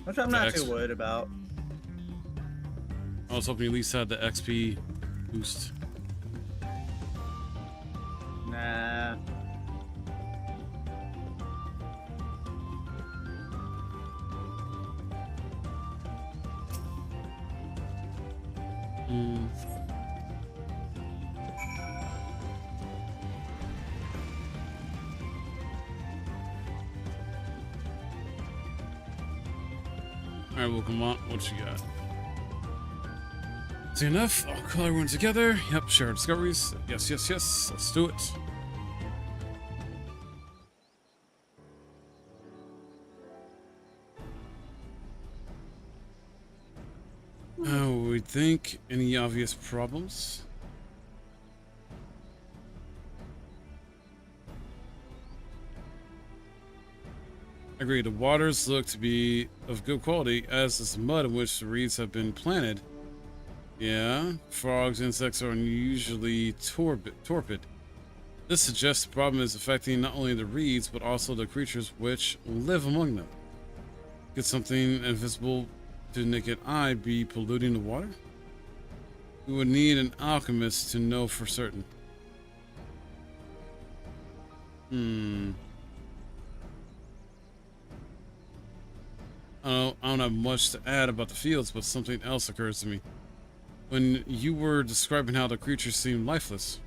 Which I'm not too worried about. I was hoping you at least had the XP boost. Nah. Alright, well, come on. What you got? See enough? I'll call everyone together. Yep, share discoveries. Yes, yes, yes. Let's do it. We think any obvious problems? Agreed. The waters look to be of good quality, as is the mud in which the reeds have been planted. Yeah, frogs, insects are unusually torpid. This suggests the problem is affecting not only the reeds, but also the creatures which live among them. Could something invisible to the naked eye be polluting the water? We would need an alchemist to know for certain. I don't have much to add about the fields, but something else occurs to me. When you were describing how the creatures seemed lifeless,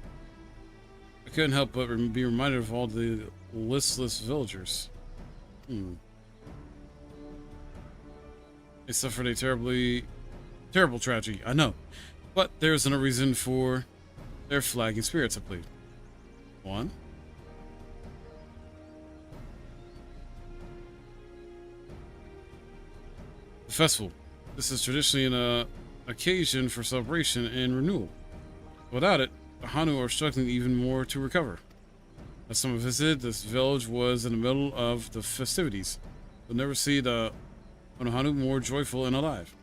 I couldn't help but be reminded of all the listless villagers. They suffered a terrible tragedy, I know. But there's no reason for their flagging spirits, I believe. One. The festival. This is traditionally an occasion for celebration and renewal. Without it, the Hanu are struggling even more to recover. Last time I visited, this village was in the middle of the festivities. You'll never see the Hanu more joyful and alive.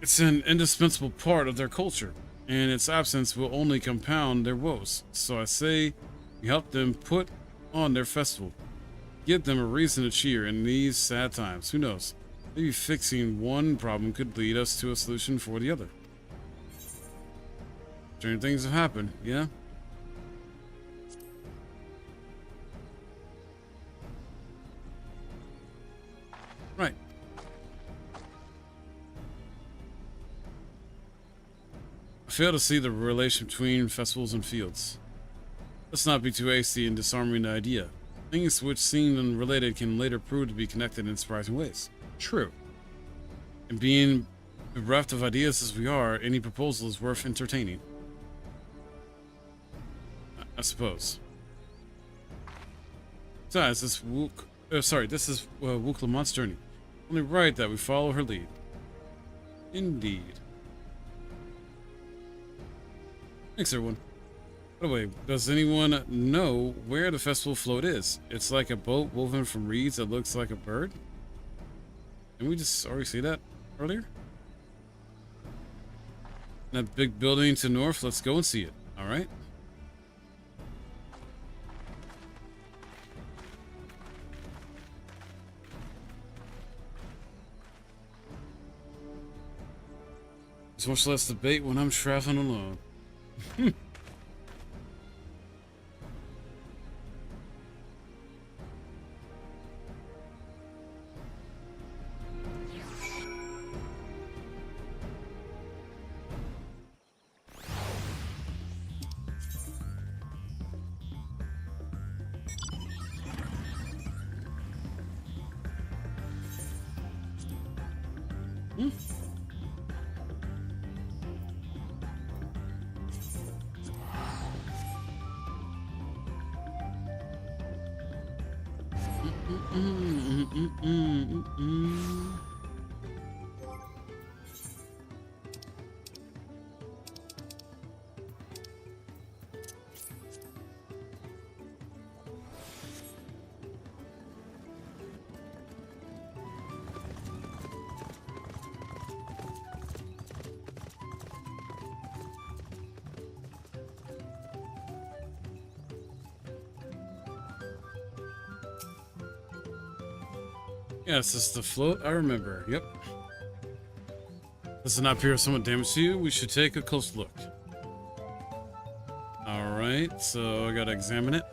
It's an indispensable part of their culture, and its absence will only compound their woes. So I say, we help them put on their festival. Give them a reason to cheer in these sad times. Who knows? Maybe fixing one problem could lead us to a solution for the other. Strange things have happened, yeah? Right. I fail to see the relation between festivals and fields. Let's not be too hasty in disarming the idea. Things which seem unrelated can later prove to be connected in surprising ways. True. And being bereft of ideas as we are, any proposal is worth entertaining. I suppose. Besides, this is Urqopacha's journey. Only right that we follow her lead. Indeed. Thanks, everyone. By the way, does anyone know where the festival float is? It's like a boat woven from reeds that looks like a bird. Didn't we just already see that earlier? That big building to the north, let's go and see it. All right. There's much less debate when I'm traveling alone. Yes, it's the float I remember. Yep. Does it not appear somewhat damaged to you? We should take a close look. Alright, so I gotta examine it.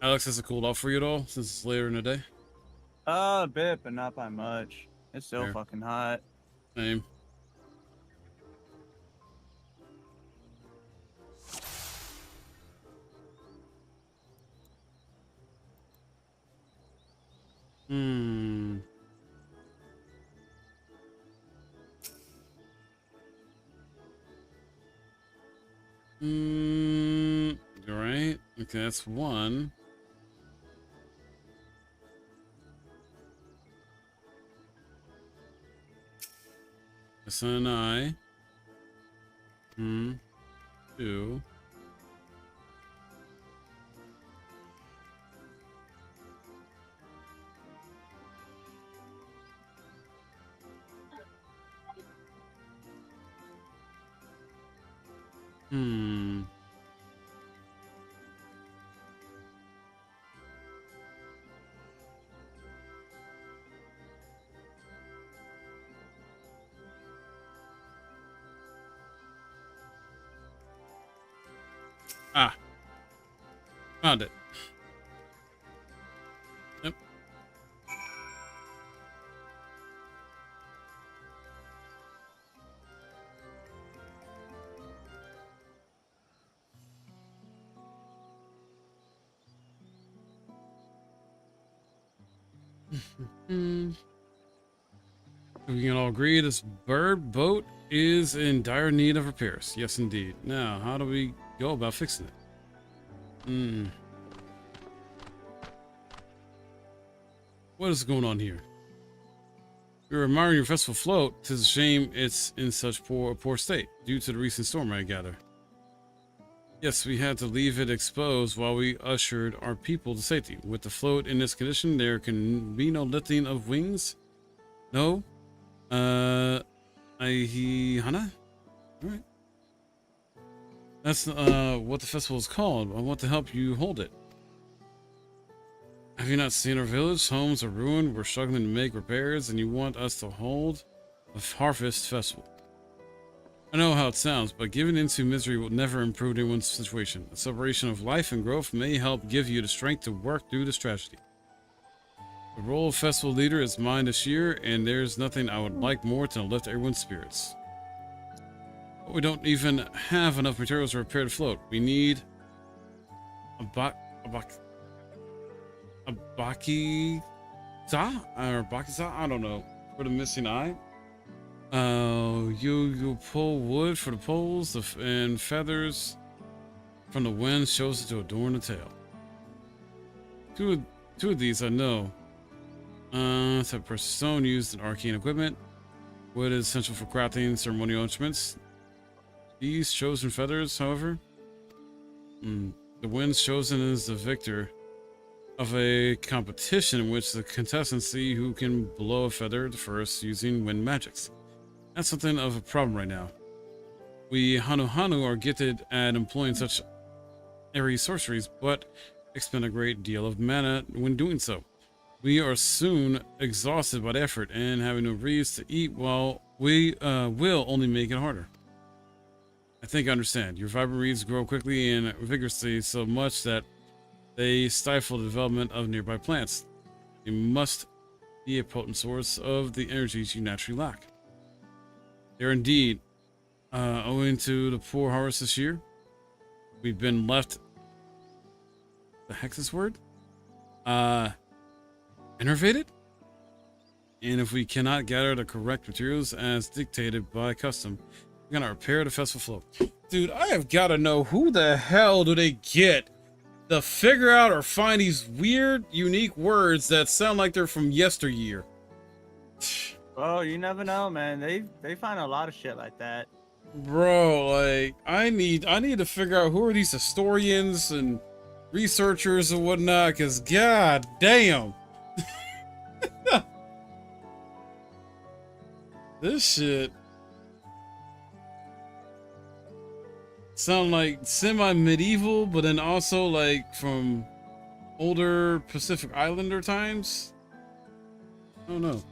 Alex, has it cooled off for you at all since it's later in the day? A bit, but not by much. It's still fucking hot. Same. Right. Okay, that's one. That's an eye. Two. Ah. Found it. Yep. We can all agree this bird boat is in dire need of repairs. Yes, indeed. Now, how do we go about fixing it? What is going on here? You're admiring your festival float. 'Tis a shame it's in such poor state due to the recent storm, I gather. Yes, we had to leave it exposed while we ushered our people to safety. With the float in this condition, there can be no lifting of wings. No. Hana? Alright. That's what the festival is called. I want to help you hold it. Have you not seen our village? Homes are ruined. We're struggling to make repairs, and you want us to hold a harvest festival. I know how it sounds, but giving into misery will never improve anyone's situation. A celebration of life and growth may help give you the strength to work through this tragedy. The role of festival leader is mine this year, and there's nothing I would like more than to lift everyone's spirits. But we don't even have enough materials to repair the float. We need a bakiza? I don't know. For the missing eye. You pull wood for the poles and feathers from the wind shows it to adorn the tail. Two of these I know. It's a precious stone used in arcane equipment. Wood is essential for crafting ceremonial instruments. These chosen feathers, however, the wind's chosen is the victor of a competition in which the contestants see who can blow a feather the first using wind magics. That's something of a problem right now. We Hanu are gifted at employing such airy sorceries, but expend a great deal of mana when doing so. We are soon exhausted by the effort, and having no reeds to eat while we will only make it harder. I think I understand. Your vibrant reeds grow quickly and vigorously, so much that they stifle the development of nearby plants. They must be a potent source of the energies you naturally lack. They're indeed, owing to the poor harvest this year, we've been left, the heck's this word? Enervated? And if we cannot gather the correct materials as dictated by custom, we're gonna repair the festival float. Dude, I have gotta know who the hell do they get to figure out or find these weird, unique words that sound like they're from yesteryear. Oh, you never know, man. They find a lot of shit like that. Bro, like I need to figure out who are these historians and researchers and whatnot, because god damn. This shit sound like semi-medieval, but then also like from older Pacific Islander times. I don't know.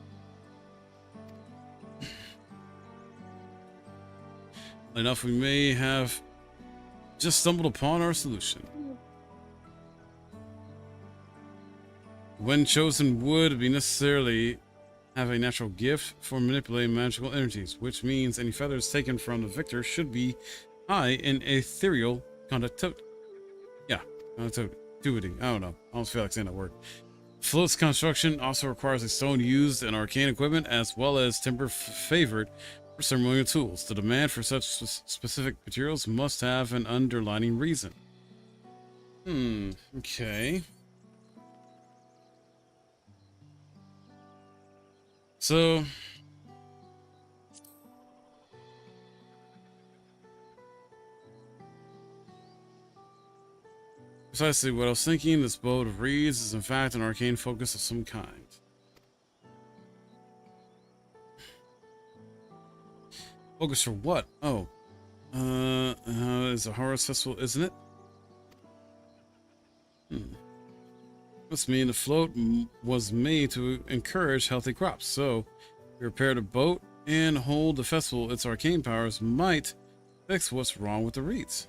Enough, we may have just stumbled upon our solution. When chosen would be necessarily have a natural gift for manipulating magical energies, which means any feathers taken from the victor should be high in ethereal conductivity. Yeah, conductivity. I don't know. I almost feel like saying that word. Float's construction also requires a stone used in arcane equipment, as well as timber favored for ceremonial tools. The demand for such specific materials must have an underlying reason. Okay. So, precisely what I was thinking. This boat of reeds is in fact an arcane focus of some kind. Focus for what? Oh, it's a harvest festival, isn't it? Must mean the float was made to encourage healthy crops. So, we repaired a boat and hold the festival. Its arcane powers might fix what's wrong with the reeds.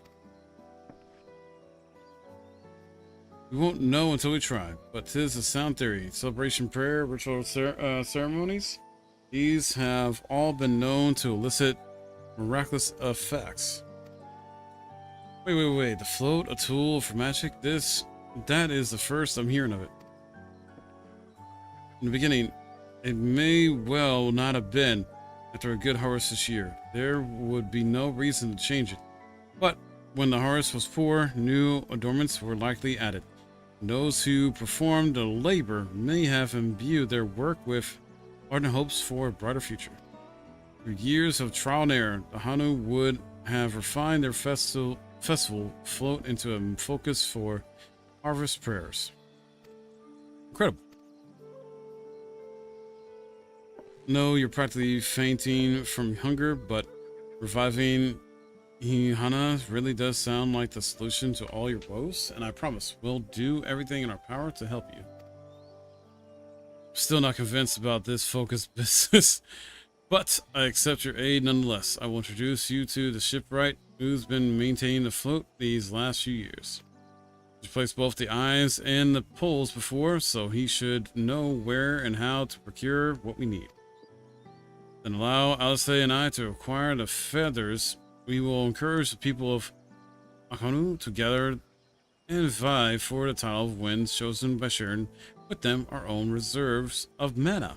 We won't know until we try, but 'tis a sound theory. Celebration prayer, ritual ceremonies, these have all been known to elicit miraculous effects. Wait. The float, a tool for magic? That is the first I'm hearing of it. In the beginning, it may well not have been. After a good harvest this year, there would be no reason to change it. But when the harvest was poor, new adornments were likely added. Those who performed the labor may have imbued their work with ardent hopes for a brighter future. Through years of trial and error, the Hanu would have refined their festival float into a focus for harvest prayers. Incredible. No, you're practically fainting from hunger, but reviving Hana really does sound like the solution to all your woes, and I promise we'll do everything in our power to help you. Still not convinced about this focus business, but I accept your aid nonetheless. I will introduce you to the shipwright who's been maintaining the float these last few years. He's placed both the eyes and the poles before, so he should know where and how to procure what we need. Then allow Alice and I to acquire the feathers. We will encourage the people of Akanu to gather and vie for the title of winds chosen by sharing with them our own reserves of mana.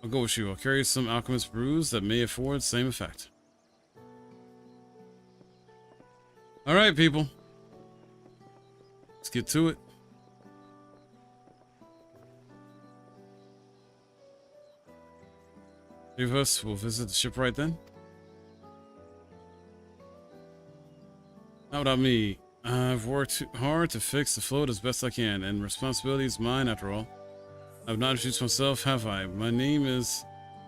I'll go with you. I'll carry some alchemist brews that may afford the same effect. Alright, people. Let's get to it. Three of us will visit the shipwright then. Not without me. I've worked hard to fix the float as best I can, and responsibility is mine after all. I've not introduced myself, have I? My name is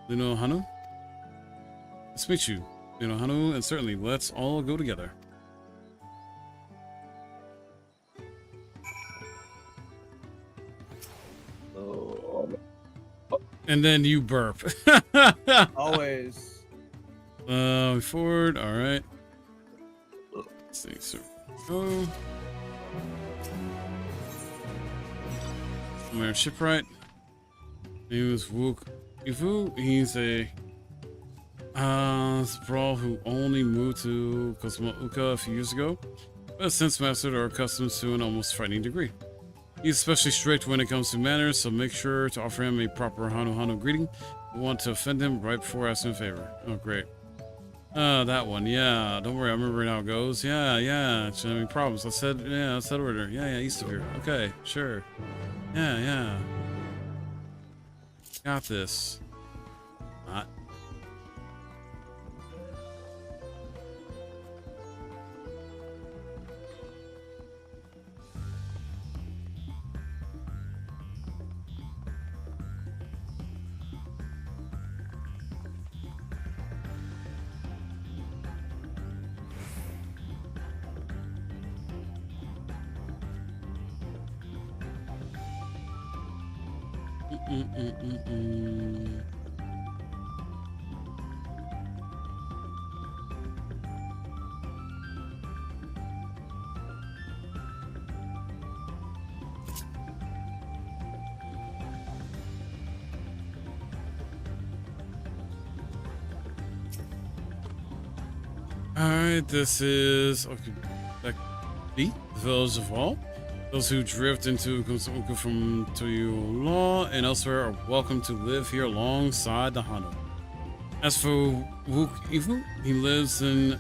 Hanu. Let's meet you, Hanu, and certainly let's all go together. And then you burp. Always. Forward. All right. Let's see. So, go. Mayor Shipwright. Name is Wook Ifu. He's a sprawl who only moved to Cosmouka a few years ago, but has since mastered our customs to an almost frightening degree. He's especially strict when it comes to manners, so make sure to offer him a proper Hanu greeting. We want to offend him right before asking a favor. Oh, great. That one. Yeah, don't worry. I remember how it goes. Yeah. Any problems? I said order. Yeah, east of here. Okay, sure. Yeah. Got this. Not. Alright, this is the village of all. Those who drift into Urqopacha from Tuliyollal and elsewhere are welcome to live here alongside the Hanu. As for Wook Ifu, he lives and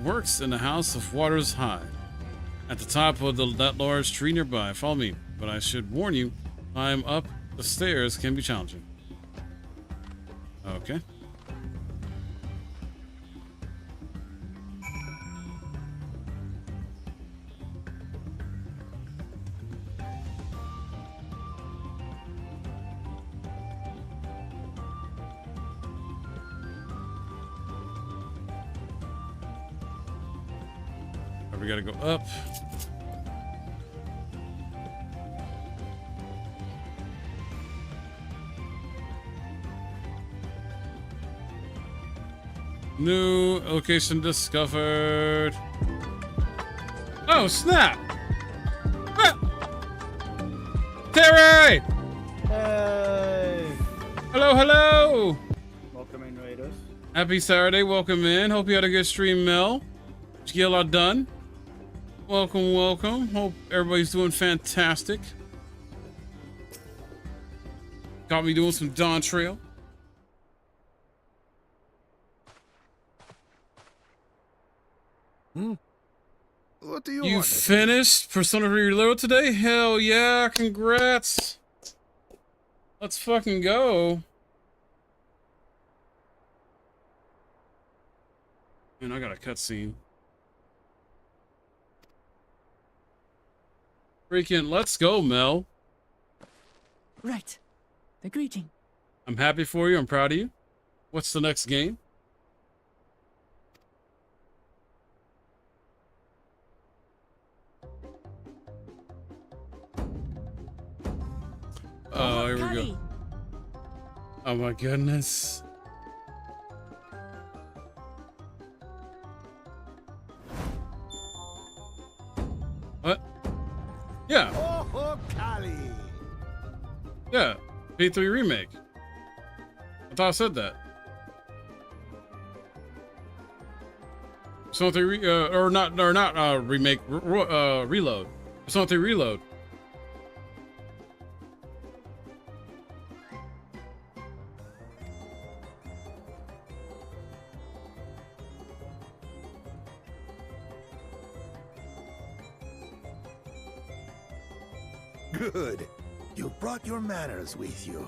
works in the House of Waters High, at the top of that large tree nearby. Follow me, but I should warn you, climb up the stairs can be challenging. Okay. We gotta go up. New location discovered. Oh, snap! Ah! Terry! Hey! Hello! Welcome in, Raiders. Happy Saturday, welcome in. Hope you had a good stream, Mel. Did you get a lot done? Welcome. Hope everybody's doing fantastic. Got me doing some Dawntrail. What do you You want? finished Persona 3 Reload today? Hell yeah, congrats. Let's fucking go. Man, I got a cutscene. Freaking, let's go, Mel. Right. The greeting. I'm happy for you. I'm proud of you. What's the next game? Oh, here we go. Oh my goodness. What? Yeah. Oh, Kali. Yeah. P3 remake. I thought I said that. Persona 3 remake. Reload. Persona 3 Reload. Good. You brought your manners with you.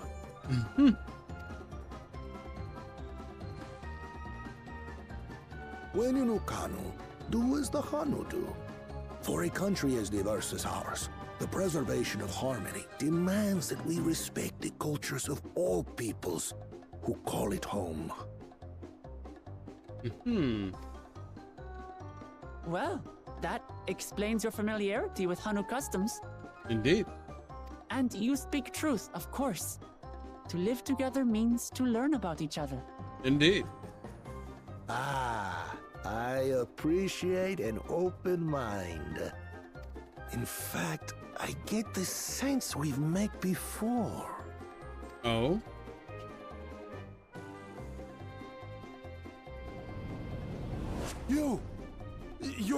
When you know Kanu, do as the Hanu do. For a country as diverse as ours, the preservation of harmony demands that we respect the cultures of all peoples who call it home. Well, that explains your familiarity with Hanu customs. Indeed. And you speak truth, of course. To live together means to learn about each other. Indeed. Ah, I appreciate an open mind. In fact, I get the sense we've met before. Oh? You're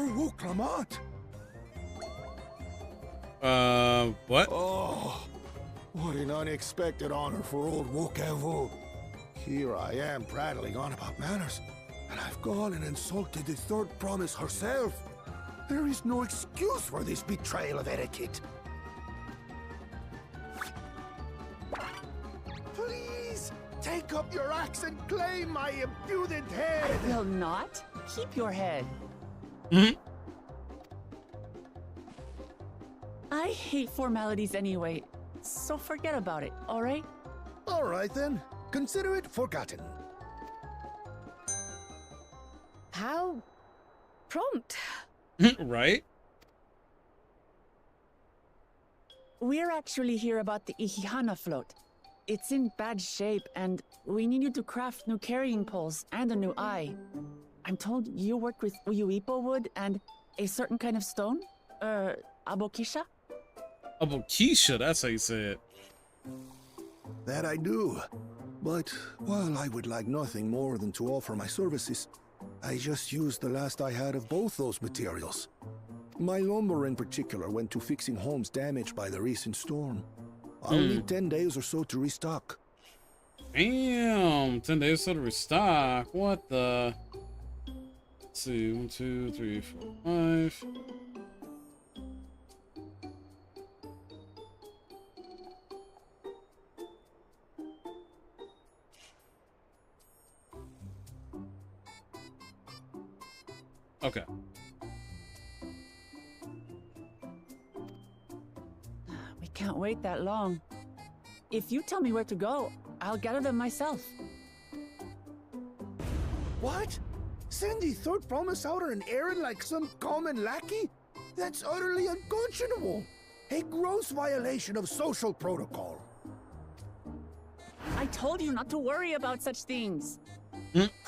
Urqopacha. What? Oh, what an unexpected honor for old Urqopacha. Here I am prattling on about manners, and I've gone and insulted the third promise herself. There is no excuse for this betrayal of etiquette. Please, take up your axe and claim my impudent head. I will not. Keep your head. I hate formalities anyway, so forget about it, alright? Alright then. Consider it forgotten. How prompt. Right? We're actually here about the Ihihana float. It's in bad shape, and we need you to craft new carrying poles and a new eye. I'm told you work with Uyuipo wood and a certain kind of stone? Abokisha? Abokisha, that's how you say it. That I do. But while I would like nothing more than to offer my services, I just used the last I had of both those materials. My lumber in particular went to fixing homes damaged by the recent storm. I'll need 10 days or so to restock. Damn, 10 days to restock. What the? Let's see, 1, 2, 3, 4, 5. Okay. We can't wait that long. If you tell me where to go, I'll gather them myself. What? Send the third promise out on an errand like some common lackey? That's utterly unconscionable. A gross violation of social protocol. I told you not to worry about such things.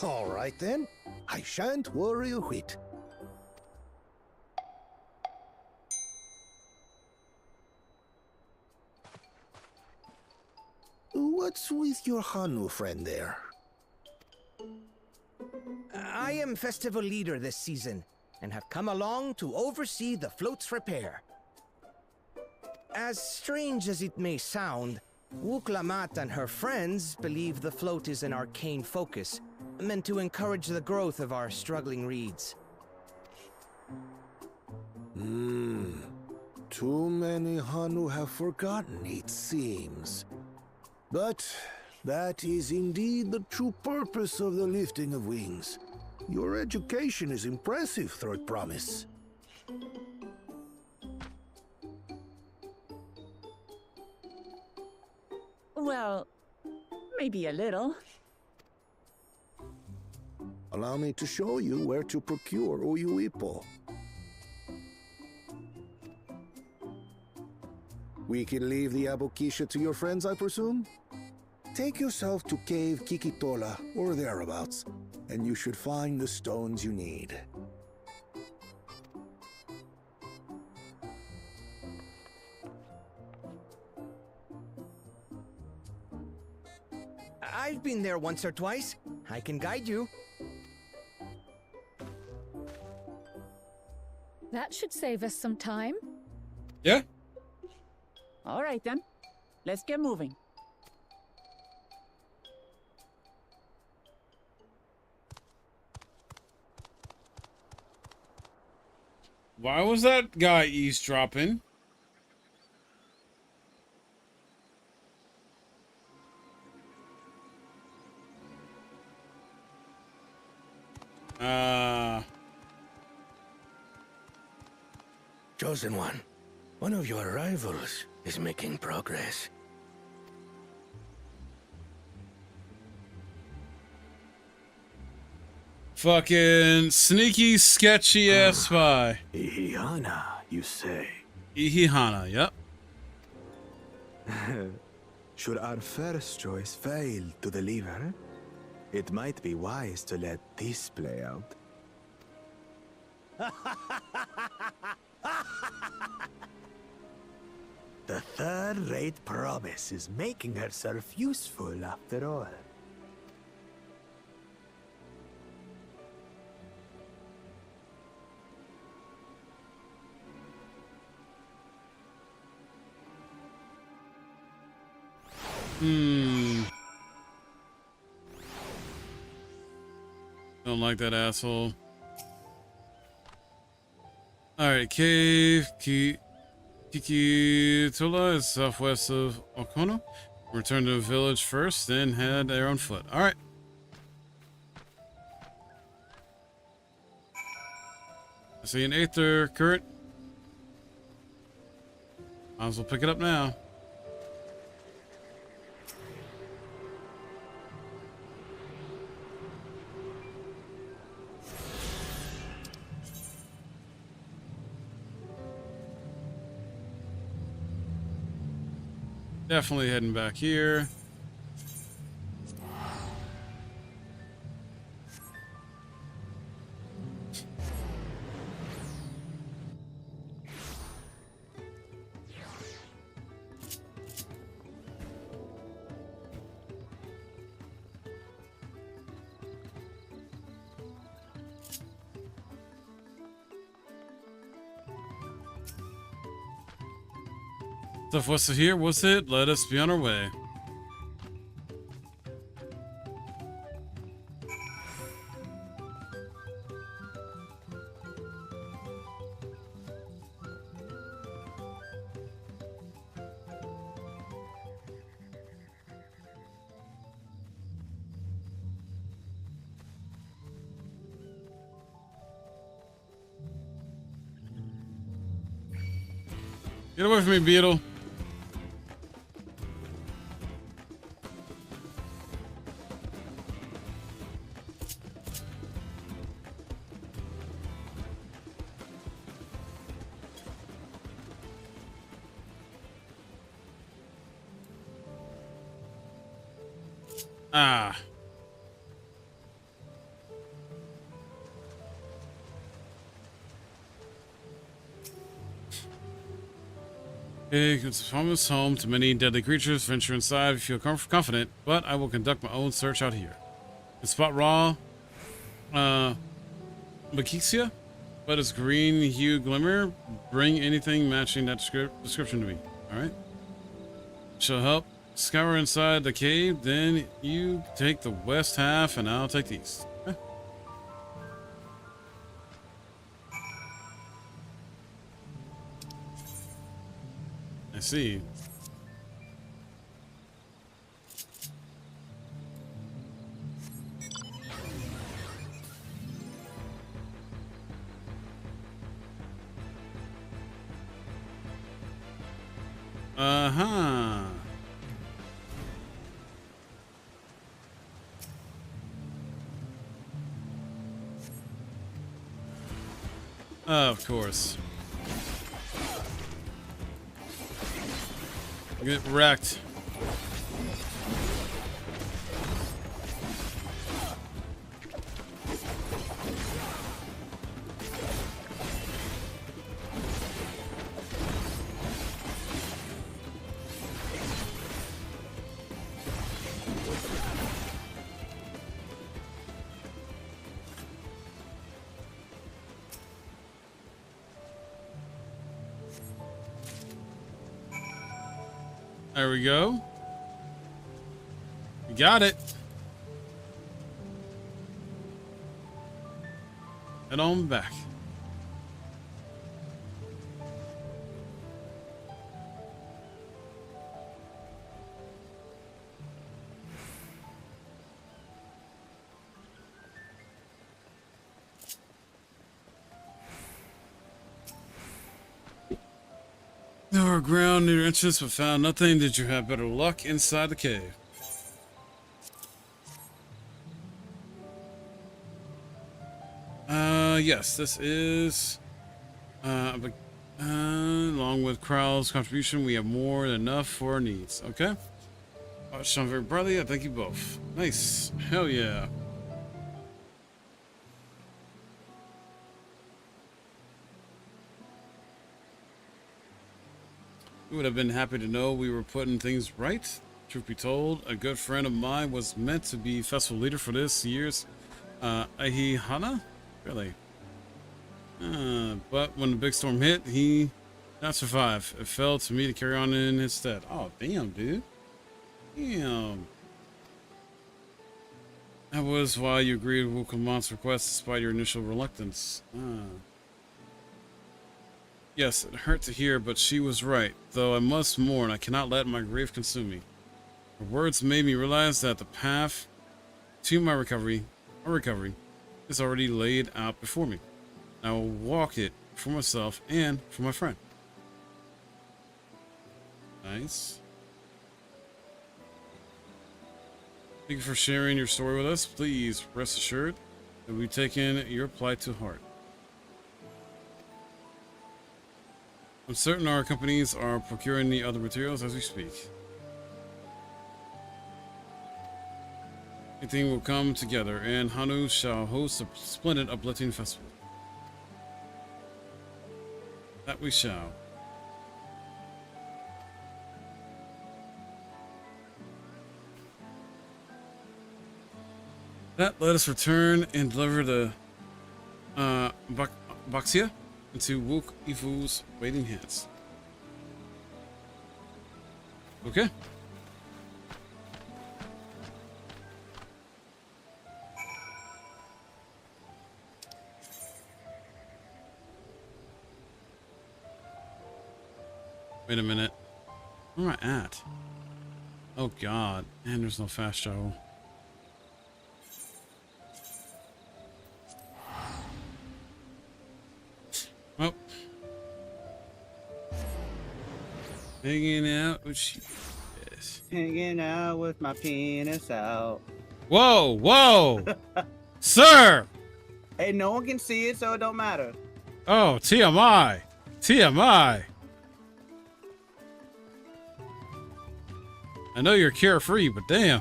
All right then. I shan't worry a whit. What's with your Hanu friend there? I am festival leader this season, and have come along to oversee the float's repair. As strange as it may sound, Urqopacha and her friends believe the float is an arcane focus, meant to encourage the growth of our struggling reeds. Too many Hanu have forgotten, it seems. But that is indeed the true purpose of the lifting of wings. Your education is impressive, Third Promise. Well, maybe a little. Allow me to show you where to procure Uyuipo. We can leave the Abokisha to your friends, I presume? Take yourself to Cave Kikitola, or thereabouts, and you should find the stones you need. I've been there once or twice. I can guide you. That should save us some time. Yeah. All right then. Let's get moving. Why was that guy eavesdropping? Chosen one of your rivals is making progress. Fucking sneaky, sketchy ass spy. Ihihana, you say? Ihihana, yep. Should our first choice fail to deliver, it might be wise to let this play out. The third-rate promise is making herself useful after all. Don't like that asshole. Alright, cave Kikitola is southwest of Okono. Return to the village first, then head there on foot. Alright. I see an Aether current. Might as well pick it up now. Definitely heading back here. Stuff was here, was it? Let us be on our way. Get away from me, beetle. Ah. Big, it's almost home to many deadly creatures. Venture inside if you feel confident, but I will conduct my own search out here. You can spot raw, Makixia, but its green hue glimmer. Bring anything matching that description to me. All right. Shall help. Scour inside the cave, then you take the west half and I'll take the east. Okay. I see. Uh-huh. Of course. Get wrecked. There we go. We got it. Head on back. our ground near entrance but found nothing. Did you have better luck inside the cave? Yes, this is along with Kral's contribution, we have more than enough for our needs. Okay. Sean very brotherly, I thank you both. Nice. Hell yeah. You would have been happy to know we were putting things right. Truth be told, a good friend of mine was meant to be festival leader for this year's Ahihana? Really? But when the big storm hit, he did not survive. It fell to me to carry on in his stead. Oh, damn, dude. Damn. That was why you agreed with Urqopacha's request despite your initial reluctance. Yes, it hurt to hear, but she was right. Though I must mourn, I cannot let my grief consume me. Her words made me realize that the path to my recovery, is already laid out before me. I will walk it for myself and for my friend. Nice. Thank you for sharing your story with us. Please rest assured that we've taken your plight to heart. I'm certain our companies are procuring the other materials as we speak. Everything will come together, and Hanu shall host a splendid uplifting festival. That we shall. That let us return and deliver the Baxia into Wook Ifu's waiting hands. Okay. Wait a minute. Where am I at? Oh god. And there's no fast travel. Well. Hanging out with she is. Hanging out with my penis out. Whoa, whoa! Sir! Hey, no one can see it, so it don't matter. Oh, TMI. TMI. I know you're carefree, but damn.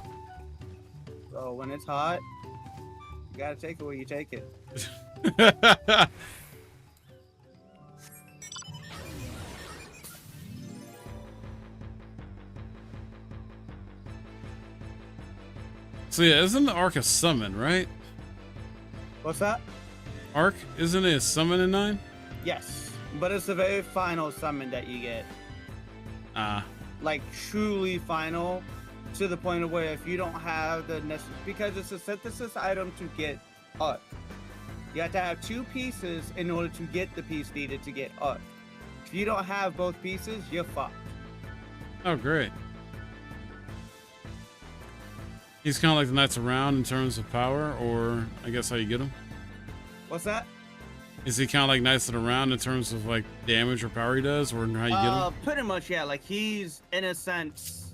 So when it's hot, you gotta take it where you take it. So yeah, isn't the Ark a summon, right? What's that? Ark, isn't it a summon in 9? Yes, but it's the very final summon that you get. Like truly final, to the point of where if you don't have the necessary, because it's a synthesis item to get Urq. You have to have 2 pieces in order to get the piece needed to get Urq. If you don't have both pieces, you're fucked. Oh, great. He's kind of like the Knights Around in terms of power, or I guess how you get him. What's that? Is he kind of like Knights Around in terms of like damage or power he does, or how you get him? Pretty much, yeah. Like he's in a sense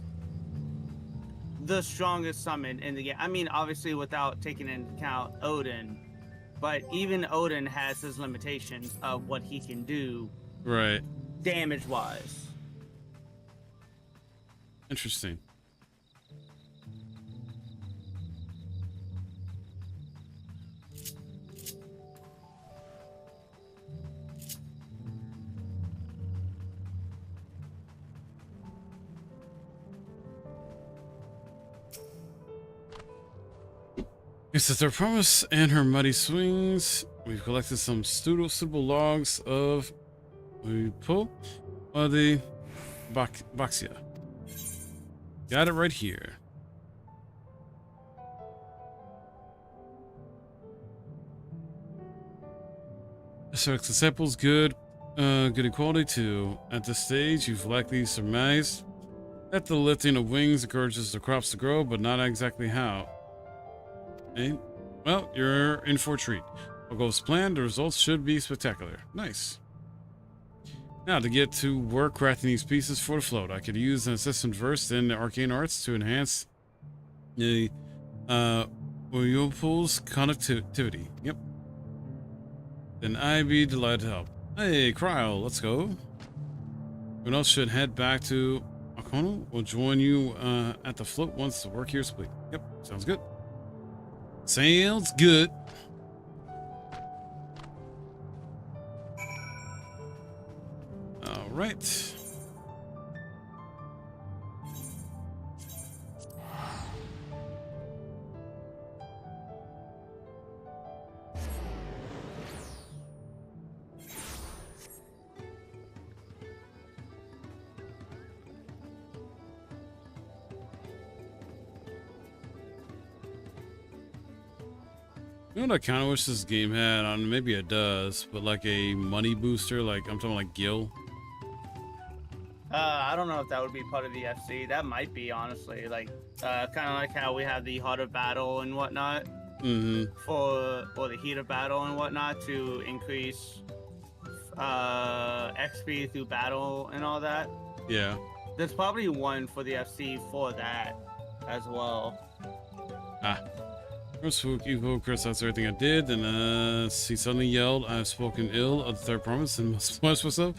the strongest summon in the game. I mean, obviously without taking into account Odin, but even Odin has his limitations of what he can do, right? Damage-wise. Interesting. It's at their promise and her muddy swings. We've collected some suitable logs of the Baxia. Got it right here. Select samples, good equality too. At this stage, you've likely surmised that the lifting of wings encourages the crops to grow, but not exactly how. Okay. Well, you're in for a treat. All goes planned, the results should be spectacular. Nice. Now, to get to work crafting these pieces for the float, I could use an assistant versed in arcane arts to enhance the Urqopacha's connectivity. Yep. Then I'd be delighted to help. Hey, Cryo, let's go. Everyone else should head back to Urqopacha. We'll join you at the float once the work here is complete. Yep, sounds good. Sounds good. All right. You know what I kind of wish this game had? I don't know, maybe it does, but like a money booster, like I'm talking like Gil. I don't know if that would be part of the FC. That might be, honestly, like kind of like how we have the heart of battle and whatnot or the heat of battle and whatnot to increase XP through battle and all that. Yeah. There's probably one for the FC for that as well. Chris, that's everything I did. And he suddenly yelled, "I've spoken ill of the third promise and must punish myself."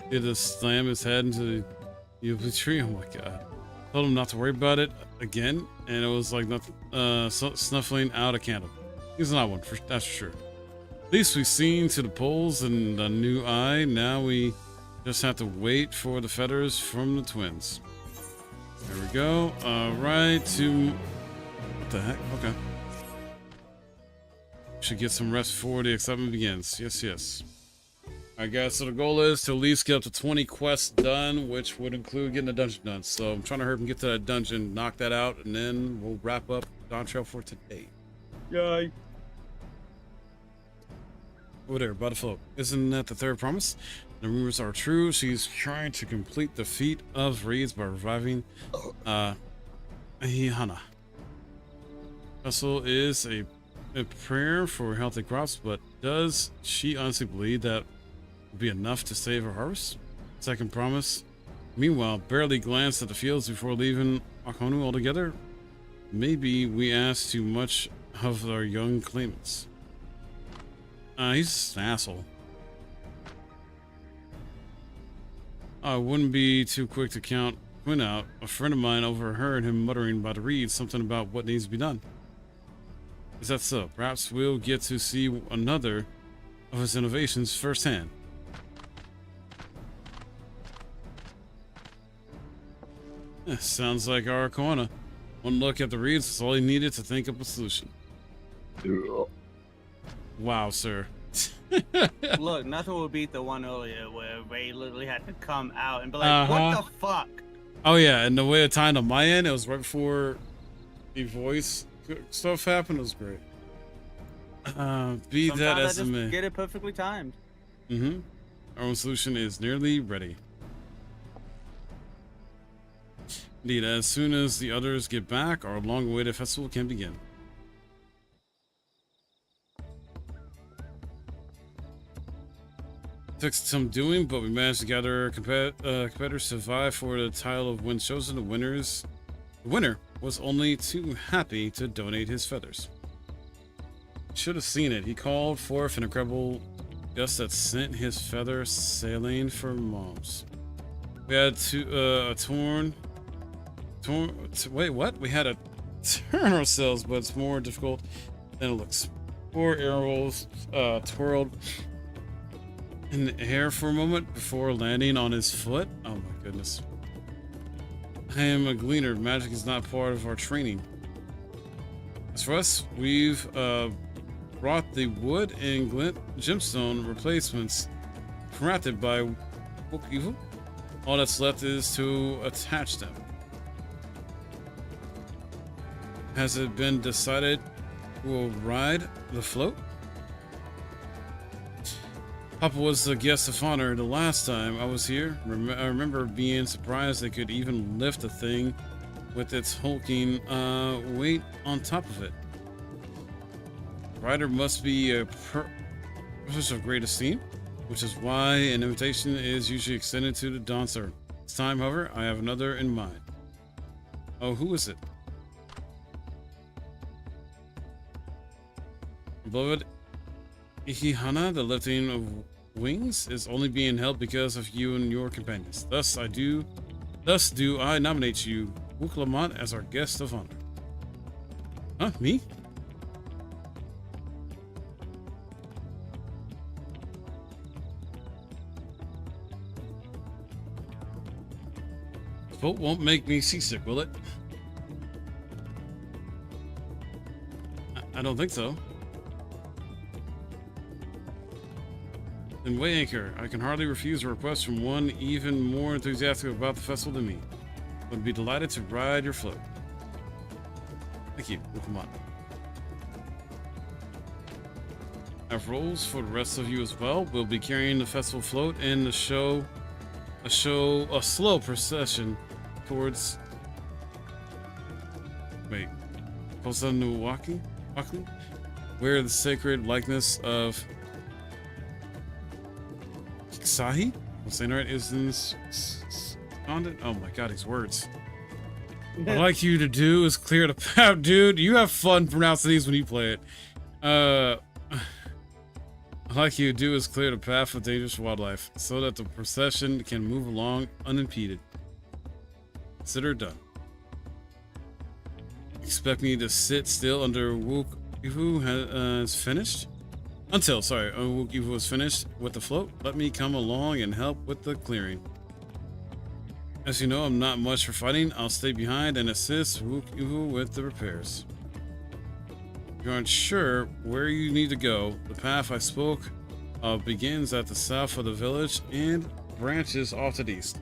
He had to slam his head into the tree. Oh my god. Told him not to worry about it again, and it was like nothing, snuffling out a candle. He's not one, that's for sure. At least we've seen to the poles and the new eye. Now we just have to wait for the feathers from the twins. There we go. Right to... What the heck? Okay. Should get some rest before the excitement begins. Yes, yes. Alright guys, so the goal is to at least get up to 20 quests done, which would include getting a dungeon done. So I'm trying to hurry and get to that dungeon, knock that out, and then we'll wrap up Dawntrail for today. Yay. Over there, by the float. Isn't that the third promise? The rumors are true. She's trying to complete the feat of reeds by reviving Ihana. Vessel is a prayer for healthy crops, but does she honestly believe that will be enough to save her harvest? Second promise. Meanwhile, barely glanced at the fields before leaving Urqopacha altogether. Maybe we asked too much of our young claimants. He's just an asshole. I wouldn't be too quick to count Quinn out. A friend of mine overheard him muttering by the reeds something about what needs to be done. Is that so? Perhaps we'll get to see another of his innovations firsthand. Sounds like our Urqopacha. One look at the reeds was all he needed to think up a solution. Wow, sir. Look, nothing will beat the one earlier where Ray literally had to come out and be like, what the fuck? Oh yeah, and the way it timed on my end, it was right before the voice stuff happened. It was great. Be that as it may. Get it perfectly timed. Our own solution is nearly ready. Indeed, as soon as the others get back, our long-awaited festival can begin. Took some doing, but we managed to gather competitors to vie for the title of when chosen. The winner was only too happy to donate his feathers. Should have seen it. He called forth an incredible gust that sent his feather sailing for moms. We had wait, what? We had to turn ourselves, but it's more difficult than it looks. 4 arrows twirled in the air for a moment before landing on his foot. Oh my goodness. I am a gleaner. Magic is not part of our training. As for us, we've brought the wood and glint gemstone replacements crafted by Wookievu. All that's left is to attach them. Has it been decided who will ride the float? Papa was the guest of honor the last time I was here. I remember being surprised they could even lift a thing with its hulking weight on top of it. The rider must be a person of great esteem. which is why an invitation is usually extended to the dancer. This time, however, I have another in mind. Oh, who is it? Beloved Ihihana, the lifting of wings, is only being held because of you and your companions. Thus do I nominate you, Urqopacha, as our guest of honor. Huh? Me? The boat won't make me seasick, will it? I don't think so. Then weigh anchor. I can hardly refuse a request from one even more enthusiastic about the festival than me. Would be delighted to ride your float. Thank you. Well, come on. I have roles for the rest of you as well. We'll be carrying the festival float and a slow procession towards. Wait, Kosanuwaki, where the sacred likeness of Sahi, I'm saying right, is in oh my god, these words. What I'd like you to do is clear the path. Dude, you have fun pronouncing these when you play it. What I'd like you to do is clear the path of dangerous wildlife so that the procession can move along unimpeded. Consider done. Expect me to sit still under Wukifu has finished? Until Wukifu is finished with the float, let me come along and help with the clearing. As you know, I'm not much for fighting. I'll stay behind and assist Wukifu with the repairs. If you aren't sure where you need to go, the path I spoke of begins at the south of the village and branches off to the east.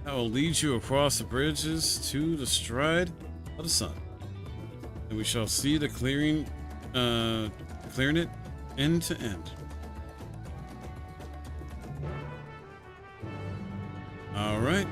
That will lead you across the bridges to the stride of the sun. And we shall see the clearing it end to end. All right.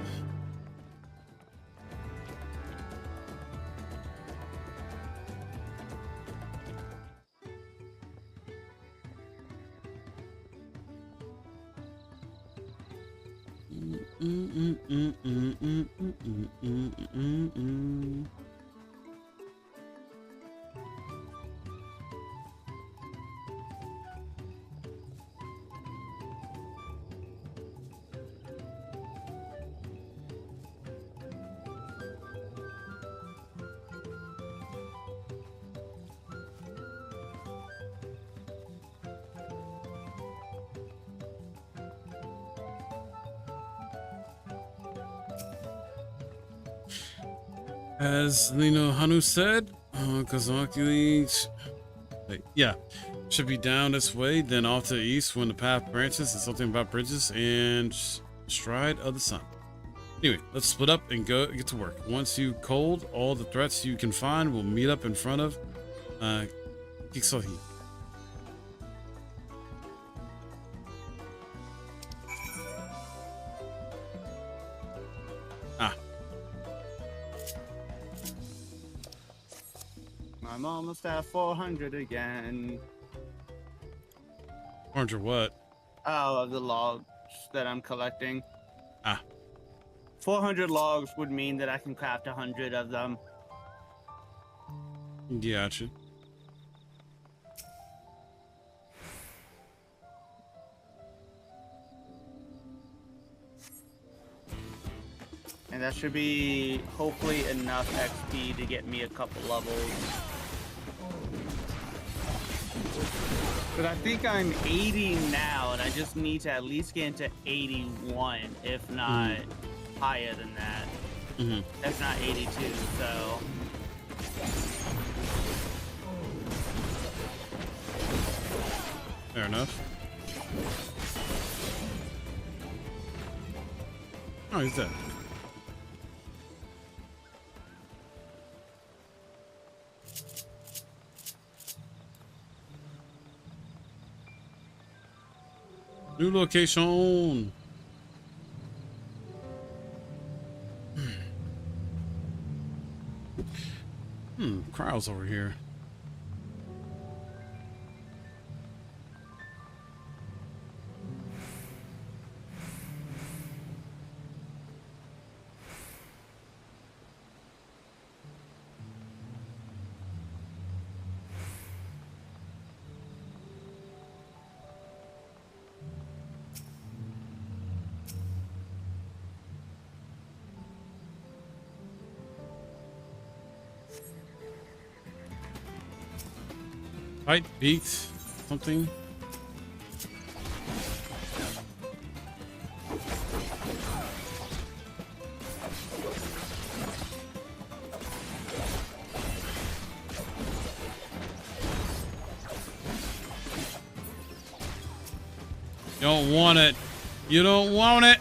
As Lino Hanu said, Kazaki, yeah, should be down this way, then off to the east when the path branches, and something about bridges and stride of the sun. Anyway, let's split up and get to work. Once you cold all the threats you can find, we'll meet up in front of Kiksohi. I'm almost at 400 again. 400 what? Oh, of the logs that I'm collecting. 400 logs would mean that I can craft 100 of them. Gotcha. And that should be hopefully enough XP to get me a couple levels. But I think I'm 80 now, and I just need to at least get into 81, if not higher than that. If not 82, so. Fair enough. Oh, he's dead. New location. Crowds over here. Fight beat something. You don't want it. You don't want it.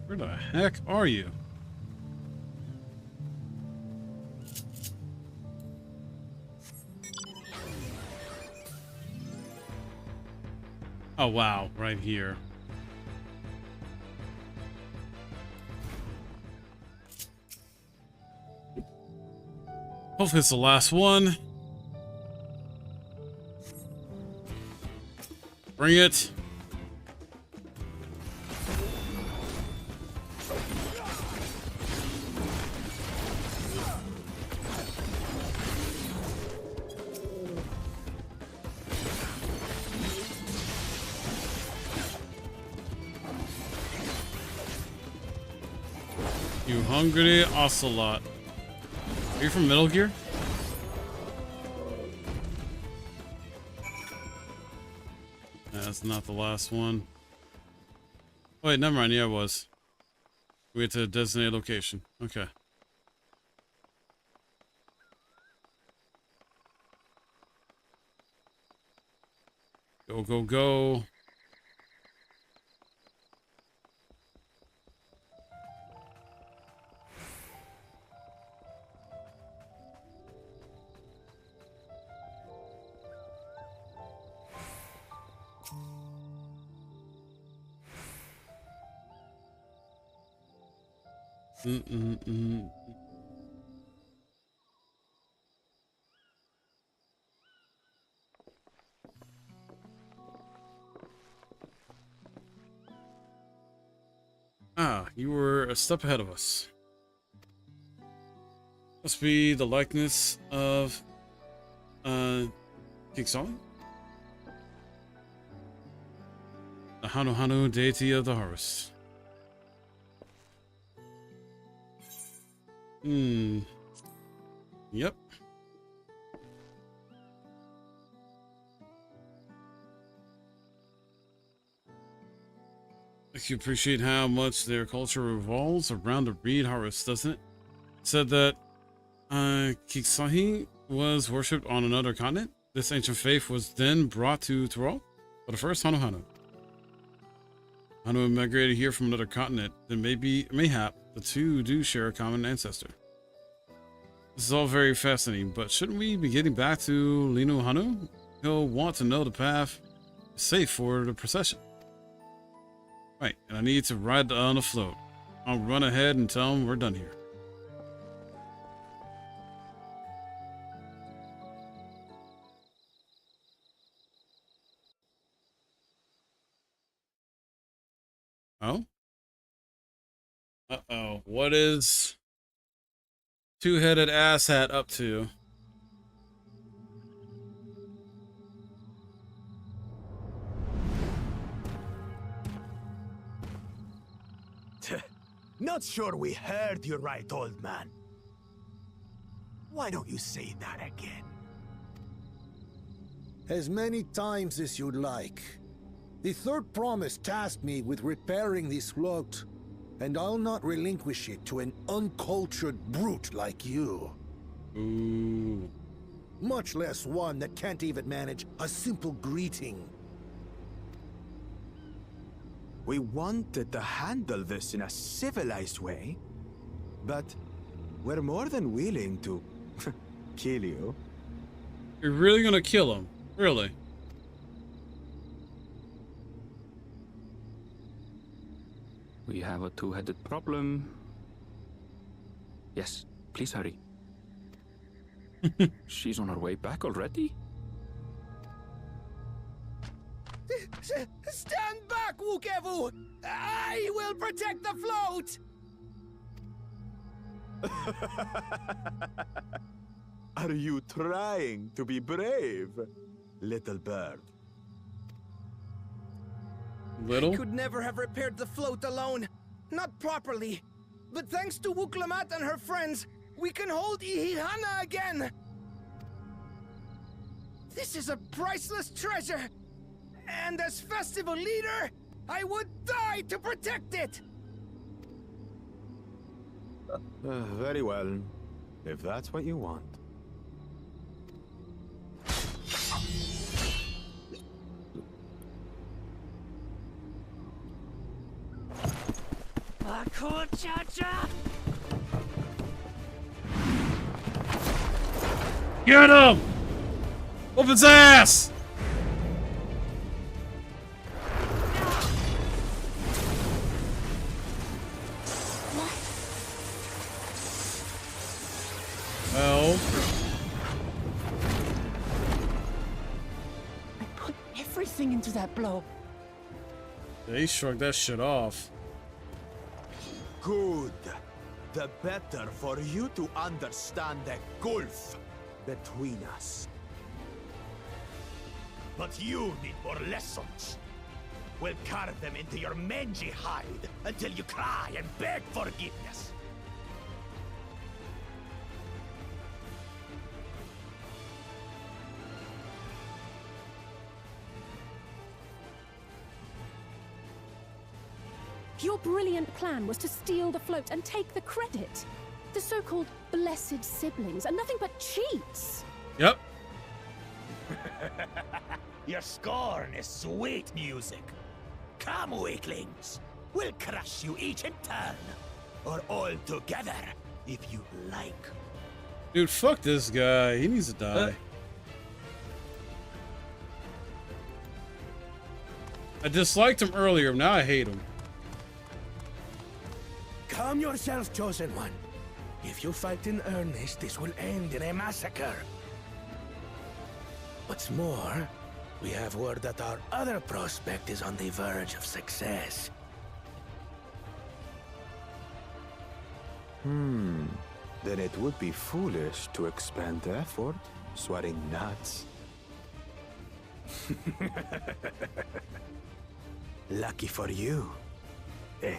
Where the heck are you? Oh wow, right here. Hopefully it's the last one. Bring it. You hungry ocelot. Are you from Metal Gear? That's not the last one. Wait, never mind. Yeah, it was. We get to a designated location. Okay. Go, go, go. Ah, you were a step ahead of us. Must be the likeness of King Solly? The Hanu Hanu, deity of the harvest. Yep. You appreciate how much their culture revolves around the reed harvest, doesn't it? Said that Kiksahi was worshipped on another continent. This ancient faith was then brought to Tural for the first Hanu Hanu. Hanu migrated here from another continent, then mayhap the two do share a common ancestor. This is all very fascinating, but shouldn't we be getting back to Linu Hanu? He'll want to know the path is safe for the procession. Right, and I need to ride on a float. I'll run ahead and tell him we're done here. Oh? Uh-oh. What is two-headed asshat up to? Not sure we heard you right, old man. Why don't you say that again? As many times as you'd like. The third promise tasked me with repairing this float, and I'll not relinquish it to an uncultured brute like you. Ooh. much less one that can't even manage a simple greeting. We wanted to handle this in a civilized way, but we're more than willing to kill you. You're really gonna kill him? Really? We have a two-headed problem. Yes, please hurry. She's on her way back already? Stand back, Wukevu! I will protect the float! Are you trying to be brave, little bird? I could never have repaired the float alone. Not properly. But thanks to Wuklamat and her friends, we can hold Ihihana again! This is a priceless treasure! And as festival leader, I would die to protect it! Very well, if that's what you want. Urqopacha! Get him! Whoop his ass! Well, I put everything into that blow. he shrugged that shit off. Good. The better for you to understand the gulf between us. But you need more lessons. We'll carve them into your mangy hide until you cry and beg forgiveness. Your brilliant plan was to steal the float and take the credit. The so-called blessed siblings are nothing but cheats. Yep. Your scorn is sweet music. Come, weaklings. We'll crush you each in turn. Or all together, if you like. Dude, fuck this guy. He needs to die. I disliked him earlier, now I hate him. Calm yourself, Chosen One. If you fight in earnest, this will end in a massacre. What's more, we have word that our other prospect is on the verge of success. Then it would be foolish to expend effort sweating nuts. Lucky for you. Eh?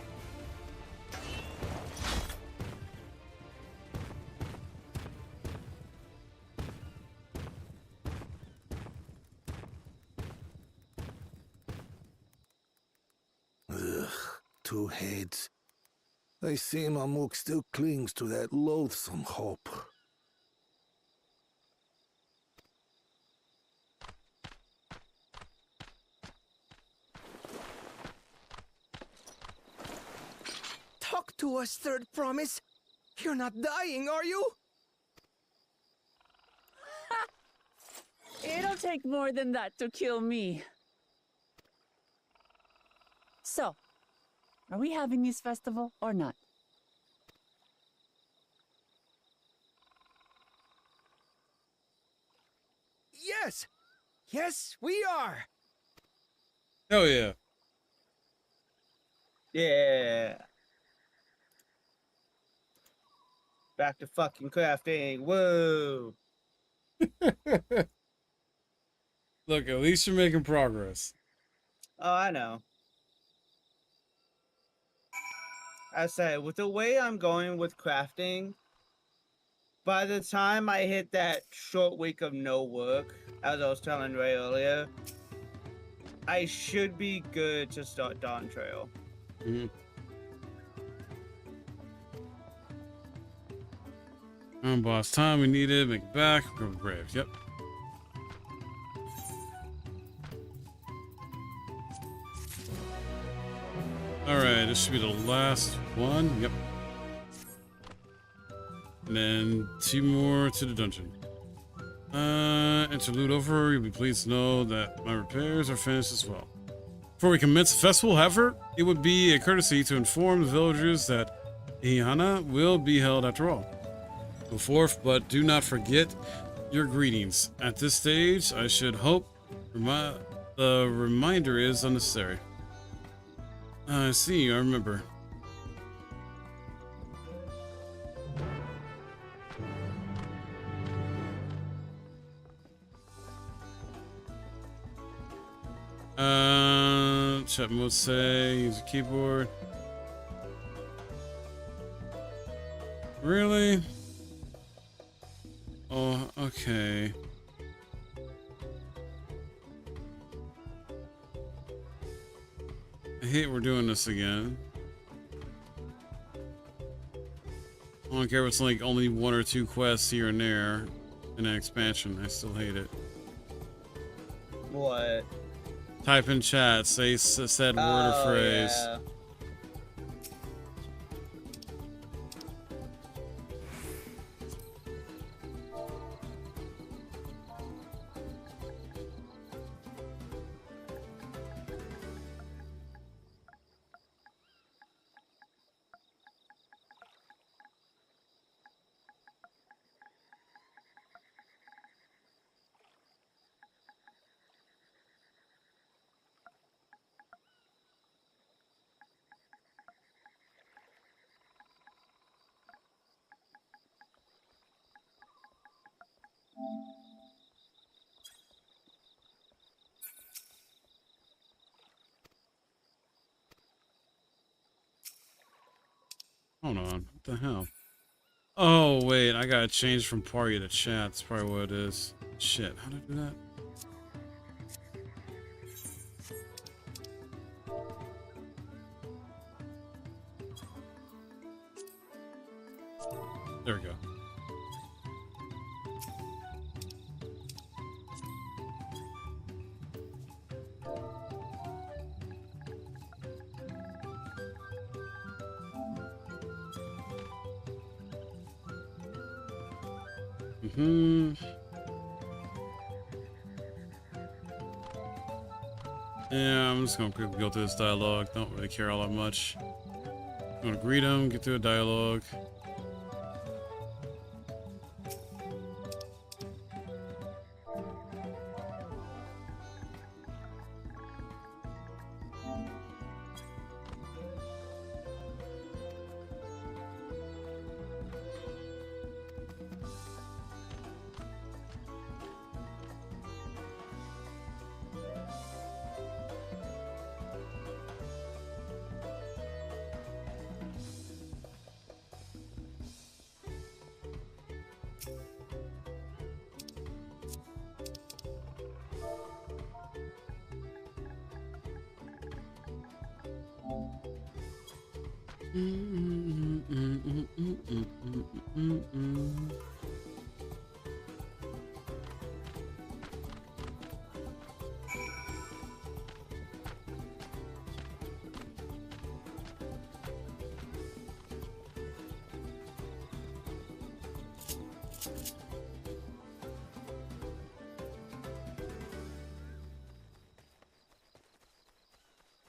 Ugh, two heads. I see Mamuk still clings to that loathsome hope. Talk to us, Third Promise. You're not dying, are you? It'll take more than that to kill me. So, are we having this festival or not? Yes! Yes, we are! Hell yeah. Yeah. Back to fucking crafting. Whoa. Look, at least you're making progress. Oh, I know. I say, with the way I'm going with crafting, by the time I hit that short week of no work, as I was telling Ray earlier, I should be good to start Dawntrail. Mm-hmm. 'Cause, Boss time we needed. Make it back. Go brave. Yep. Alright, this should be the last one. Yep. And then 2 more to the dungeon. Interlude over. You'll be pleased to know that my repairs are finished as well. Before we commence the festival, however, it would be a courtesy to inform the villagers that Ihana will be held after all. Go forth, but do not forget your greetings. At this stage, I should hope the reminder is unnecessary. I see, I remember. Chat mode say, use a keyboard. Really? Oh, okay. I hate we're doing this again. I don't care if it's like only 1 or 2 quests here and there in an expansion. I still hate it. What? Type in chat, say said word or phrase. Yeah. Hold on, what the hell? Oh wait, I gotta change from party to chat. That's probably what it is. Shit, how do I do that? There we go. Yeah, I'm just gonna quickly go through this dialogue. Don't really care all that much. I'm gonna greet him, get through a dialogue.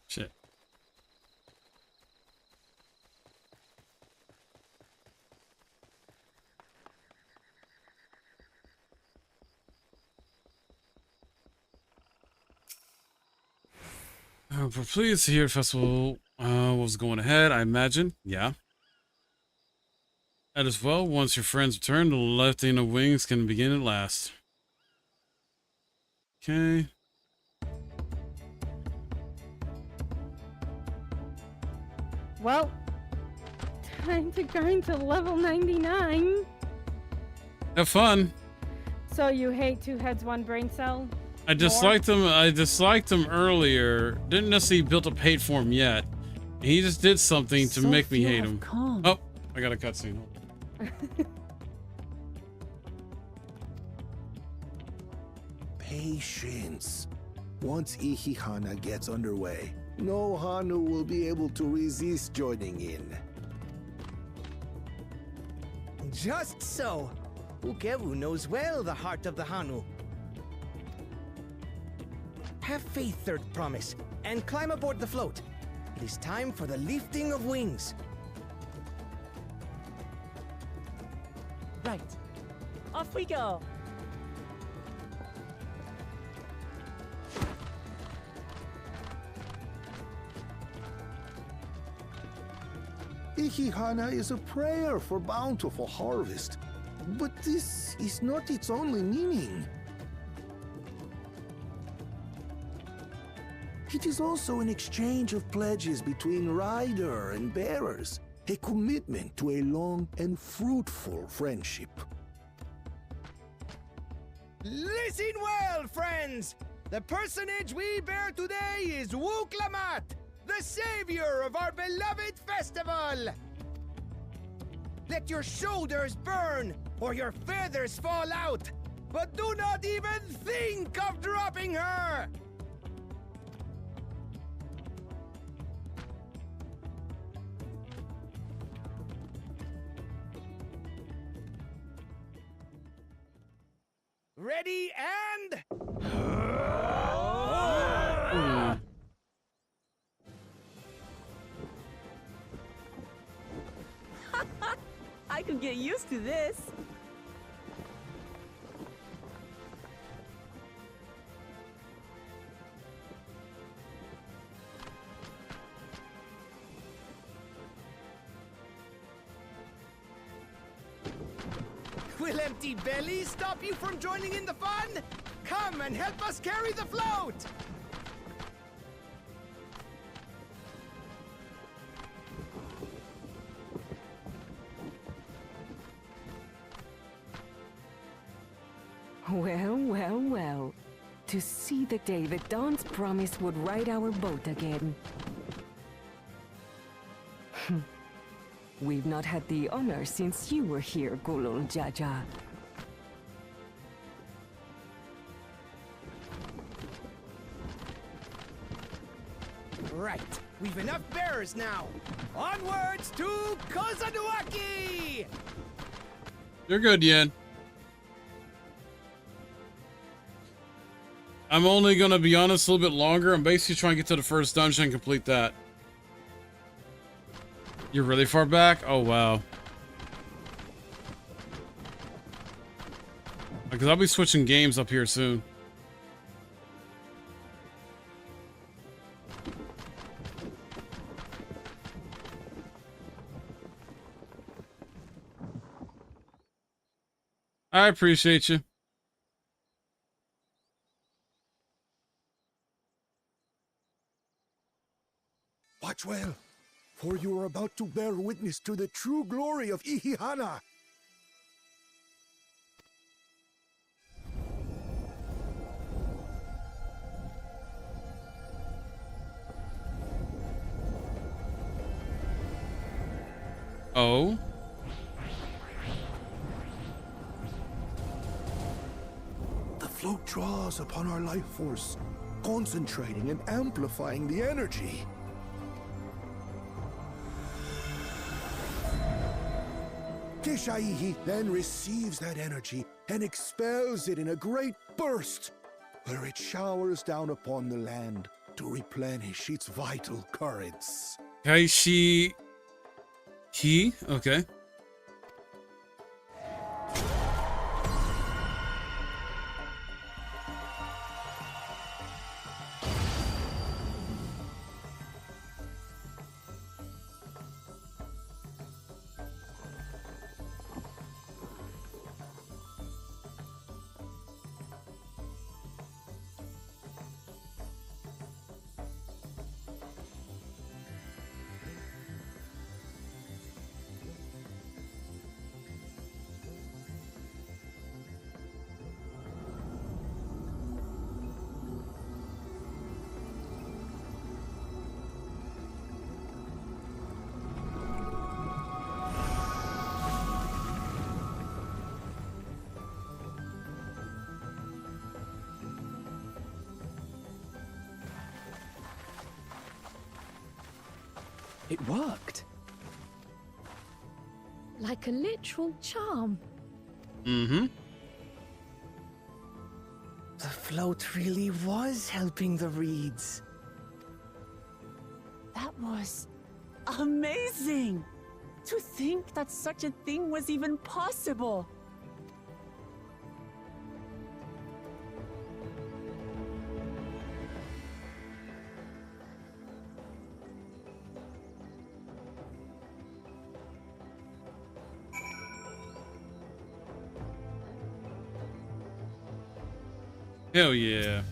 Shit. We're pleased to hear the festival was going ahead, I imagine. Yeah. And as well, once your friends return, the lifting of wings can begin at last. Okay. Well, time to grind to level 99. Have fun. So you hate 2 heads, 1 brain cell? I disliked him. I disliked him earlier. Didn't necessarily build up hate for him yet. He just did something to make me hate him. Oh, I got a cutscene. patience. Once Ihihana gets underway, no Hanu will be able to resist joining in. Just so. Ukewu knows well the heart of the Hanu. Have faith, Third Promise, and climb aboard the float. It is time for the lifting of wings. Right. Off we go. Ihihana is a prayer for bountiful harvest, but this is not its only meaning. It is also an exchange of pledges between rider and bearers, a commitment to a long and fruitful friendship. Listen well, friends! The personage we bear today is Urqopacha, the savior of our beloved festival! Let your shoulders burn, or your feathers fall out, but do not even think of dropping her! Ready and... I could get used to this. Will empty bellies stop you from joining in the fun? Come and help us carry the float! Well, well, well. To see the day that Dawn's promise would ride our boat again. We've not had the honor since you were here, Gulul Jaja. Right, we've enough bearers now. Onwards to Kozanuaki! You're good, Yen. I'm only gonna be honest a little bit longer. I'm basically trying to get to the first dungeon and complete that. You're really far back? Oh, wow. Because I'll be switching games up here soon. I appreciate you. Watch well, for you are about to bear witness to the true glory of Ihihana. Oh? The float draws upon our life force, concentrating and amplifying the energy. Kishaihi then receives that energy and expels it in a great burst, where it showers down upon the land to replenish its vital currents. Kaishi... He? Okay. It worked. Like a literal charm. Mm-hmm. The float really was helping the reeds. That was amazing! To think that such a thing was even possible! Hell yeah.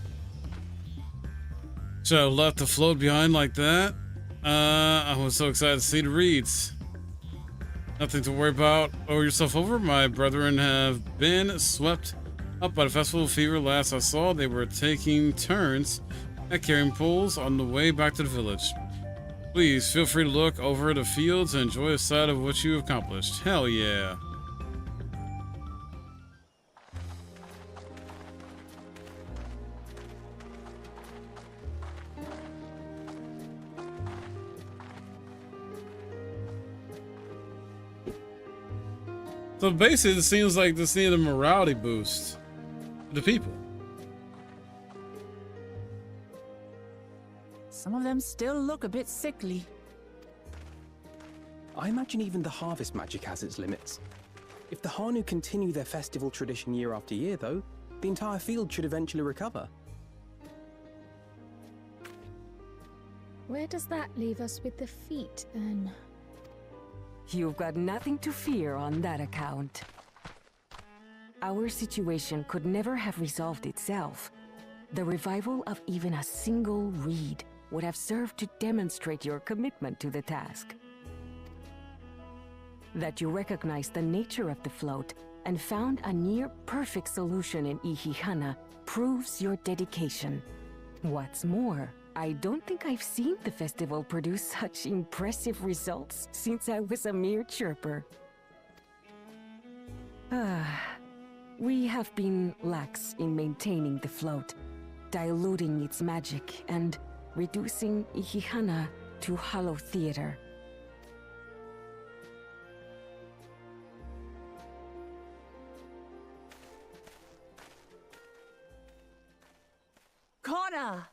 So left the float behind like that. I was so excited to see the reeds. Nothing to worry about or yourself over. My brethren have been swept up by the festival fever. Last I saw, they were taking turns at carrying poles on the way back to the village. Please feel free to look over the fields and enjoy a sight of what you have accomplished. Hell yeah. So basically, it seems like this needed a morality boost to the people. Some of them still look a bit sickly. I imagine even the harvest magic has its limits. If the Hanu continue their festival tradition year after year, though, the entire field should eventually recover. Where does that leave us with the feet, then? You've got nothing to fear on that account. Our situation could never have resolved itself. The revival of even a single reed would have served to demonstrate your commitment to the task. That you recognize the nature of the float and found a near-perfect solution in Ihihana proves your dedication. What's more, I don't think I've seen the festival produce such impressive results since I was a mere chirper. We have been lax in maintaining the float, diluting its magic and reducing Ihihana to hollow theater. Connor!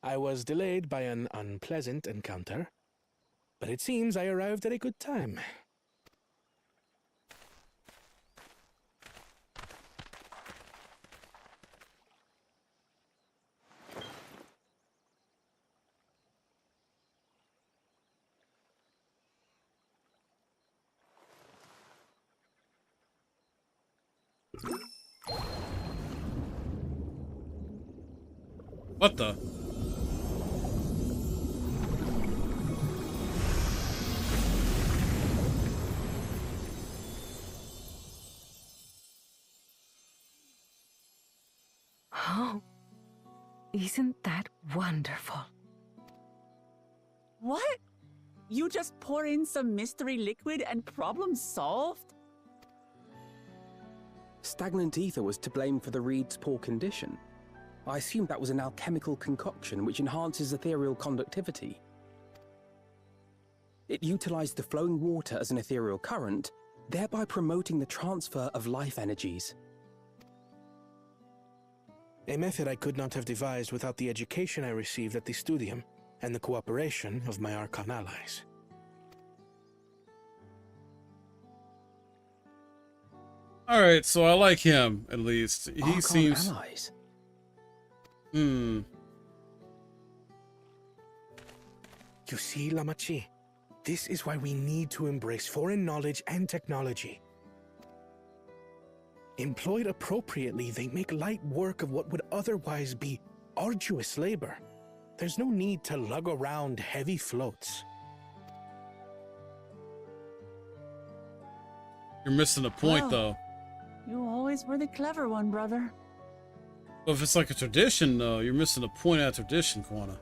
I was delayed by an unpleasant encounter, but it seems I arrived at a good time. What the? Oh, isn't that wonderful? What? You just pour in some mystery liquid and problem solved? Stagnant ether was to blame for the reed's poor condition. I assumed that was an alchemical concoction which enhances ethereal conductivity. It utilized the flowing water as an ethereal current, thereby promoting the transfer of life energies. A method I could not have devised without the education I received at the studium and the cooperation of my Archon allies. Alright, so I like him, at least. He Archon seems... allies? You see, Lamachi, this is why we need to embrace foreign knowledge and technology. Employed appropriately, they make light work of what would otherwise be arduous labor. There's no need to lug around heavy floats. You're missing a point, Well, though. You always were the clever one, brother. Well, if it's like a tradition, though, you're missing a point of tradition, Quana.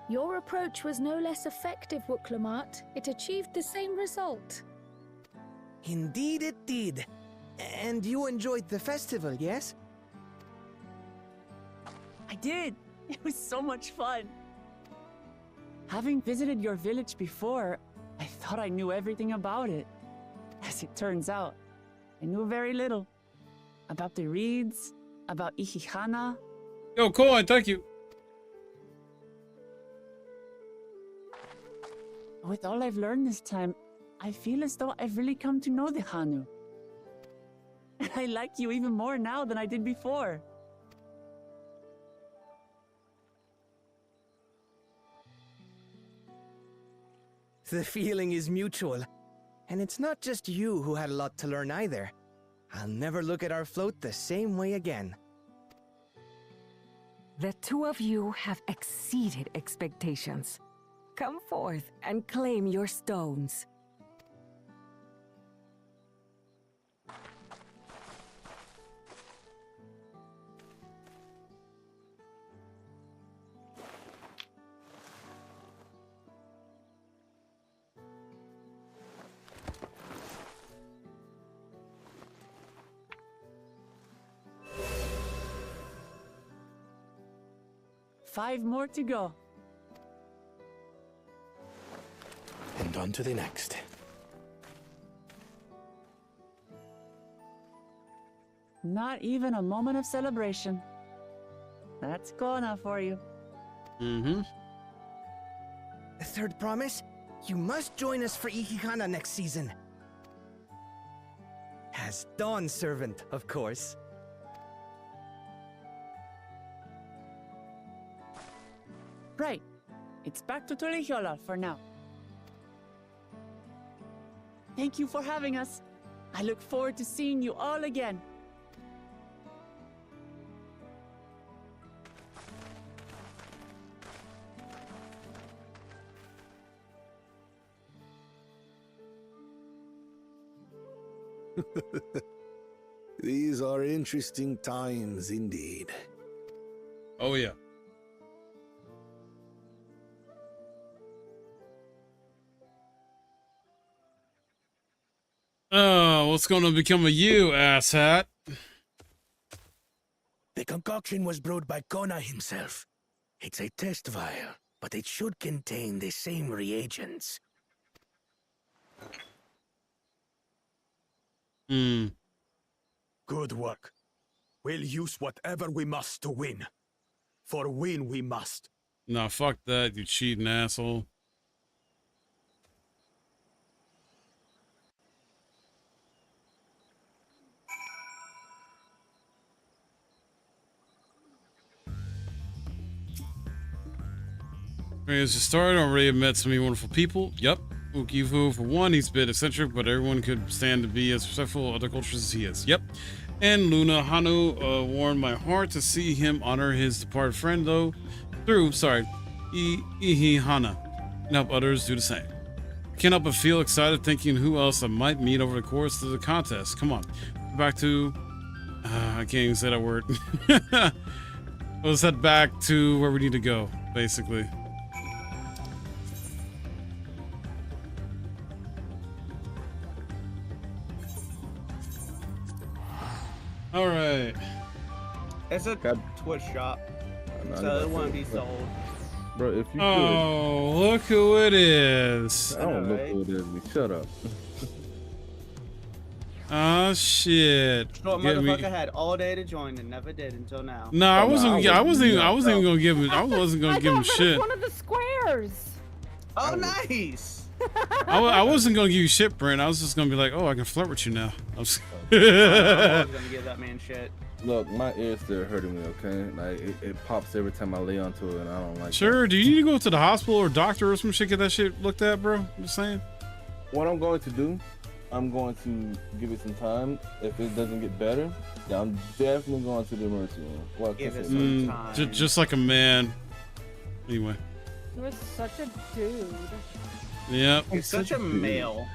Your approach was no less effective, Urqopacha. It achieved the same result. Indeed it did. And you enjoyed the festival, yes? I did. It was so much fun. Having visited your village before, I thought I knew everything about it. As it turns out, I knew very little. About the reeds, about Ihihana. Yo, Coin, thank you. With all I've learned this time, I feel as though I've really come to know the Hanu. And I like you even more now than I did before. The feeling is mutual. And it's not just you who had a lot to learn either. I'll never look at our float the same way again. The two of you have exceeded expectations. Come forth and claim your stones. Five more to go. And on to the next. Not even a moment of celebration. That's Kona for you. Mm-hmm. Third promise? You must join us for Ihihana next season. As Dawn Servant, of course. Right. It's back to Tuliyollal for now. Thank you for having us. I look forward to seeing you all again. These are interesting times indeed. Oh, yeah. Oh, what's going to become of you, asshat? The concoction was brewed by Kona himself. It's a test vial, but it should contain the same reagents. Hmm. Good work. We'll use whatever we must to win. For win we must. Nah, fuck that, you cheating asshole. As just started, already met so many wonderful people. Yep. Ukifu, for one, he's a bit eccentric, but everyone could stand to be as respectful of other cultures as he is. Yep. And Luna Hanu warmed my heart to see him honor his departed friend, though, through, Ihihana, and help others do the same. I can't help but feel excited thinking who else I might meet over the course of the contest. Come on. Back to... I can't even say that word. Let's head back to where we need to go, basically. All right. It's a Twitch shop, so it won't be sold. Bro, if you could. Look who it is. I don't look who it is. Shut up. Oh shit. Short motherfucker had all day to join and never did until now. No, I wasn't even gonna give him. I wasn't gonna give him shit. One of the squares. Oh, nice. I wasn't gonna give you shit, Brent. I was just gonna be like, oh, I can flirt with you now. I was gonna give that man shit. Look, my ear's still hurting me, okay? Like, it pops every time I lay onto it, and I don't like Sure, do you need to go to the hospital or doctor or some shit, get that shit looked at, bro? I'm just saying. What I'm going to do, I'm going to give it some time. If it doesn't get better, then I'm definitely going to the emergency room. Well, give it some time. Just like a man. Anyway. You're such a dude. Yep. You're such a male.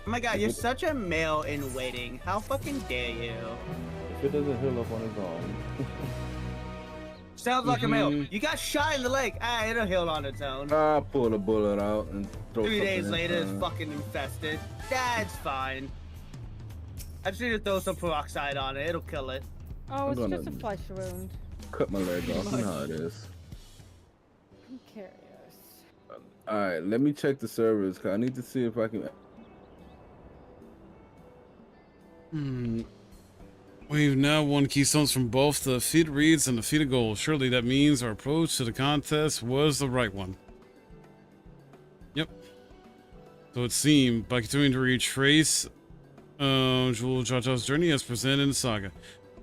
Oh my god, you're such a male in waiting. How fucking dare you? If it doesn't heal up on its own. Sounds like a male. You got shot in the leg. Ah, it'll heal on its own. I'll pull the bullet out and throw 3 days something later, it's inside. fucking infested. That's fine. I just need to throw some peroxide on it. It'll kill it. Oh, I'm it's gonna just a flesh wound. cut my leg off. You know how it is. I'm curious. All right, let me check the servers, cause I need to see if I can. We've now won keystones from both the defeated reeds and the defeated gold. Surely that means our approach to the contest was the right one. Yep. So it seemed, by continuing to retrace Tuliyollal journey as presented in the saga,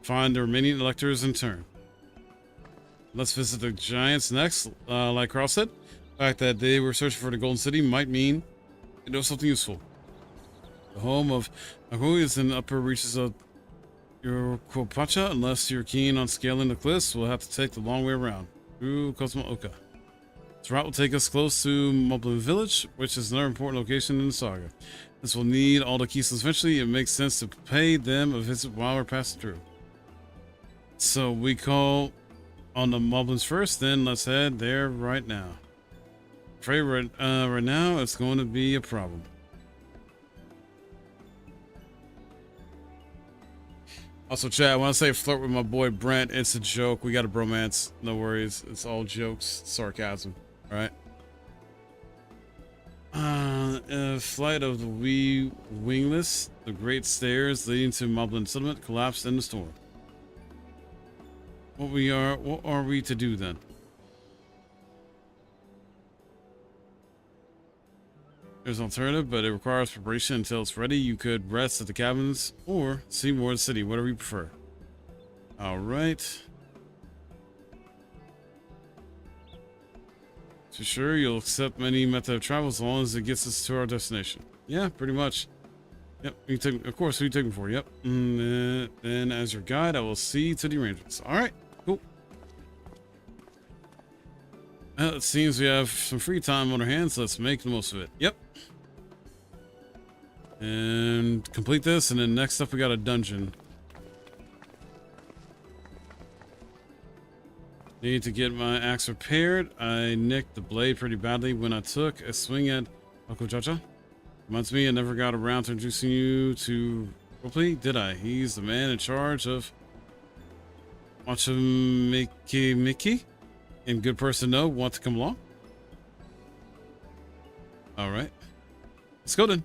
find the remaining electors in turn. Let's visit the giants next. Like Carl said, the fact that they were searching for the Golden City might mean they know something useful. The home of Urqopacha is in the upper reaches of Urqopacha. Unless you're keen on scaling the cliffs, we'll have to take the long way around through Cosmo-Oka. This route will take us close to Moblin Village, which is another important location in the saga. This will need all the keystones eventually. It makes sense to pay them a visit while we're passing through. So we call on the Moblins first, then let's head there right now. Afraid right now it's going to be a problem. Also, chat, when I say flirt with my boy Brent, it's a joke. We got a bromance. No worries. It's all jokes, sarcasm, right? Flight of the wee wingless. The great stairs leading to Moblin settlement collapsed in the storm. What are we to do then? There's an alternative, but it requires preparation until it's ready. You could rest at the cabins or see more of the city, whatever you prefer. All right. So sure, you'll accept any method of travel as long as it gets us to our destination. Yeah, pretty much. Yep, you take, of course, who you taking for? Yep. Then as your guide, I will see to the arrangements. All right, cool. Well, it seems we have some free time on our hands. Let's make the most of it. Yep. And complete this, and then next up we got a dungeon. Need to get my axe repaired. I nicked the blade pretty badly when I took a swing at Urqopacha. Reminds me, I never got around to introducing you to Ropley, did I? He's the man in charge of Mickey. And good person to know. Want to come along? All right. Let's go then.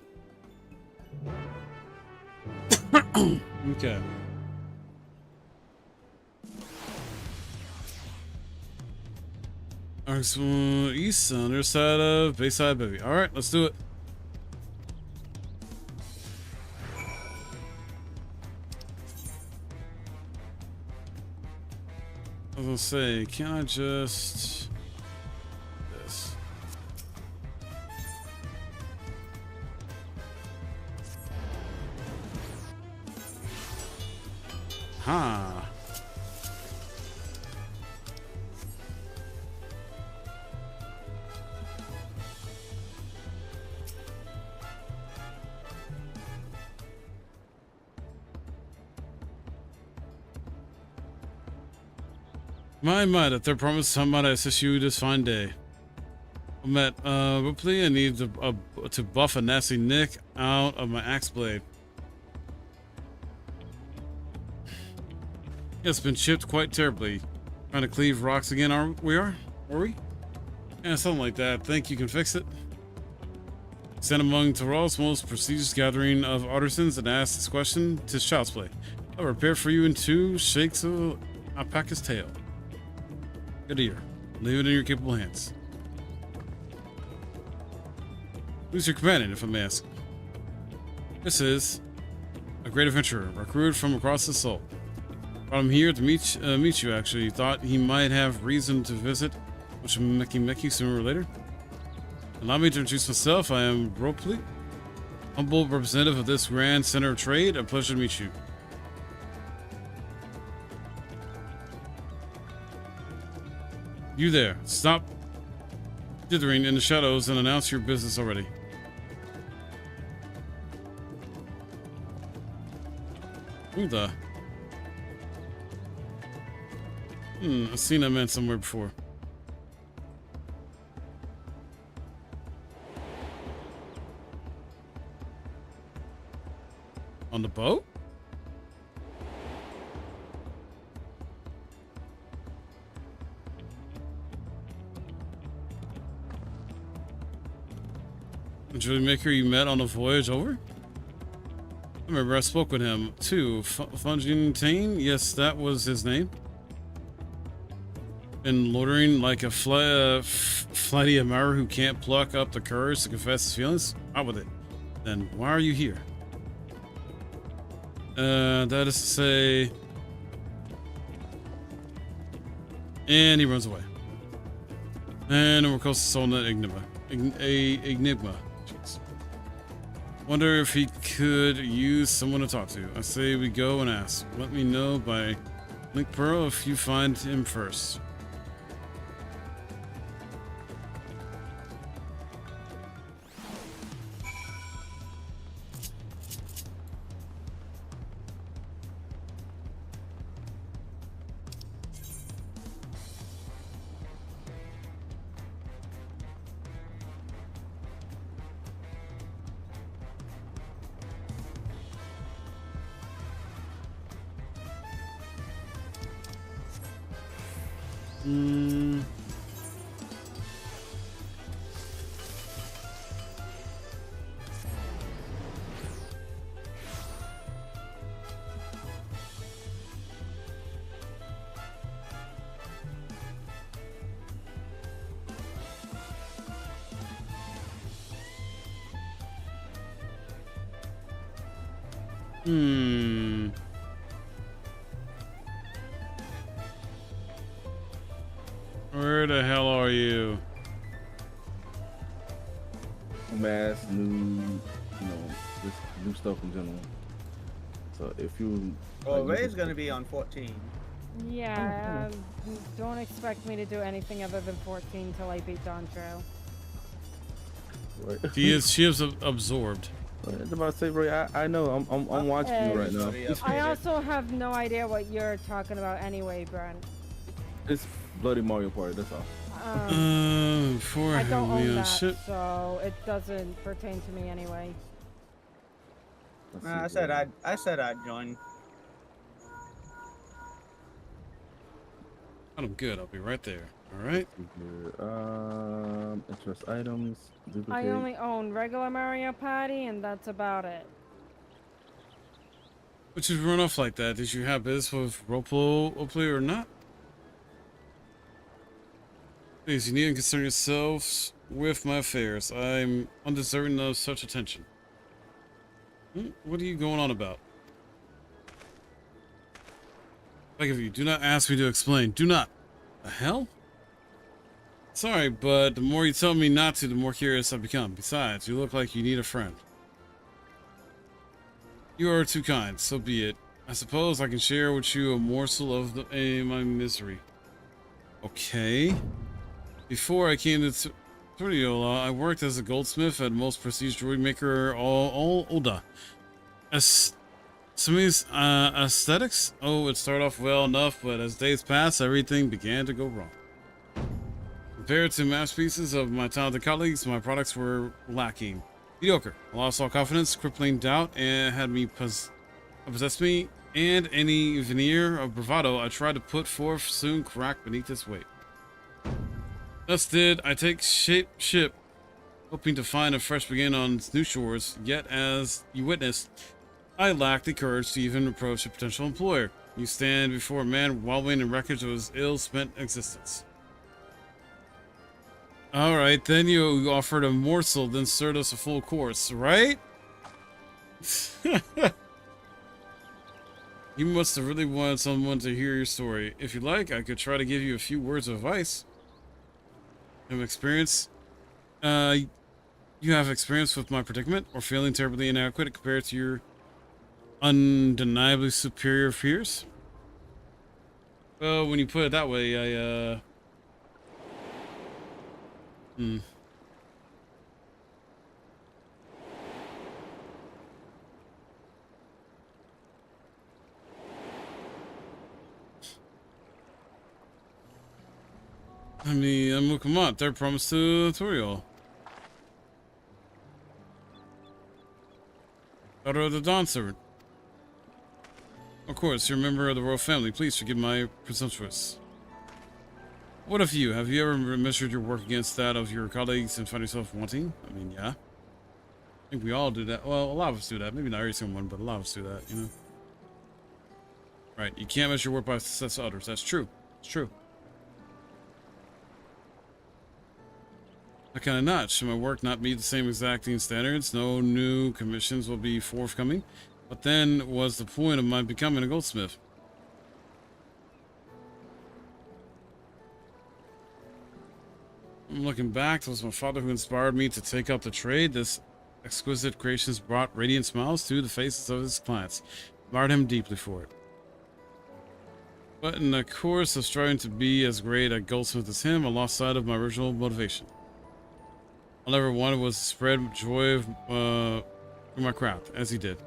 Okay. Alright, so east on the other side of Bayside Baby. Alright, let's do it. I was gonna say, can I just this? Ha. My, that their promise, how might I assist you this fine day? Met, Ripley, I need to buff a nasty nick out of my axe blade. It's been chipped quite terribly. Trying to cleave rocks again, are we? Yeah, something like that. Think you can fix it? Stand among Tural's most prestigious gathering of artisans and ask this question. 'Tis child's play. I'll repair for you in 2 shakes of alpaca's tail. Good ear. Leave it in your capable hands. Who's your companion, if I may ask? This is a great adventurer, recruited from across the soul. Brought him here to meet you, actually. Thought he might have reason to visit Mickey sooner or later. Allow me to introduce myself. I am Ropley, humble representative of this grand center of trade. A pleasure to meet you. You there. Stop dithering in the shadows and announce your business already. Who the? I've seen that man somewhere before. On the boat? The jewelry maker you met on the voyage over? I remember I spoke with him too. Funjin, yes, that was his name. And loitering like a flighty admirer who can't pluck up the courage to confess his feelings? Out with it. Then why are you here? That is to say... And he runs away. And we're close to solving that enigma. Jeez. Wonder if he could use someone to talk to. I say we go and ask. Let me know by Link Pearl if you find him first. Where the hell are you? Mass, new, just new stuff in general. So if you... Well, Ray's gonna be on 14. Yeah, don't expect me to do anything other than 14 till I beat Dawntrail. Right. She is absorbed. I was about to say, Ray, I know, I'm watching you right now. I also have no idea what you're talking about anyway, Brent. It's Bloody Mario Party, that's all. Before I don't own that, shit. so it doesn't pertain to me anyway. I said I'd join. I'm good. I'll be right there. All right. Interest items. Duplicate. I only own regular Mario Party, and that's about it. But you run off like that. Did you have business with roleplay or not? Please, you needn't concern yourselves with my affairs. I'm undeserving of such attention. What are you going on about? Beg of you, do not ask me to explain. Do not. The hell? Sorry, but the more you tell me not to, the more curious I become. Besides, you look like you need a friend. You are too kind, so be it. I suppose I can share with you a morsel of my misery. Okay. Before I came to Tuliyollal, I worked as a goldsmith at most prestige jewelry maker all Oda. Simi's aesthetics? Oh, it started off well enough, but as days passed, everything began to go wrong. Compared to masterpieces of my talented colleagues, my products were lacking. Mediocre. I lost all confidence, crippling doubt, and had me possessed me, and any veneer of bravado I tried to put forth soon cracked beneath its weight. Thus did I take ship, hoping to find a fresh beginning on new shores, yet as you witnessed, I lacked the courage to even approach a potential employer. You stand before a man wallowing in wreckage of his ill-spent existence. Alright, then you offered a morsel, then served us a full course, right? You must have really wanted someone to hear your story. If you like, I could try to give you a few words of advice. Have experience? You have experience with my predicament, or feeling terribly inadequate compared to your undeniably superior peers? Well, when you put it that way, come on, third promise to Tural. Daughter of the Dawn Servant. Of course, you're a member of the royal family. Please forgive my presumptuous. What of you? Have you ever measured your work against that of your colleagues and found yourself wanting? I mean, yeah. think we all do that. Well, a lot of us do that. Maybe not every single one, but a lot of us do that, you know? Right, you can't measure your work by success of others. That's true. It's true. How can I not? Should my work not meet the same exacting standards? No new commissions will be forthcoming. But then, what's the point of my becoming a goldsmith? Looking back, it was my father who inspired me to take up the trade. This exquisite creations brought radiant smiles to the faces of his clients. Admired him deeply for it. But in the course of striving to be as great a goldsmith as him, I lost sight of my original motivation. All I ever wanted was to spread joy through my craft, as he did.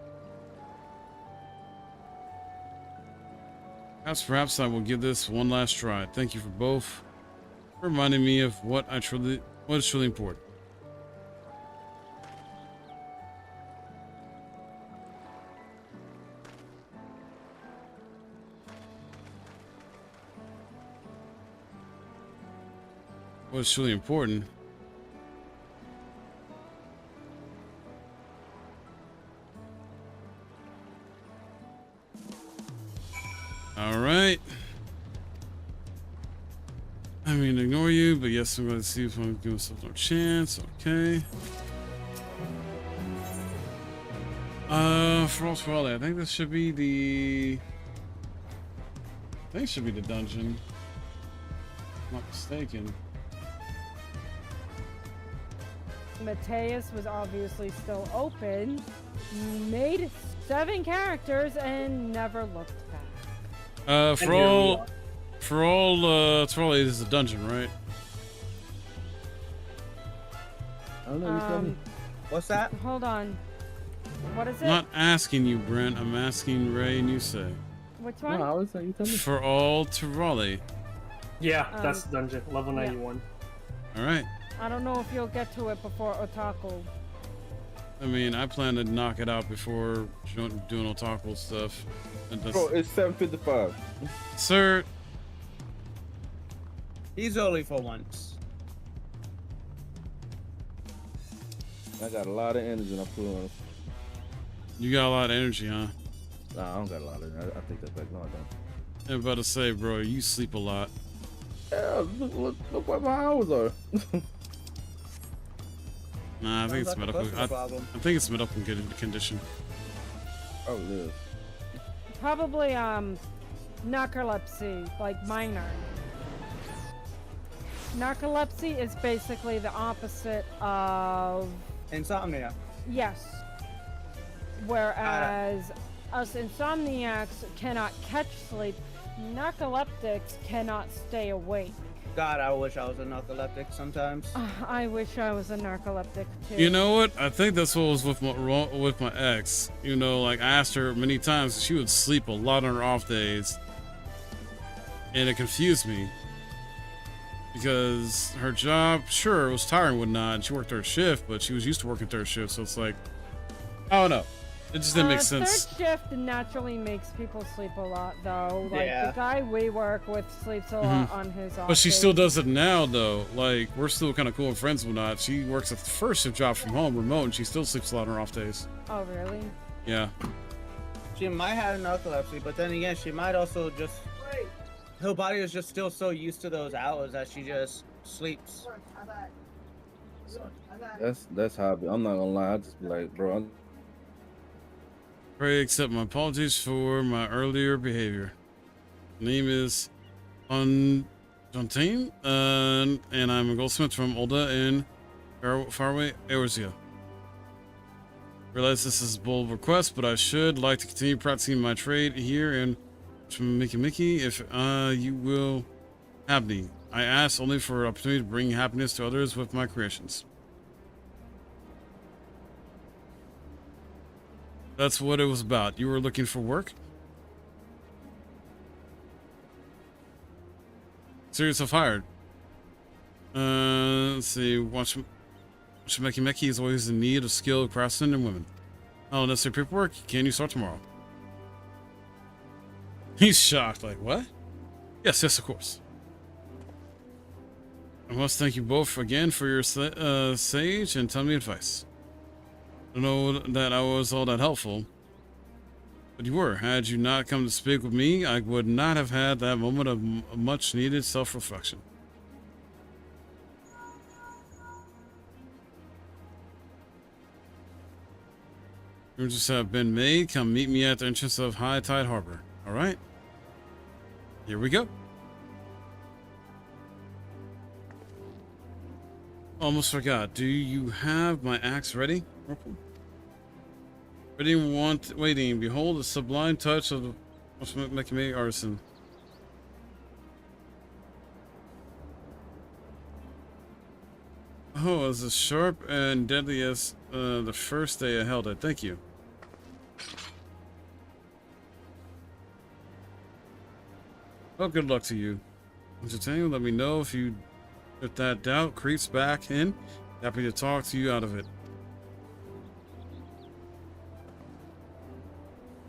Perhaps I will give this one last try. Thank you for both reminding me of what is truly important. What is truly important? All right. I mean, ignore you, but yes, I'm going to see if I'm giving myself no chance. Okay. For all that, I think this should be the. I think it should be the dungeon. If I'm not mistaken. Mateus was obviously still open, made 7 characters, and never looked back. For all, Tural is a dungeon, right? I don't know. You tell me. What's that? Hold on. What is it? I'm not asking you, Brent. I'm asking Ray and you say. Which one? No, I was saying you tell me. For all Tural. Yeah, that's the dungeon. Level 91. All right. I don't know if you'll get to it before Otaku. I mean, I plan to knock it out before doing Otaku stuff. Bro, it's 7:55. Sir. He's only for once. I got a lot of energy and I'm pulling on it. You got a lot of energy, huh? Nah, I don't got a lot of energy. I take that back. No, I don't. I'm about to say, bro, you sleep a lot. Yeah, look what my hours are. Nah, I think it's medical. I think it's medical condition. Oh, it is. Probably narcolepsy, like minor. Narcolepsy is basically the opposite of insomnia. Yes. Whereas us insomniacs cannot catch sleep, narcoleptics cannot stay awake. God, I wish I was a narcoleptic sometimes. I wish I was a narcoleptic too. You know what? I think that's what was with my ex. You know, like I asked her many times, she would sleep a lot on her off days, and it confused me because her job, sure, it was tiring and whatnot, and she worked third shift, but she was used to working third shift, so it's like, I don't know. It just didn't make sense. Third shift naturally makes people sleep a lot, though. Like the guy we work with sleeps a lot on his off But she days. still does it now, though. Like, we're still kind of cool and friends and whatnot. She works a first shift job from home, remote, and she still sleeps a lot on her off days. Oh, really? Yeah. She might have narcolepsy, but then again, she might also just... Her body is just still so used to those hours that she just sleeps. That's how I be. I'm not gonna lie. I just be like, bro, Pray accept my apologies for my earlier behavior. Name is Jontain, and I'm a goldsmith from Olda in faraway Eorzea. Realize this is a bold request, but I should like to continue practicing my trade here in Mickey if you will have me. I ask only for an opportunity to bring happiness to others with my creations. That's what it was about. You were looking for work? Serious of hired. Let's see. Meki is always in need of skilled craftsmen and women. Oh, necessary paperwork. Can you start tomorrow? He's shocked. Like, what? Yes, of course. I must thank you both again for your sage and tell me advice. don't know that I was all that helpful. But you were. Had you not come to speak with me, I would not have had that moment of much needed self-reflection. Arrangements have been made. Come meet me at the entrance of High Tide Harbor. All right. Here we go. Almost forgot. Do you have my axe ready? Waiting. Behold the sublime touch of the Mechanic artisan. Oh, as sharp and deadly as the first day I held it. Thank you. Well, good luck to you. Entertaining. Let me know if that doubt creeps back in. Happy to talk to you out of it.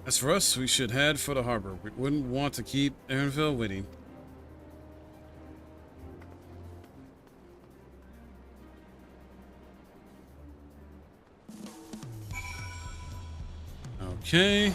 As for us, we should head for the harbor. We wouldn't want to keep Erenville waiting. Okay.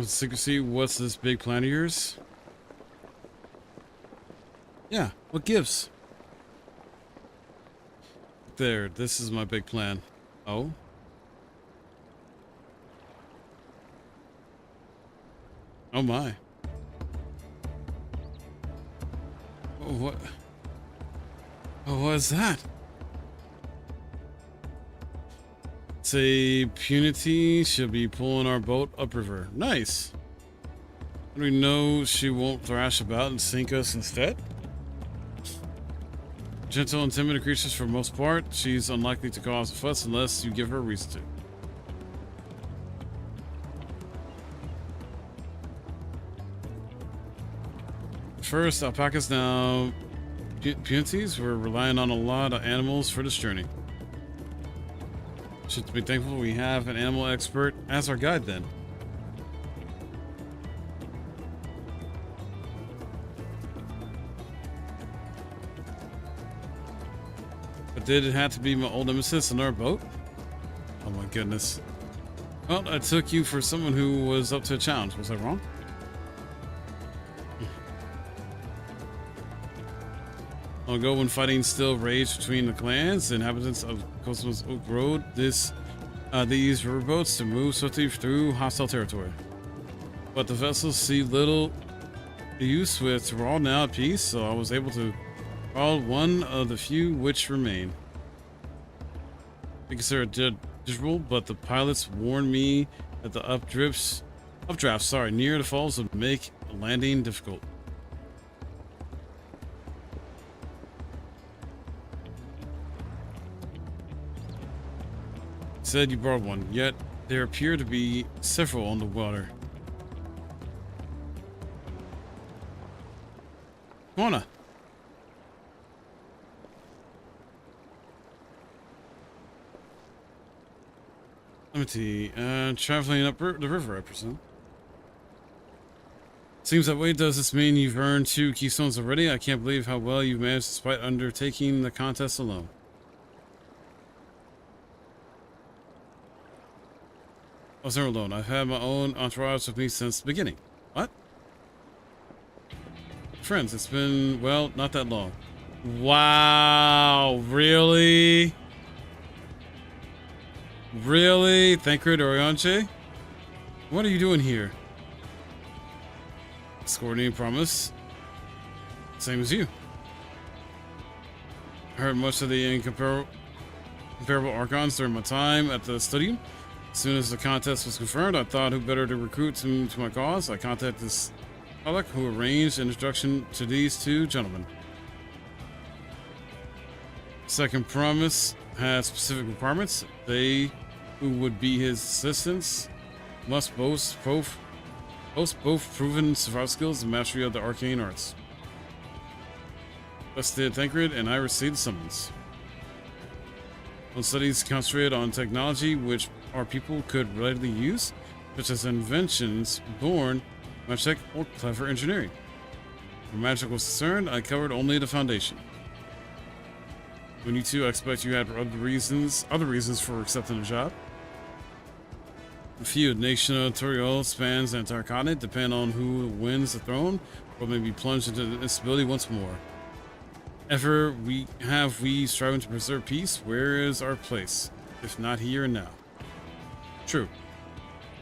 Secrecy, what's this big plan of yours? Yeah, what gives? There, this is my big plan. Oh? Oh my. Oh, what? Oh, what is that? Say Punity should be pulling our boat upriver. Nice. Do we know she won't thrash about and sink us instead? Gentle and timid creatures for the most part. She's unlikely to cause a fuss unless you give her a reason to. First, alpacas now. Punities, we're relying on a lot of animals for this journey. Should be thankful we have an animal expert as our guide then. But did it have to be my old nemesis in our boat? Oh my goodness. Well, I took you for someone who was up to a challenge. Was I wrong? Long ago, when fighting still raged between the clans, the inhabitants of Cosmos Oak Road these riverboats to move swiftly through hostile territory. But the vessels see little use with Tural now at peace, so I was able to call one of the few which remain. I consider it digital, but the pilots warned me that the updrafts near the falls would make landing difficult. Said you brought one, yet there appear to be several on the water. Come on. Traveling up the river, I presume. Seems that way. Does this mean you've earned 2 keystones already? I can't believe how well you've managed despite undertaking the contest alone. I was never alone. I've had my own entourage with me since the beginning. What? Friends, it's been, well, not that long. Wow, really? Really? Thancred Orianche? What are you doing here? Scoring promise. Same as you. I heard much of the incomparable Archons during my time at the studio. As soon as the contest was confirmed, I thought who better to recruit to my cause. I contacted this Alec, who arranged an introduction to these 2 gentlemen. Second promise had specific requirements. They who would be his assistants must boast both proven survival skills and mastery of the arcane arts. Thus did Thancred, and I received the summons. On studies concentrated on technology which our people could readily use, such as inventions born magic or clever engineering. Where magic was concerned, I covered only the foundation. When you two, I expect you had other reasons for accepting the job. A few, the nation of Tuliyollal spans the entire continent, depend on who wins the throne, or may be plunged into instability once more. Ever we striving to preserve peace, where is our place, if not here and now? True.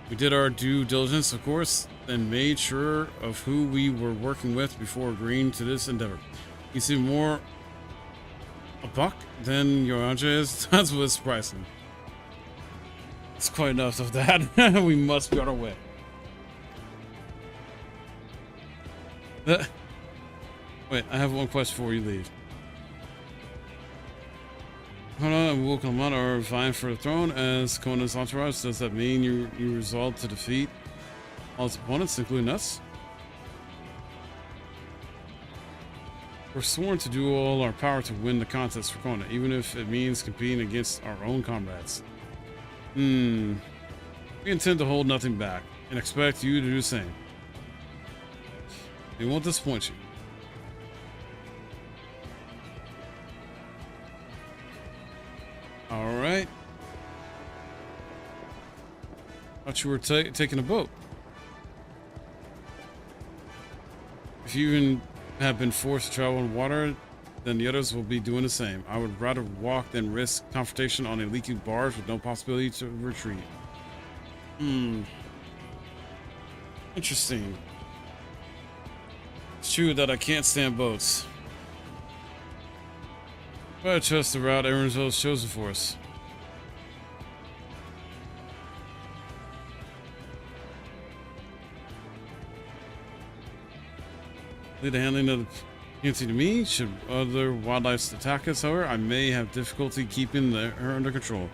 We did our due diligence, of course, and made sure of who we were working with before agreeing to this endeavor. You seem more a buck than your Anja is. That's what's surprising. It's quite enough of that. We must be on our way. Wait, I have one question before you leave. Hold on, and Urqopacha are vying for the throne as Conan's entourage. Does that mean you resolve to defeat all its opponents, including us? We're sworn to do all our power to win the contest for Conan, even if it means competing against our own comrades. We intend to hold nothing back, and expect you to do the same. We won't disappoint you. Alright. Thought you were taking a boat. If you even have been forced to travel in water, then the others will be doing the same. I would rather walk than risk confrontation on a leaky barge with no possibility to retreat. Interesting. It's true that I can't stand boats. But I trust the route Erenville's chosen for us. Leave the handling of the community to me. Should other wildlife attack us, however, I may have difficulty keeping her under control.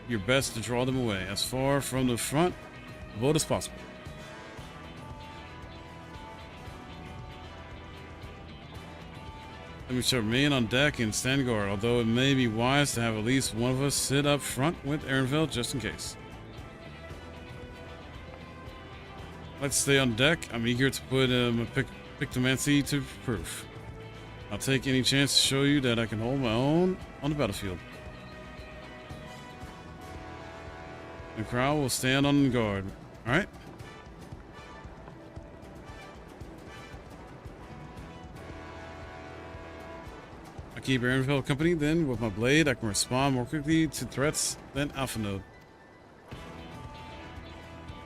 Your best to draw them away as far from the front of the boat as possible. Let me shall remain on deck and stand guard, although it may be wise to have at least one of us sit up front with Erenville just in case. Let's stay on deck. I'm eager to put my Pictomancer to proof. I'll take any chance to show you that I can hold my own on the battlefield. The crowd will stand on guard. Alright? I keep Erenville company, then with my blade I can respond more quickly to threats than Alpha Node.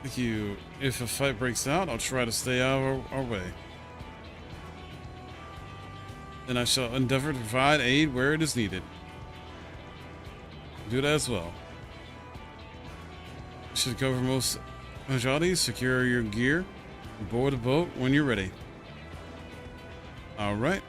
Thank you. If a fight breaks out, I'll try to stay out of our way. Then I shall endeavor to provide aid where it is needed. Do that as well. You should cover most casualties, secure your gear, and board the boat when you're ready. Alright.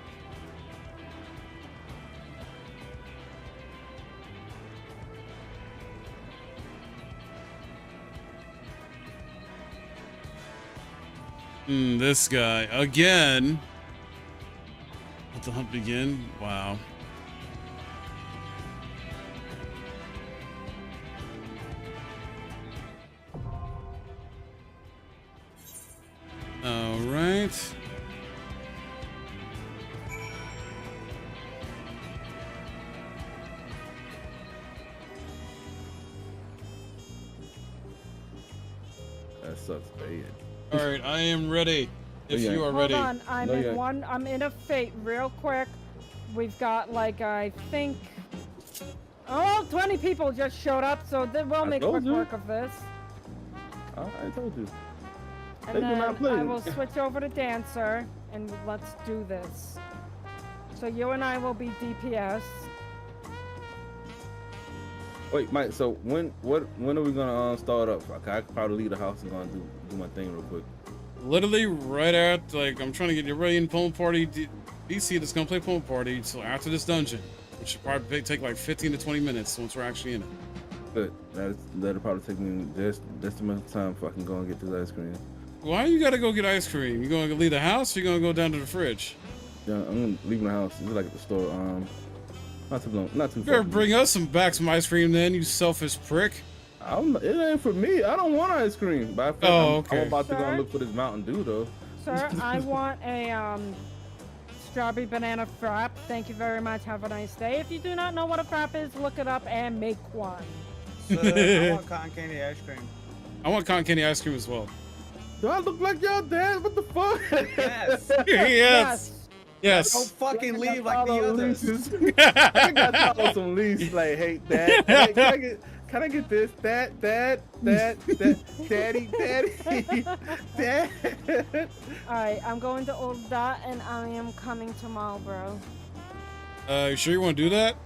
This guy again. Let the hunt begin. Wow. All right. That sucks bad. All right, I am ready. If you are ready. Hold on, I'm in a fate real quick. We've got like, I think, 20 people just showed up, so we'll make quick work of this. I told you. And then I will switch over to Dancer, and let's do this. So you and I will be DPS. Wait, Mike. So when are we gonna start up? Okay, I could probably leave the house and go and do my thing real quick. Literally right at, like, I'm trying to get you ready in Poem Party DC that's gonna play Poem Party. So after this dungeon, which should probably take like 15 to 20 minutes once we're actually in it. Good. That'll probably take me just a amount of time before I can go and get this ice cream. Why you gotta go get ice cream? You gonna leave the house or you gonna go down to the fridge? Yeah, I'm gonna leave my house. It's like at the store. Not too long. Not too You far. better bring us some ice cream then, you selfish prick. It ain't for me. I don't want ice cream. But I'm about to go and look for this Mountain Dew though. Sir, I want a strawberry banana frap. Thank you very much. Have a nice day. If you do not know what a frap is, look it up and make one. So, I want cotton candy ice cream. I want cotton candy ice cream as well. Do I look like y'all dad? What the fuck? Yes. Yes. Yes. Don't fucking leave like the others. I got to follow some leash. Like, hey, dad, hey, can I get this? Dad, daddy, dad. Alright, I'm going to Old Dot and I am coming to Marlboro. You sure you want to do that?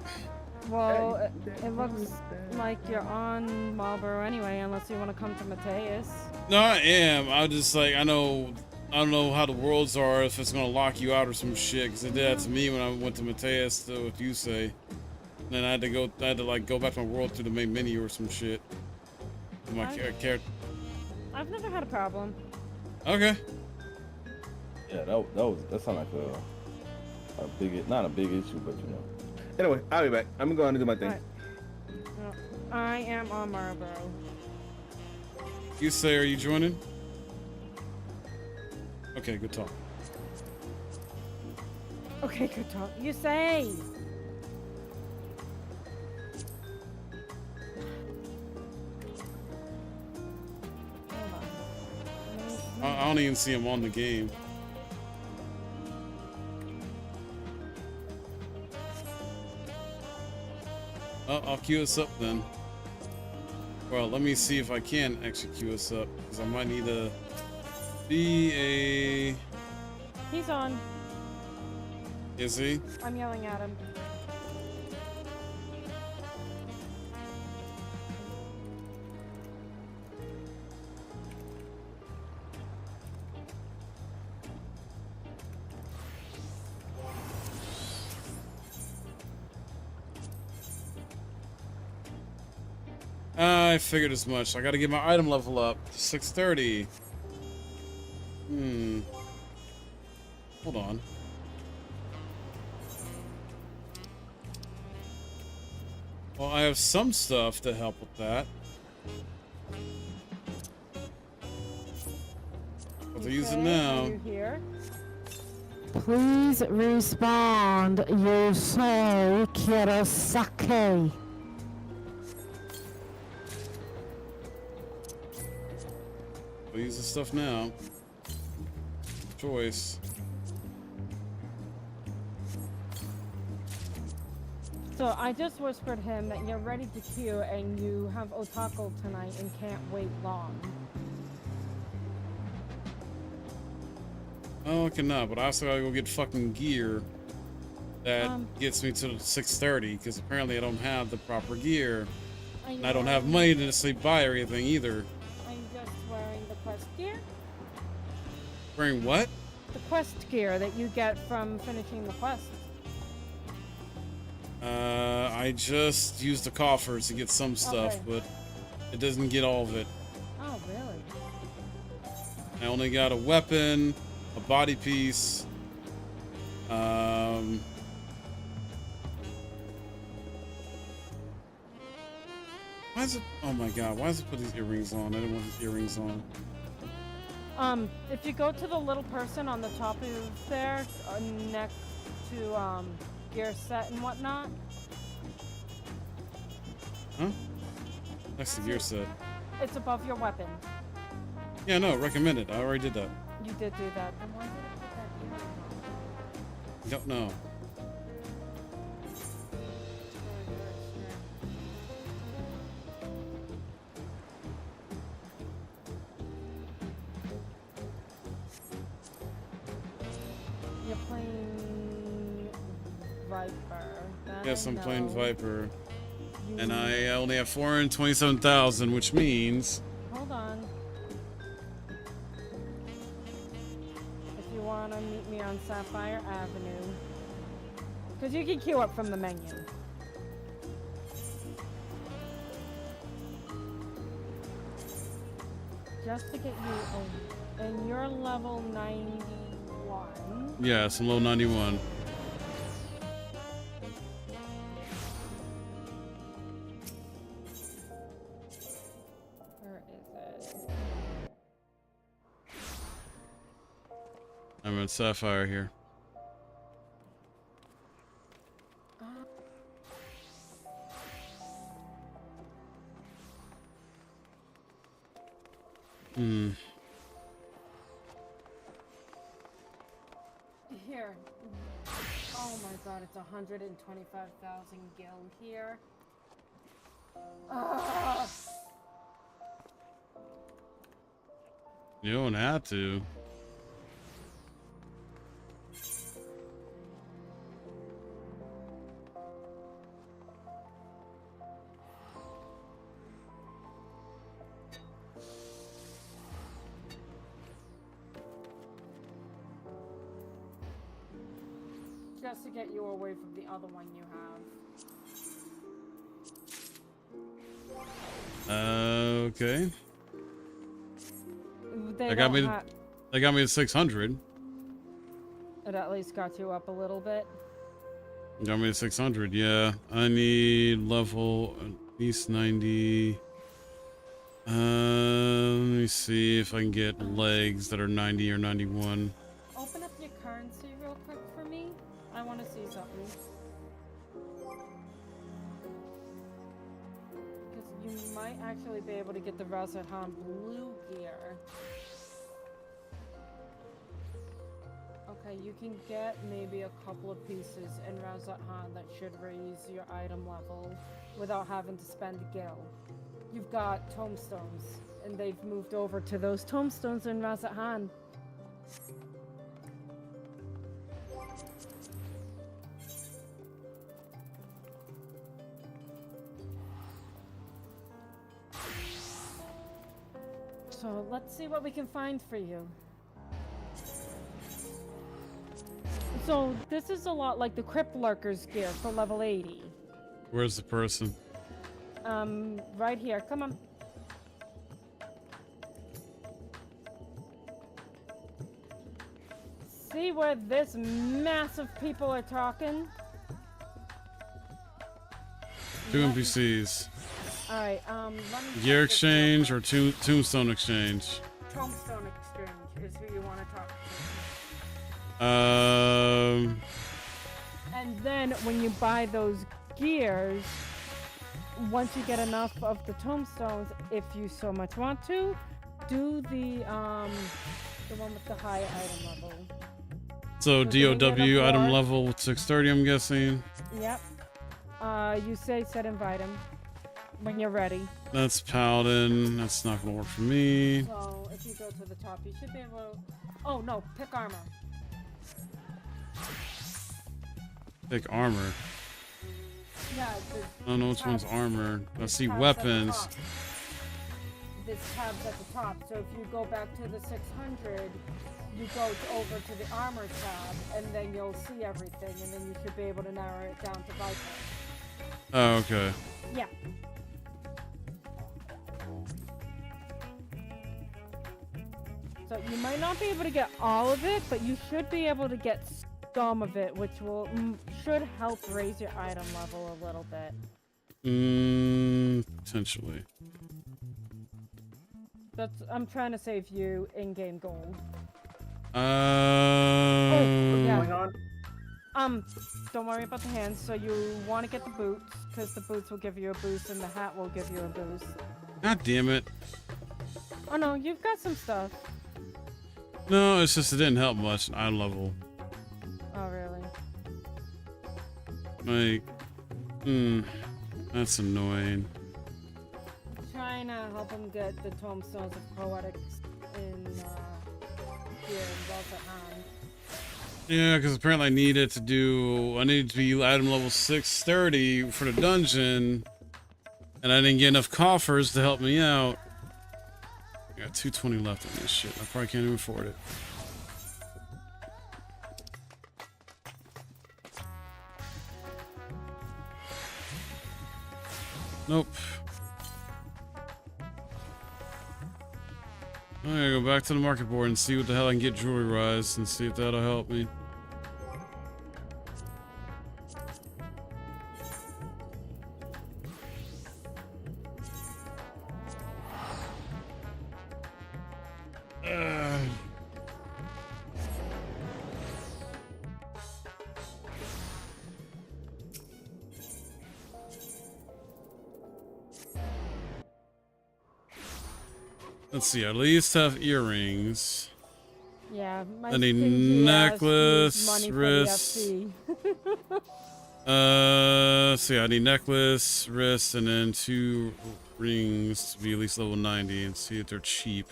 Well, it looks like you're on Marlboro anyway, unless you want to come to Mateus. No, I am. I just like I don't know how the worlds are, if it's gonna lock you out or some shit. Cause it did that to me when I went to Mateus. To what you say. And then I had to go back to my world through the main menu or some shit. My character. I've never had a problem. Okay. Yeah, that sounded like not a big issue, but you know. Anyway, I'll be back. I'm gonna go on and do my thing. Right. I am on Marlboro. You say, are you joining? Okay, good talk. Okay, good talk. You say. I don't even see him on the game. I'll queue us up then. Well, let me see if I can actually queue us up, because I might need to be a... He's on. Is he? I'm yelling at him. I figured as much. I gotta get my item level up. 630. Hold on. Well, I have some stuff to help with that. But to use it now. Are you here? Please respond. You say Kirosake. I'll use the stuff now. Choice. So I just whispered him that you're ready to queue and you have Otako tonight and can't wait long. Oh, I cannot, but I also gotta go get fucking gear that gets me to 630, because apparently I don't have the proper gear. And I don't have money to necessarily buy or anything either. I'm just wearing the quest gear. Wearing what? The quest gear that you get from finishing the quest. I just used the coffers to get some stuff, but it doesn't get all of it. Oh, really? I only got a weapon, a body piece, why is it, oh my god, why does it put these earrings on? I didn't want these earrings on. If you go to the little person on the top of there, next to, gear set and whatnot. Huh? Next to gear set. It's above your weapon. Yeah, no, recommended. I already did that. You did do that. Then why did I put that Don't know. You're playing Viper. Yes, I'm playing Viper. And I only have 427,000, which means... Hold on. If you want to meet me on Sapphire Avenue. Because you can queue up from the menu. just to get you, and you're level 91. Yeah, it's low 91. Where is it? I'm at Sapphire here. Here. Oh my god, it's 125,000 gil here. Ugh. You don't have to. Just to get you away from the other one you have. Okay. They That got me. don't ha- They got me to 600. It at least got you up a little bit. Got me to 600. Yeah, I need level at least 90. Let me see if I can get legs that are 90 or 91. Open up your currency real quick for me. I want to see something. Because you might actually be able to get the Razathan blue gear. Okay, you can get maybe a couple of pieces in Razathan that should raise your item level without having to spend gil. You've got tombstones, and they've moved over to those tombstones in Razathan. So let's see what we can find for you. So this is a lot like the Crypt Lurker's gear for level 80. Where's the person? Right here. Come on. See where this mass of people are talking? 2 NPCs. Alright, let me Gear exchange or tombstone exchange? Tombstone Exchange is who you want to talk to. And then when you buy those gears, once you get enough of the tombstones, if you so much want to, do the one with the high item level. So DOW item level 630, I'm guessing. Yep. You set invite him when you're ready. That's Paladin. That's not gonna work for me. So if you go to the top, you should be able to... Oh no, pick armor. Pick armor. Yeah, I don't know which one's armor. I see tab's weapons. at the top. This tab's at the top, so if you go back to the 600, you go over to the armor tab, and then you'll see everything, and then you should be able to narrow it down to Viper. Oh, okay. Yeah. So you might not be able to get all of it, but you should be able to get some of it, which will should help raise your item level a little bit. Potentially. I'm trying to save you in-game gold. Yeah. Don't worry about the hands. So you want to get the boots, because the boots will give you a boost, and the hat will give you a boost. God damn it. Oh no, you've got some stuff. No, it's just it didn't help much. Eye level. Oh really? Like, that's annoying. Trying to help him get the tombstones of poetics in here in Razathan. Yeah, because apparently I needed to be item level 630 for the dungeon, and I didn't get enough coffers to help me out. I got 220 left on this shit. I probably can't even afford it. Nope. I'm gonna go back to the market board and see what the hell I can get jewelry rise and see if that'll help me. Let's see, I at least have earrings. Yeah, my I need stingy ass necklace, needs money for the wrist. FC. See, I need necklace, wrist, and then 2 rings to be at least level 90 and see if they're cheap.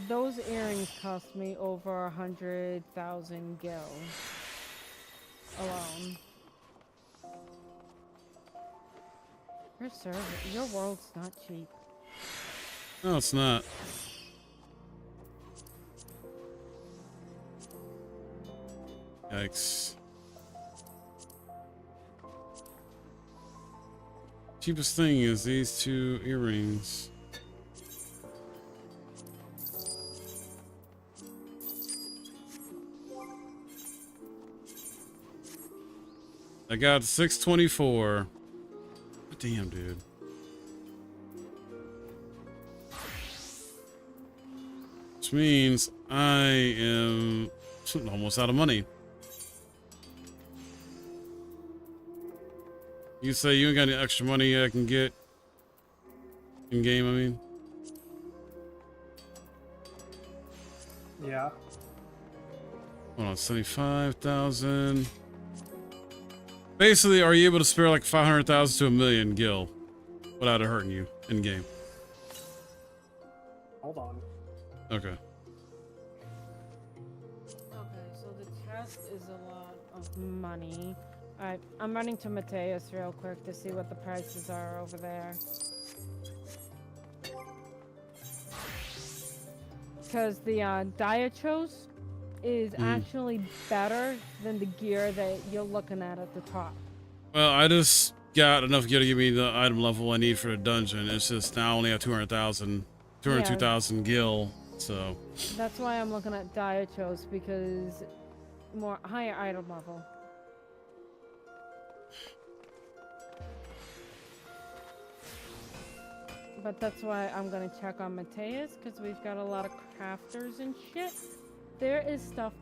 Those earrings cost me over 100,000 gil alone. Your world's not cheap. No, it's not. Yikes. Cheapest thing is these 2 earrings. I got 624. Damn, dude. Which means I am almost out of money. You say you ain't got any extra money I can get in game, I mean? Yeah. Hold on, 75,000. Basically, are you able to spare like 500,000 to a million gil without it hurting you in game? Hold on. Okay. Okay, so the chest is a lot of money. Alright, I'm running to Mateus real quick to see what the prices are over there. Because the Diachos is actually better than the gear that you're looking at the top. Well, I just got enough gear to give me the item level I need for the dungeon. It's just now I only have 200,000, 202,000 gil, so. That's why I'm looking at Diachos, because more higher item level. But that's why I'm gonna check on Mateus, because we've got a lot of crafters and shit. There is stuff,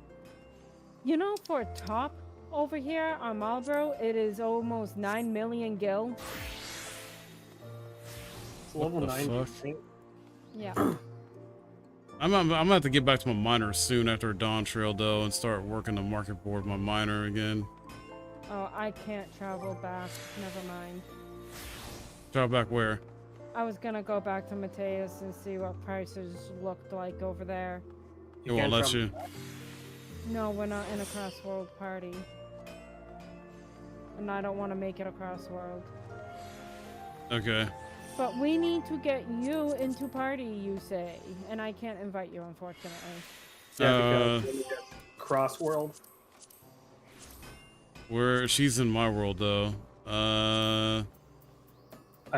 you know, for a top over here on Marlboro, it is almost 9 million gil. It's level 9. Yeah. I'm gonna have to get back to my miner soon after Dawntrail though and start working the market board with my miner again. Oh, I can't travel back. Never mind. Travel back where? I was gonna go back to Mateus and see what prices looked like over there. It won't let you. No, we're not in a cross-world party. And I don't want to make it a cross-world. Okay. But we need to get you into party, you say. And I can't invite you, unfortunately. Yeah, because cross-world. Where she's in my world though. I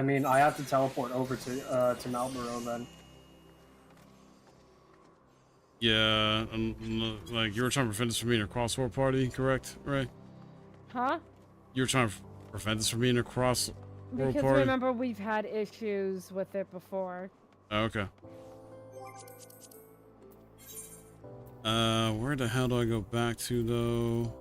mean, I have to teleport over to Marlboro then. Yeah, like you were trying to prevent this from being a crossword party, correct? Right? Huh? You were trying to prevent this from being a crossword party? Because remember, we've had issues with it before. Oh, okay. Where the hell do I go back to though?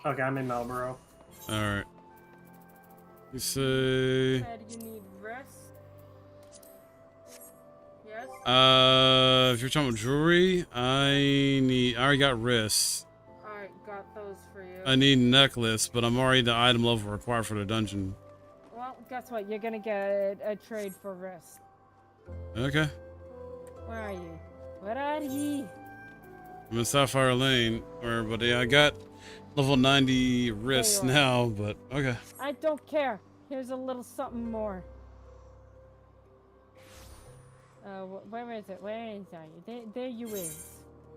Okay, I'm in Marlboro. Alright. You say... Said you need rest? Yes? If you're talking about jewelry, I already got wrists. Alright, got those for you. I need necklace, but I'm already the item level required for the dungeon. Well, guess what? You're gonna get a trade for wrist. Okay. Where are you? Where are ye? I'm in Sapphire Lane, but yeah, I got level 90 wrists now, but okay. I don't care. Here's a little something more. Where is it? Where is I? There you is.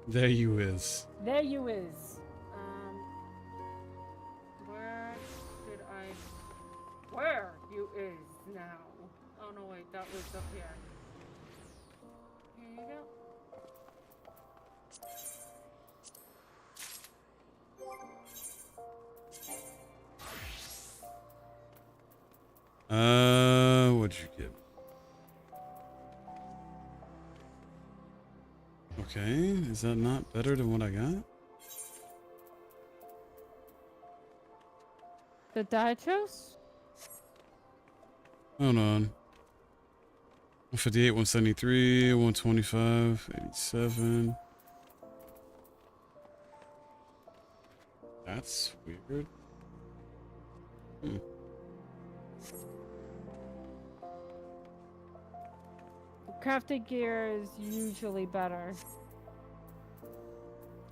There you is. There you is. Where did I... Where you is now? Oh no, wait, that was up here. Here you go. What'd you get? Okay, is that not better than what I got? The Dietros? Hold on. 158, 173, 125, 87. That's weird. Hmm. Crafted gear is usually better.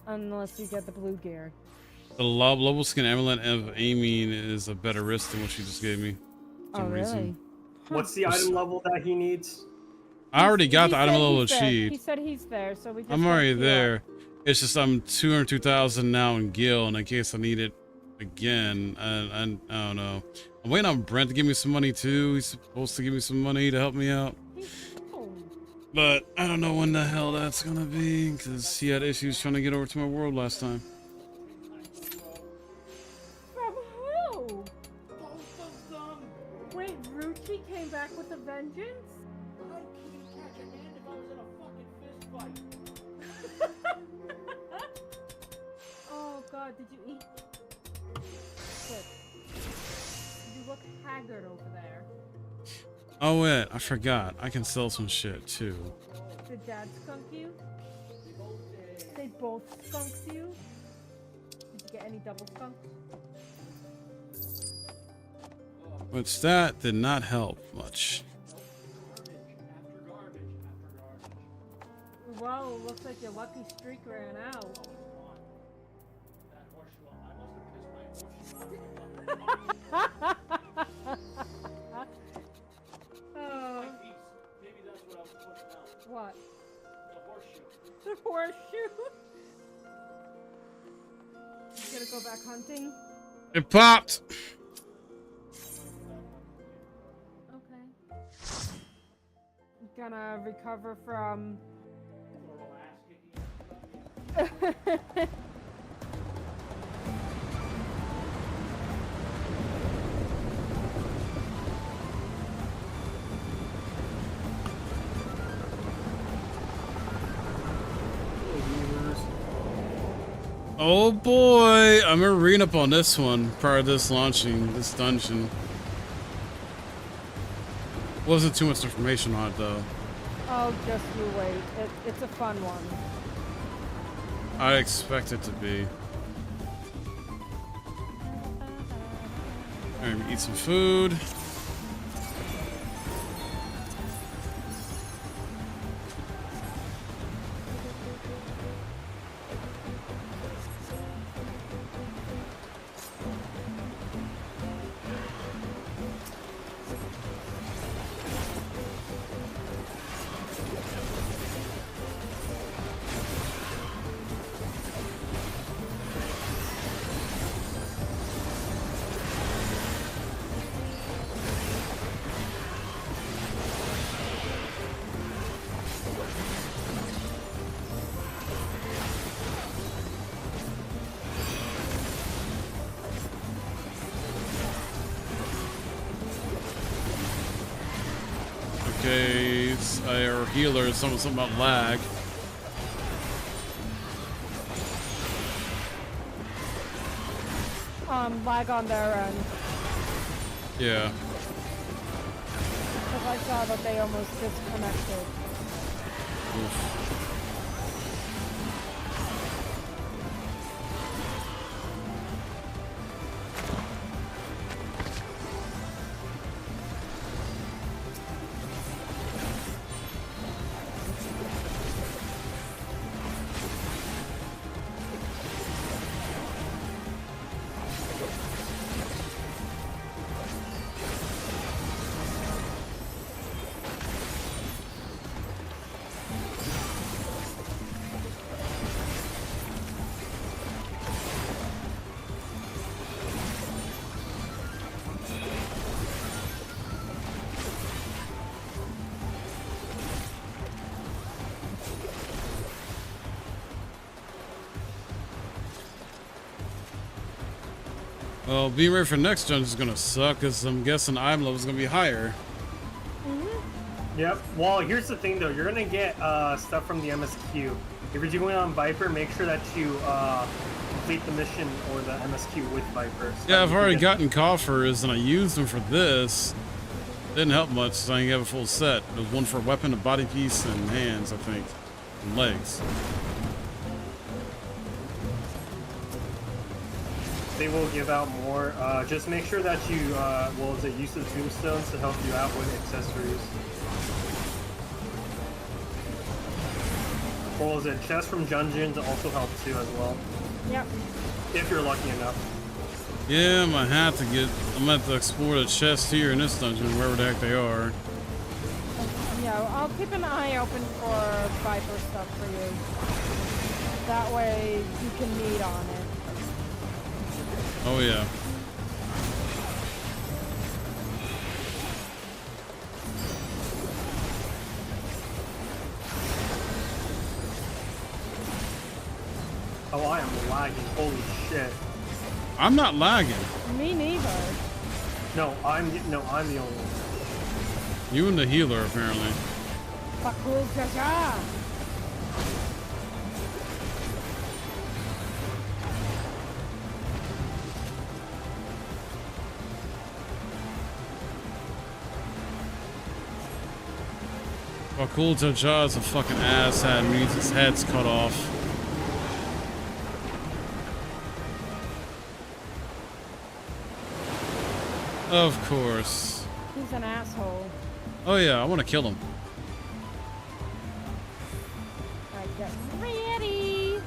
Unless you get the blue gear. The global skin amulet of aiming is a better risk than what she just gave me. For some reason. What's the item level that he needs? I already got the item level He cheat. said he's there, so we just I'm already have to, there. It's just I'm 202,000 now in Gil, and in case I need it again, I don't know. I'm waiting on Brent to give me some money too. He's supposed to give me some money to help me out. But I don't know when the hell that's gonna be, because he had issues trying to get over to my world last time. From who? Both of them. Wait, Ruchi came back with a vengeance? I couldn't catch a hand if I was in a fucking fist fight. Oh god, did you eat? Good. You look haggard over there. Oh wait, I forgot. I can sell some shit too. Did Dad skunk you? They both skunked you? Did you get any double skunks? Which that did not help much. Well, looks like your lucky streak ran out. Oh. Maybe that's what I was pushing out. What? The horseshoe. The horseshoe? You gonna go back hunting? It popped! Okay. Gonna recover from... Oh boy, I'm gonna read up on this one prior to this launching, this dungeon. Wasn't too much information on it though. Oh, just you wait. It's a fun one. I expect it to be. Alright, eat some food. Okay, our healer is something about lag. Lag on their end. Yeah. Because I saw that they almost disconnected. Oof. Well, being ready for next dungeon is gonna suck, because I'm guessing item level is gonna be higher. Yep. Well, here's the thing though. You're gonna get stuff from the MSQ. If you're doing it on Viper, make sure that you complete the mission or the MSQ with Viper. So Yeah, I've already gotten coffers, and I used them for this. Didn't help much, so I didn't have a full set. There was one for a weapon, a body piece, and hands, I think, and legs. They will give out more. Just make sure that you, use the tombstones to help you out with accessories. Or was it chest from dungeons also help too as well? Yep. If you're lucky enough. Yeah, I'm gonna have to explore the chest here in this dungeon, wherever the heck they are. Yeah, I'll keep an eye open for Viper stuff for you. That way you can meet on it. Oh yeah. Oh, I am lagging. Holy shit. I'm not lagging. Me neither. No, I'm the only one. You and the healer, apparently. Urqopacha. Urqopacha is a fucking asshat, means his head's cut off. Of course. He's an asshole. Oh yeah, I want to kill him. Alright, get ready.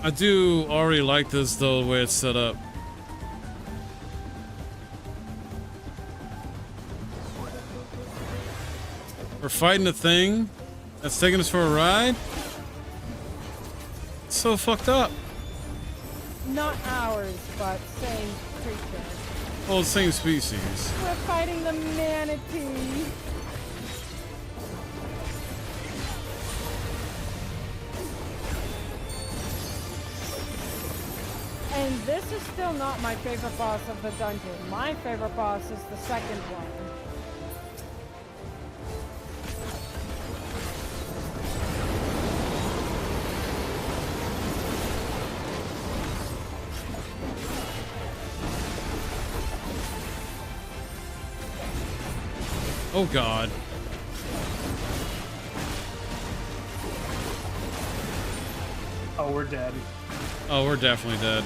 I do already like this though, the way it's set up. We're fighting a thing that's taking us for a ride? It's so fucked up. Not ours, but same creature. Well, the same species. We're fighting the manatee. And this is still not my favorite boss of the dungeon. My favorite boss is the second one. Oh god. Oh, we're dead. Oh, we're definitely dead.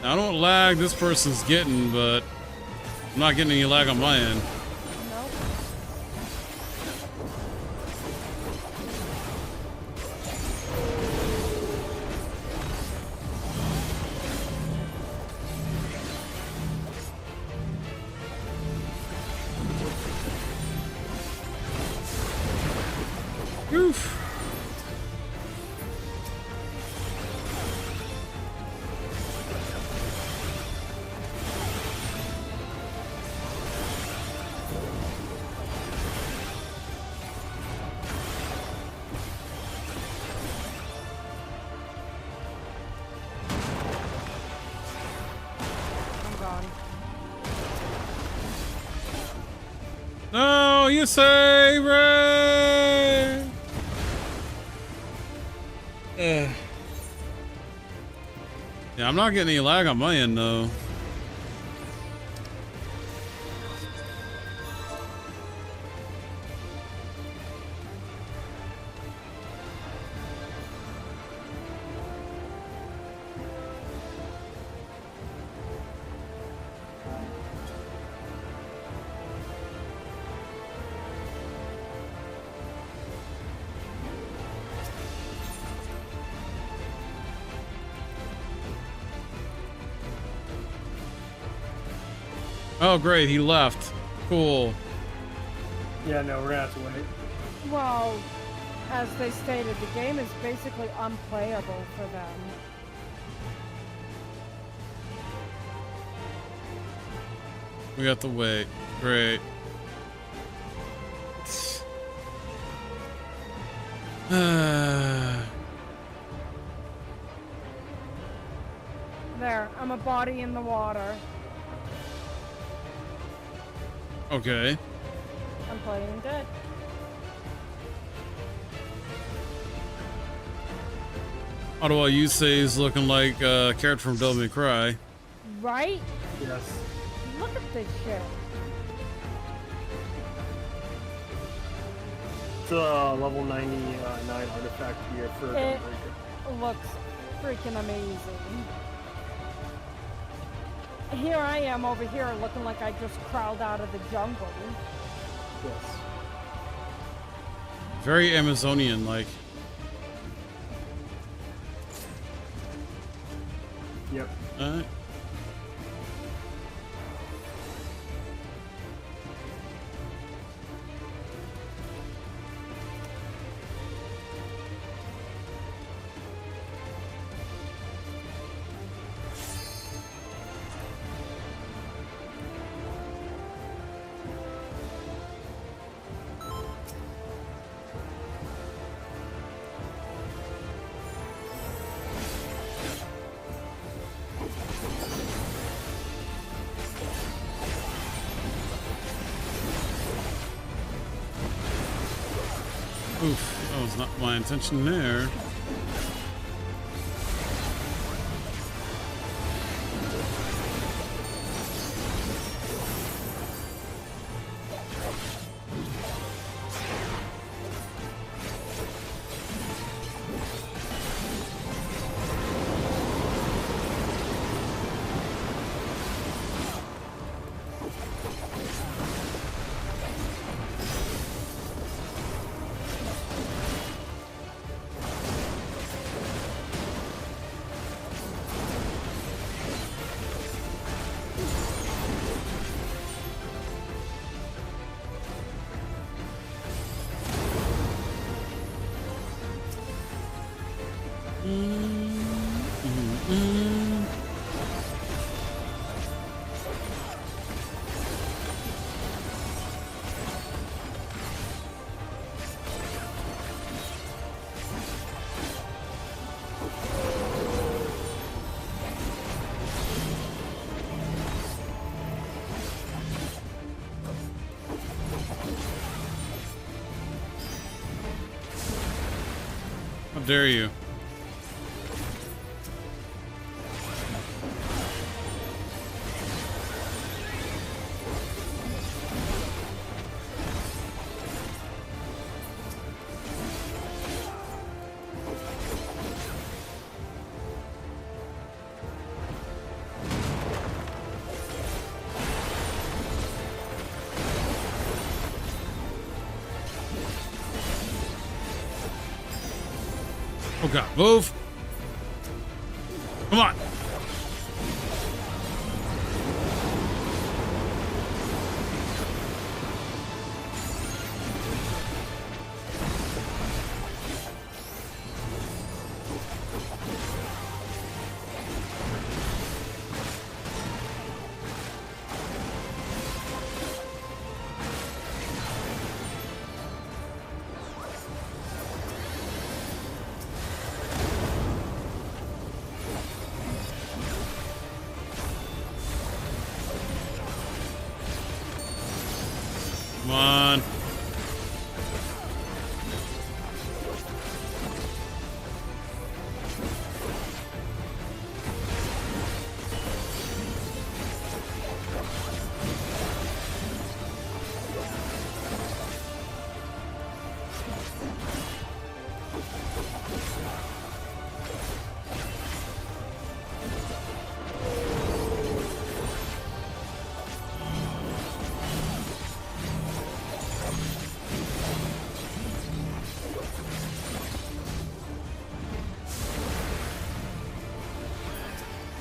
I don't lag this person's getting, but I'm not getting any lag on my end. Oof. No, you say Ray. Yeah, I'm not getting any lag on my end though. Oh, great, he left. Cool. Yeah, no, we're gonna have to wait. Well, as they stated, the game is basically unplayable for them. We have to wait. Great. There, I'm a body in the water. Okay. I'm playing dead. Otherwise, you say he's looking like a character from Devil May Cry. Right? Yes. Look at this shit. It's a level 99 artifact here for a It Gunbreaker. looks freaking amazing. Here I am over here looking like I just crawled out of the jungle. Yes. Very Amazonian-like. Yep. Alright. Oof, that was not my intention there. How dare you? Oh god, move! Come on! Come on.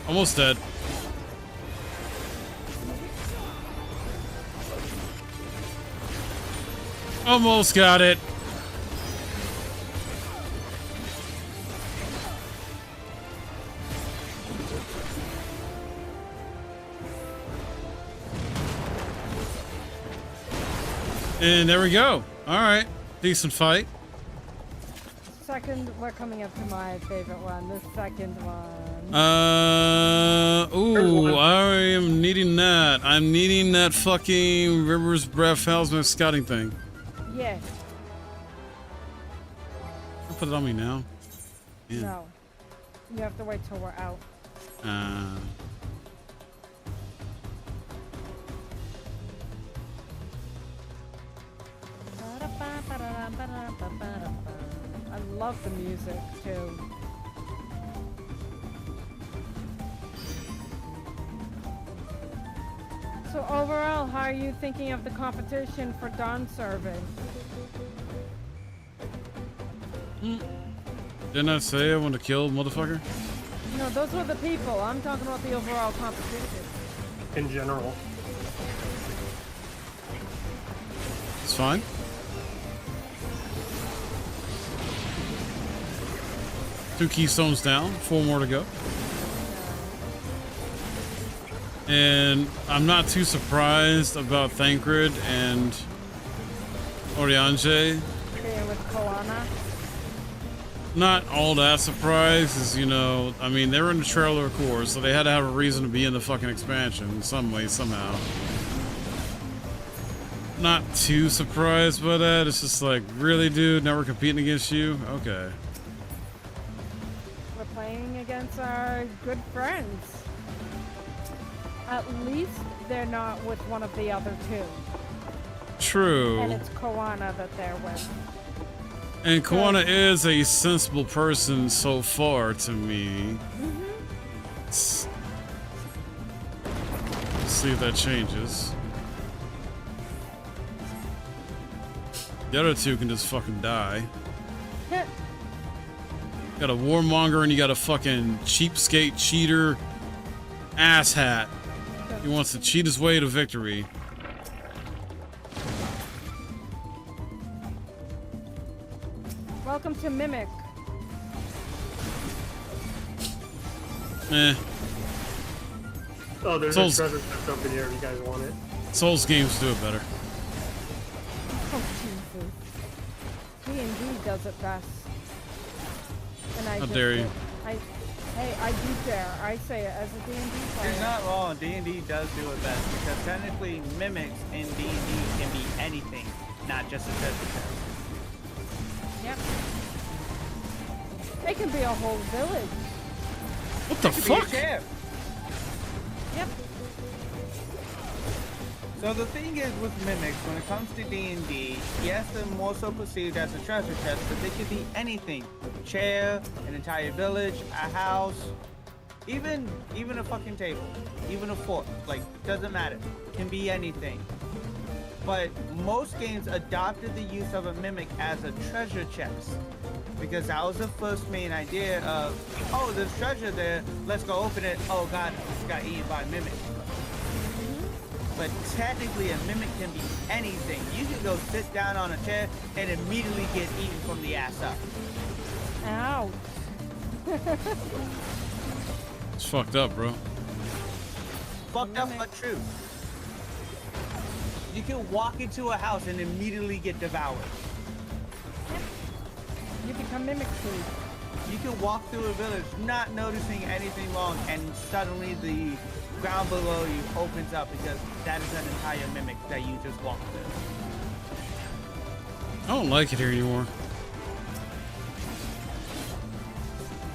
Almost dead. Almost got it. And there we go. All right. Decent fight. Second, we're coming up to my favorite one. The second one. Ooh, I am needing that. I'm needing that fucking River's Breath. How's my scouting thing? Yeah. I'll put it on me now. Yeah. No. You have to wait till we're out. I love the music too. So overall, how are you thinking of the competition for Dawn Service? Didn't I say I want to kill motherfucker? No, those were the people. I'm talking about the overall competition. In general. It's fine. Two keystones down, 4 more to go. And I'm not too surprised about Thancred and Oriange. Being with Koana. Not all that surprised, is, you know, I mean, they were in the trailer, of course, so they had to have a reason to be in the fucking expansion in some way, somehow. Not too surprised by that. It's just like, really, dude? Now we're competing against you? Okay. We're playing against our good friends. At least they're not with one of the other two. True. And it's Koana that they're with. And Koana is a sensible person so far to me. Let's see if that changes. The other two can just fucking die. You got a warmonger and you got a fucking cheapskate cheater asshat. He wants to cheat his way to victory. Welcome to Mimic. Eh. Oh, there's Souls. a treasure chest up in here if you guys want it. Souls games do it better. Oh, Jesus. D&D does it best. And I How just dare you. Hey, I do dare. I say it as a D&D player. It's not wrong. D&D does do it best because technically mimics in D&D can be anything, not just a treasure chest. Yep. They can be a whole village. What the fuck? Yep. So the thing is with mimics, when it comes to D&D, yes, they're more so perceived as a treasure chest, but they could be anything. A chair, an entire village, a house, even a fucking table, even a fork, like, doesn't matter. Can be anything. But most games adopted the use of a mimic as a treasure chest. Because that was the first main idea of, oh, there's treasure there, let's go open it. Oh god, it got eaten by a mimic. But technically a mimic can be anything. You can go sit down on a chair and immediately get eaten from the ass up. Ow. It's fucked up, bro. Fucked up but true. You can walk into a house and immediately get devoured. You become mimic food. You can walk through a village not noticing anything wrong and suddenly the ground below you opens up because that is an entire mimic that you just walked through. I don't like it here anymore.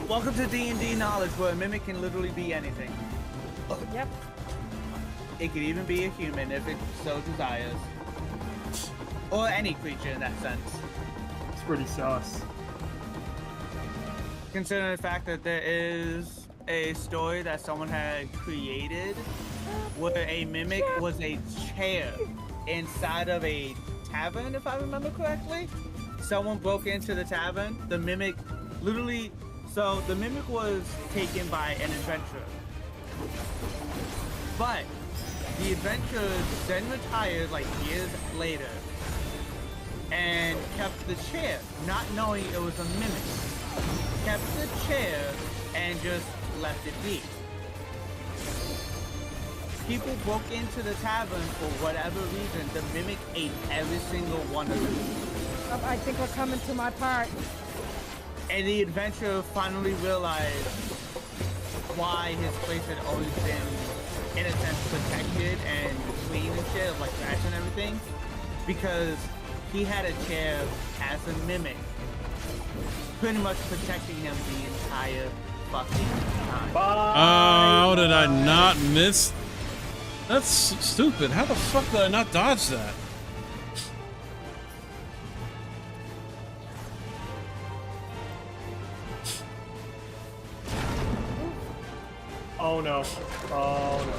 Welcome to D&D knowledge where a mimic can literally be anything. Yep. It could even be a human if it so desires. Or any creature in that sense. It's pretty sus. Considering the fact that there is a story that someone had created where a mimic was a chair inside of a tavern, if I remember correctly. Someone broke into the tavern. The mimic literally... So the mimic was taken by an adventurer. But the adventurer then retired like years later. and kept the chair, not knowing it was a mimic. Kept the chair and just left it be. People broke into the tavern for whatever reason. The mimic ate every single one of them. I think we're coming to my part. And the adventurer finally realized why his place had always been, in a sense, protected and clean and shit, like trash and everything, because he had a chair as a mimic, pretty much protecting him the entire fucking time. How did I not miss? That's stupid. How the fuck did I not dodge that? Oh no. Oh no.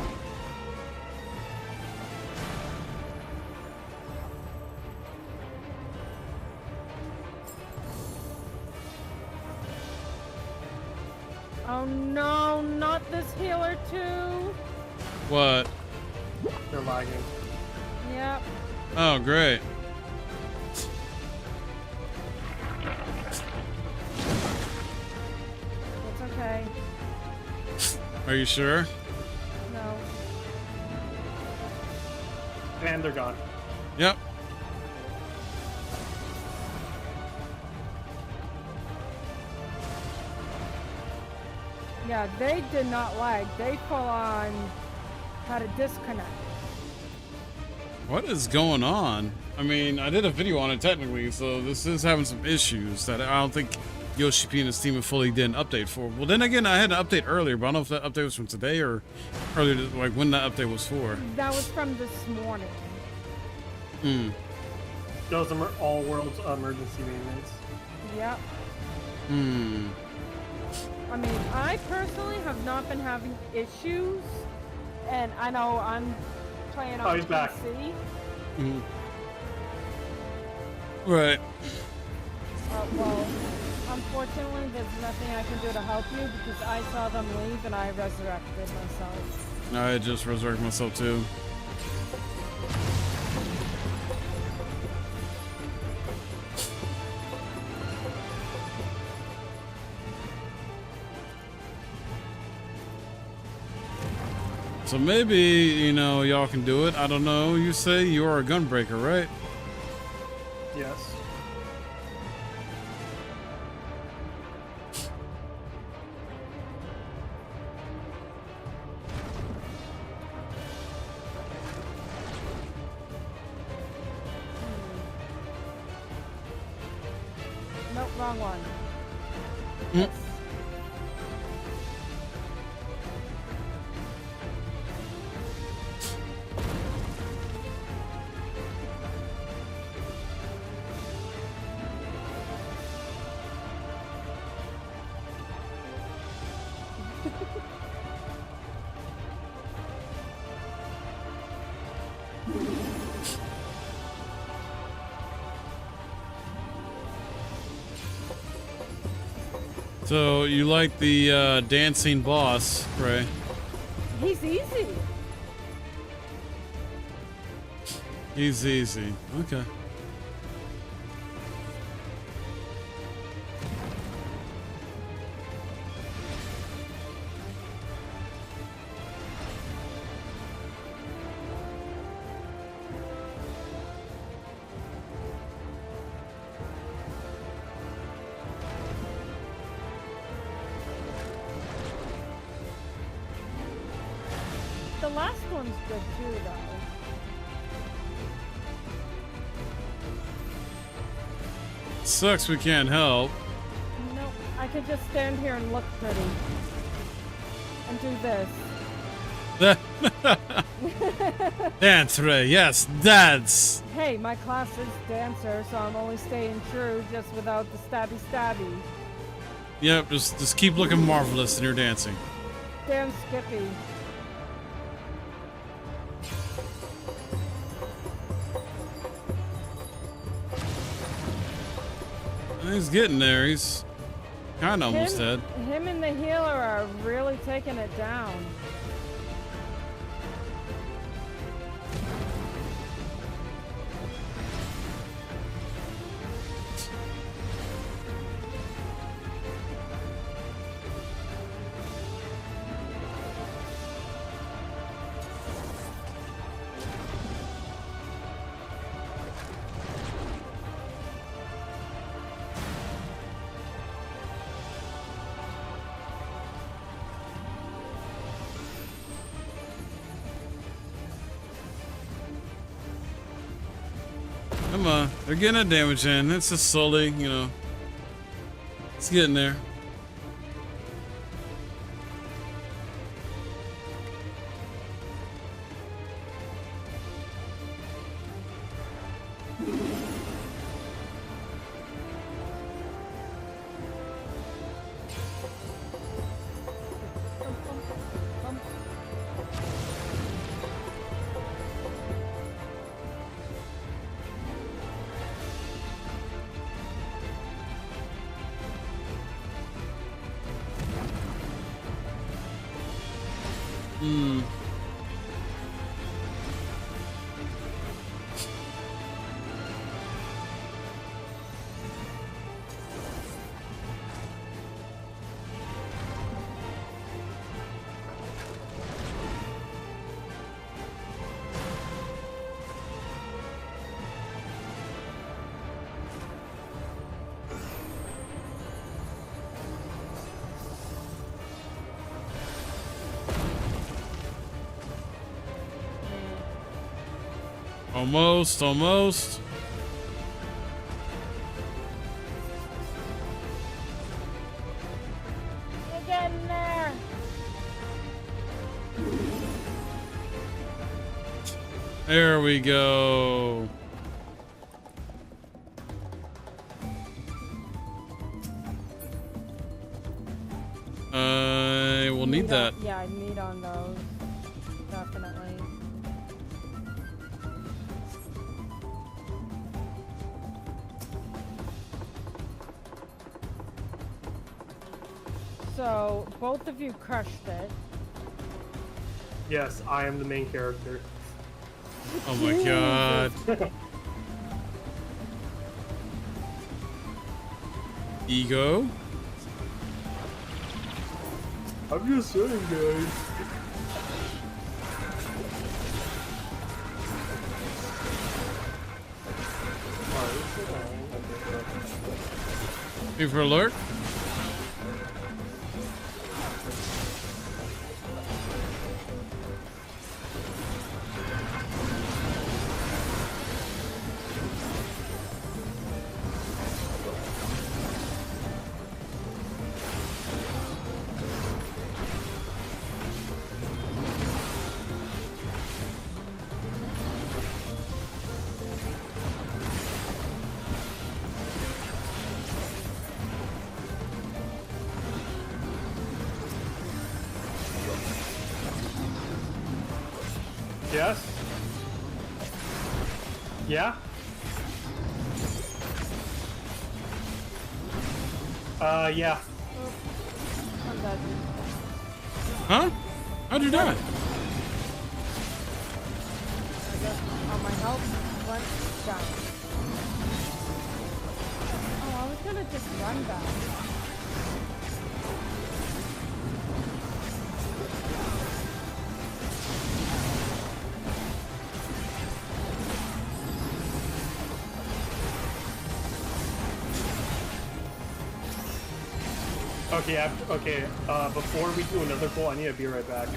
Oh no, not this healer too. What? They're lagging. Yep. Oh, great. It's okay. Are you sure? No. And they're gone. Yep. Yeah, they did not lag. They full on had a disconnect. What is going on? I mean, I did a video on it technically, so this is having some issues that I don't think Yoshi P and his team fully did an update for. Well, then again, I had an update earlier, but I don't know if that update was from today or earlier, like when that update was for. That was from this morning. Hmm. Those are all world's emergency maintenance. Yep. Hmm. I mean, I personally have not been having issues, and I know I'm playing on he's PC. back. Mm-hmm. Right. Well, unfortunately, there's nothing I can do to help you because I saw them leave and I resurrected myself. I just resurrected myself too. So maybe, you know, y'all can do it. I don't know. You say you are a gunbreaker, right? Yes. Nope, wrong one. Mm. So you like the dancing boss, Ray? He's easy. He's easy. Okay. The last one's good too, though. Sucks we can't help. Nope, I could just stand here and look pretty. And do this. Dance, Ray. Yes, dance. Hey, my class is dancer, so I'm only staying true just without the stabby stabby. Yep, just keep looking marvelous in your dancing. Damn Skippy. He's getting there. He's kind of almost dead. Him and the healer are really taking it down. Come on, they're getting that damage in. It's just slowly, you know. It's getting there. Almost, almost. You're getting there. There we go. We'll need that. Yeah, I need on those. Definitely. So, both of you crushed it. Yes, I am the main character. Oh my god. Ego? I'm just saying, guys. Wait for alert. Yes? Yeah? Yeah. I'm dead. Huh? How'd you die? I guess my health went down. Oh, I was gonna just run back. Okay, before we do another goal, I need to be right back.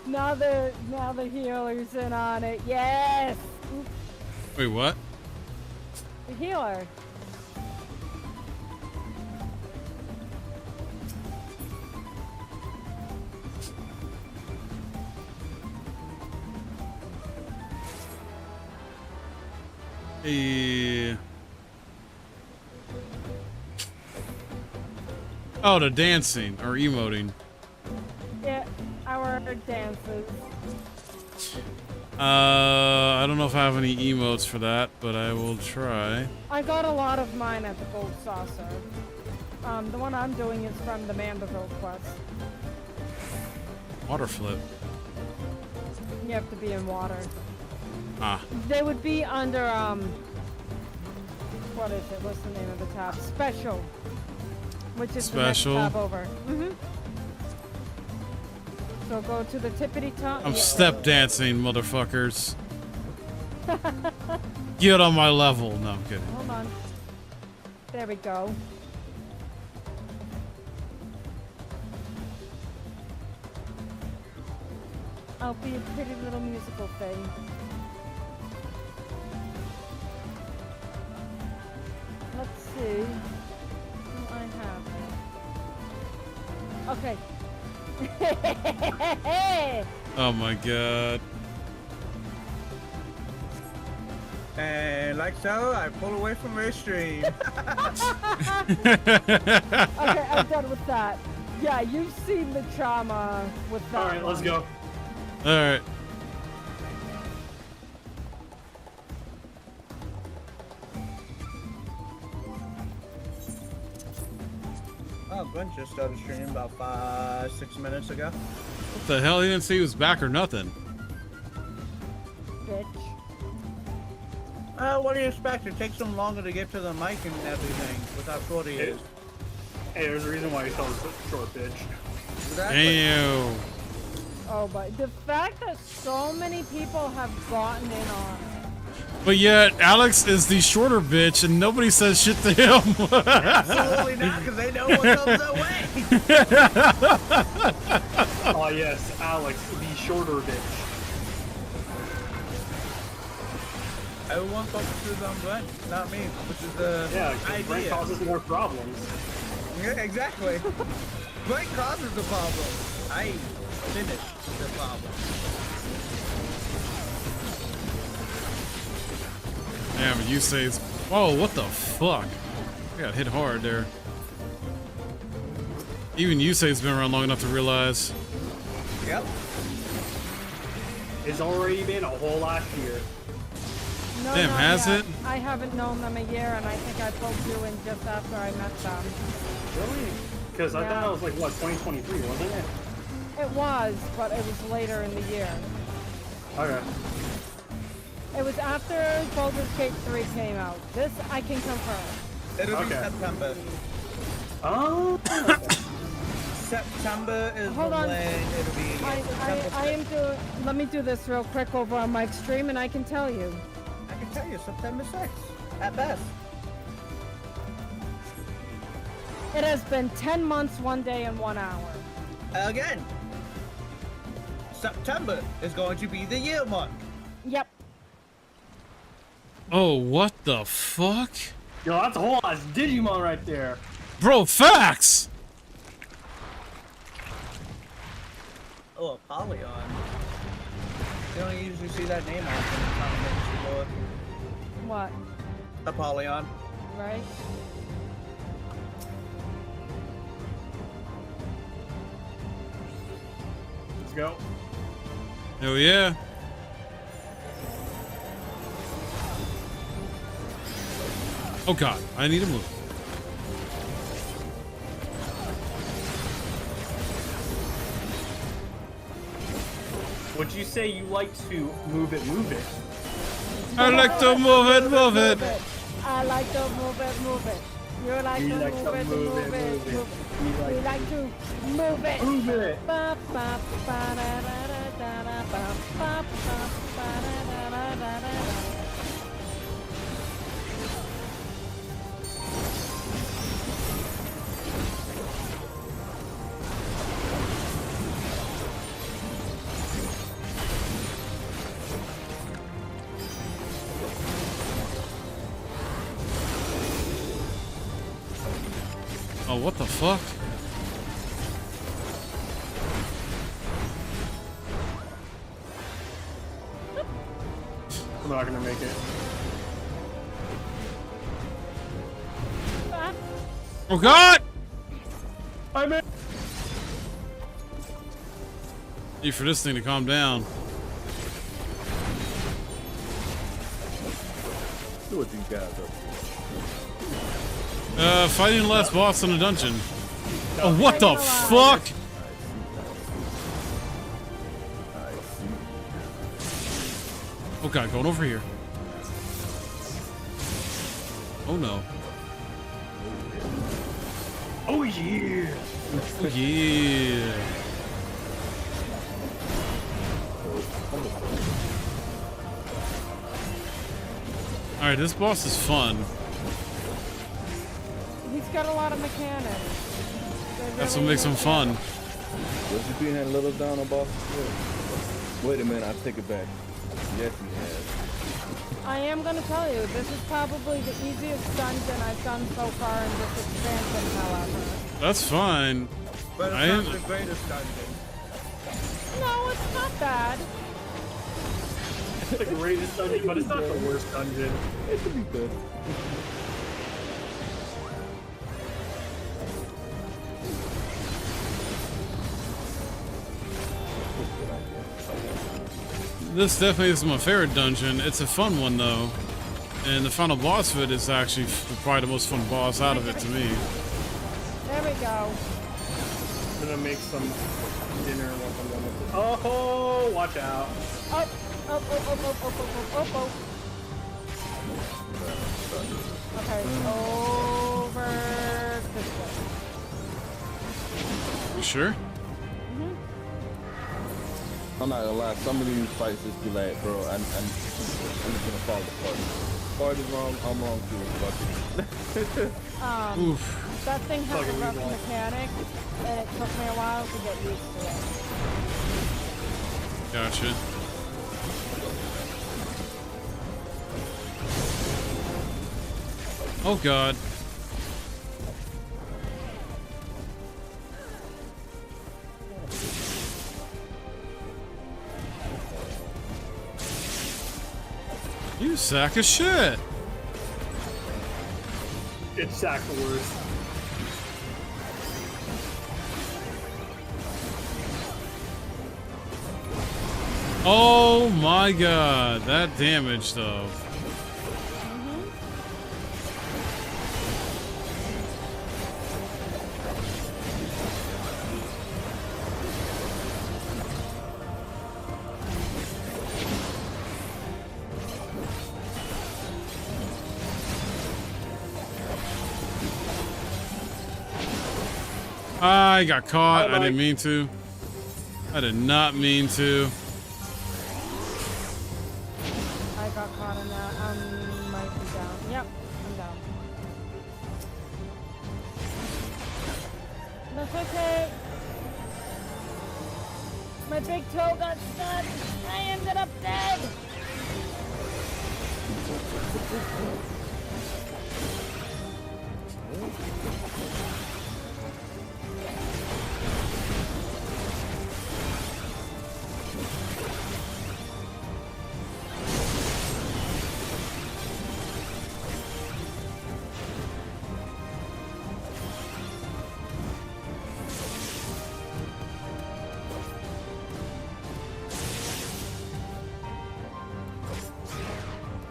now the healer's in on it. Yes. Wait, what? The healer. Hey. Oh, the dancing or emoting. Yeah, our dances. I don't know if I have any emotes for that, but I will try. I got a lot of mine at the Gold Saucer. The one I'm doing is from the Mandeville quest. Water flip. You have to be in water. Ah. They would be under, what is it? What's the name of the tab? Special. Which is Special. the next tab over. So go to the tippity top. I'm step dancing, motherfuckers. Get on my level. No, I'm kidding. Hold on. There we go. I'll be a pretty little musical thing. Let's see who I have. Okay. Oh my god. And like so, I pull away from my stream. Okay, I'm done with that. Yeah, you've seen the trauma with that. All right, let's go. All right. Oh, Glenn just started streaming about 5-6 minutes ago. What the hell? He didn't say he was back or nothing. Bitch. What do you expect? It takes him longer to get to the mic and everything with how short he is. Hey, there's a reason why he's called short bitch. Exactly. Damn. Oh, but the fact that so many people have gotten in on it. But yet, Alex is the shorter bitch, and nobody says shit to him. Absolutely not, because they know what comes their way. Oh yes, Alex, the shorter bitch. Everyone focuses on Glenn, not me, which is the idea. Glenn causes more problems. Yeah, exactly. Glenn causes the problem. I finish the problem. Damn, you say it's... Whoa, what the fuck? I got hit hard there. Even you say it's been around long enough to realize. Yep. It's already been a whole last year. No, Damn, not has yet. it? I haven't known them a year, and I think I pulled you in just after I met them. Really? Because I thought that was like, what, 2023, wasn't it? It was, but it was later in the year. Okay. It was after Baldur's Gate 3 came out. This I can confirm. It'll be September. Oh. September is Hold on. when it'll be. I am doing. Let me do this real quick over on Mike's stream, and I can tell you. I can tell you September 6th at best. It has been 10 months, 1 day, and 1 hour. Again, September is going to be the year mark. Yep. Oh, what the fuck? Yo, that's a whole ass Digimon right there. Bro, facts! Oh, Apollyon. You don't usually see that name often in Final Fantasy lore. What? Apollyon. Right? Let's go. Hell yeah. Oh god, I need to move. Would you say you like to move it, move it? I like to move it, move it. I like to move it, move it. You like to move it, move it, move it. We like to move it. Move it. Ba, ba, ba, da, da, da, da, da, ba, ba, ba, ba, da, da, da, da, da. Oh, what the fuck? I'm not gonna make it. Oh god! I'm in. Need for this thing to calm down. See what these guys are. Fighting the last boss in a dungeon. Oh, what the fuck? Oh god, going over here. Oh no. Oh yeah. Oh yeah. Alright, this boss is fun. He's got a lot of mechanics. That's what makes him fun. Was he being a little down on boss? Wait a minute, I take it back. Yes, he has. I am gonna tell you, this is probably the easiest dungeon I've done so far in this expansion, however. That's fine. But it's not the greatest dungeon. No, it's not bad. It's the greatest dungeon, but it's not the worst dungeon. It could be good. This definitely is my favorite dungeon. It's a fun one though. And the final boss of it is actually probably the most fun boss out of it to me. There we go. I'm gonna make some dinner once I'm done with it. Oh, watch out. Oh, oh, oh, oh, oh, oh, oh, oh, oh. Okay, over this way. You sure? I'm not gonna lie, some of these fights just be like, bro, I'm just gonna fall apart. Part is wrong, I'm wrong too. Oof. That thing has a rough mechanic, and it took me a while to get used to it. Gotcha. Oh god. You sack of shit. It's sack the worst. Oh my god, that damage though. I got caught. I didn't mean to. I did not mean to. I got caught in that. Might be down. Yep, I'm down. That's okay. My big toe got stuck. I ended up dead.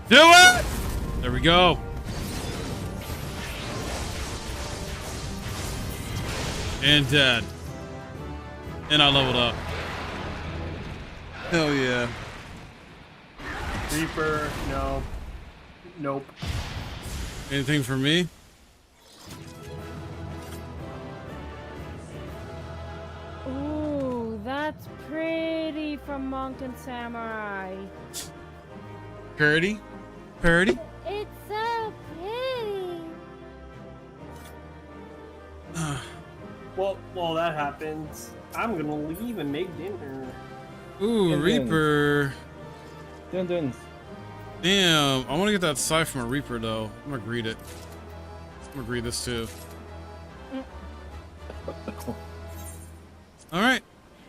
Do it! There we go. And dead. And I leveled up. Hell yeah. Reaper, no. Nope. Anything for me? Ooh, that's pretty from Monk and Samurai. Purdy? Purdy? It's so pretty. Well, while that happens, I'm gonna leave and make dinner. Ooh, Reaper. Dun. Damn, I want to get that scythe from a Reaper though. I'm gonna greet it. I'm gonna greet this too. All right.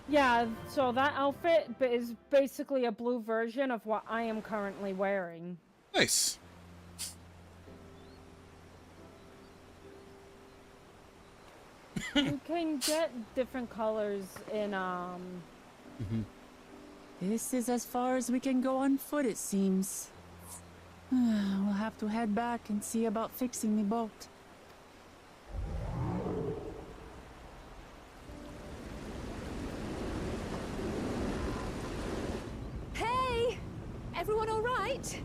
Yeah, so that outfit is basically a blue version of what I am currently wearing. Nice. You can get different colors in This is as far as we can go on foot, it seems. We'll have to head back and see about fixing the boat. Hey! Everyone all right?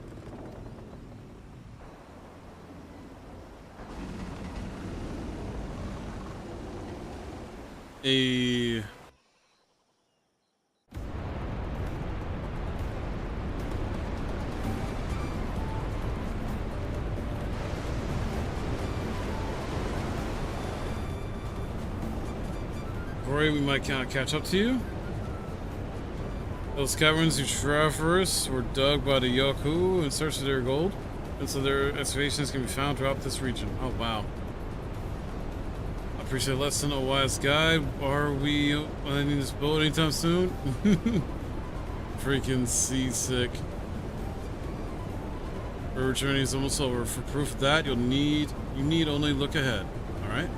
worry, we might kind of catch up to you. Those caverns you traverse were dug by the Yoku in search of their gold, and so their excavations can be found throughout this region. Oh, wow. I appreciate less than a wise guide. Are we landing this boat anytime soon? Freaking seasick. Our journey is almost over. For proof of that, you need only look ahead. All right.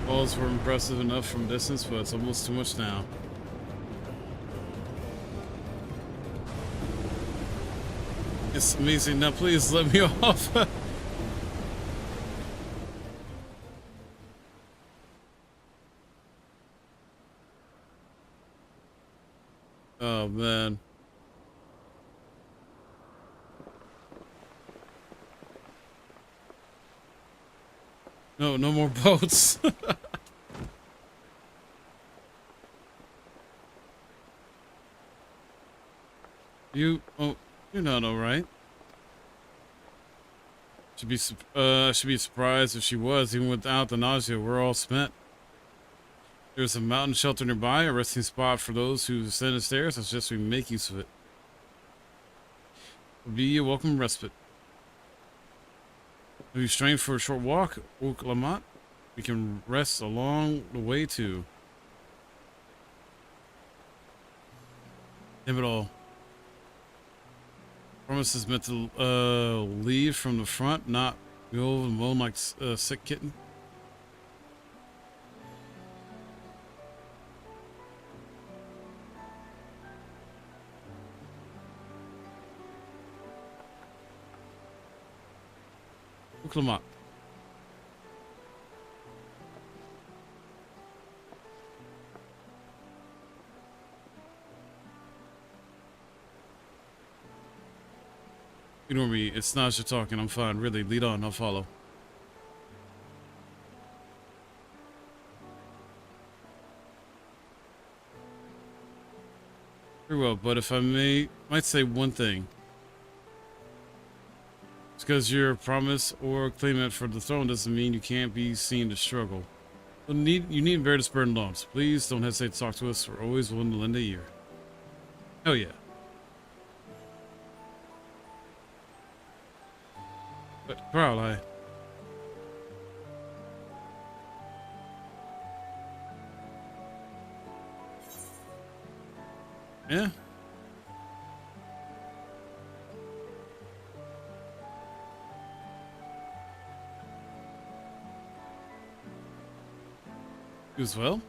Walls were impressive enough from distance, but it's almost too much now. It's amazing. Now please let me off. Oh man. No, no more boats. You're not all right. Should be surprised if she was. Even without the nausea, we're all spent. There's a mountain shelter nearby, a resting spot for those who ascend the stairs. I suggest we make use of it. It'll be a welcome respite. Have you strained for a short walk, Urqopacha? We can rest along the way too. Damn it all. Promise is meant to leave from the front, not go and moan like a sick kitten. Urqopacha. Ignore me. It's Nasha talking. I'm fine. Really, lead on. I'll follow. Very well, but if I might say one thing. It's because you're promised or claimant for the throne doesn't mean you can't be seen to struggle. You needn't bear this burden alone. So please don't hesitate to talk to us. We're always willing to lend a ear. Hell yeah. But Tural, yeah. You as well?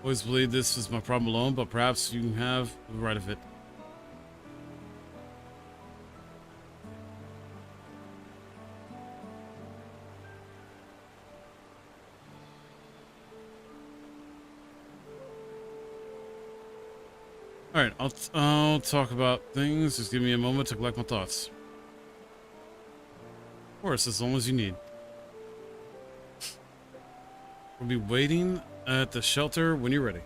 Always believed this was my problem alone, but perhaps you have the right of it. Alright, I'll talk about things. Just give me a moment to collect my thoughts. Of course, as long as you need. We'll be waiting at the shelter when you're ready.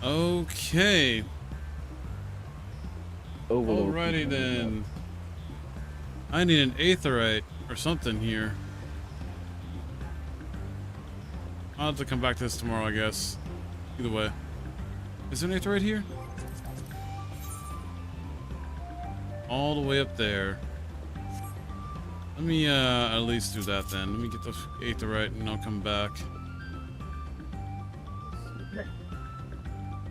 Okay. Alrighty then. I need an aetherite or something here. I'll have to come back to this tomorrow, I guess. Either way. Is there an aetherite here? All the way up there. Let me at least do that then. Let me get the aetherite and I'll come back.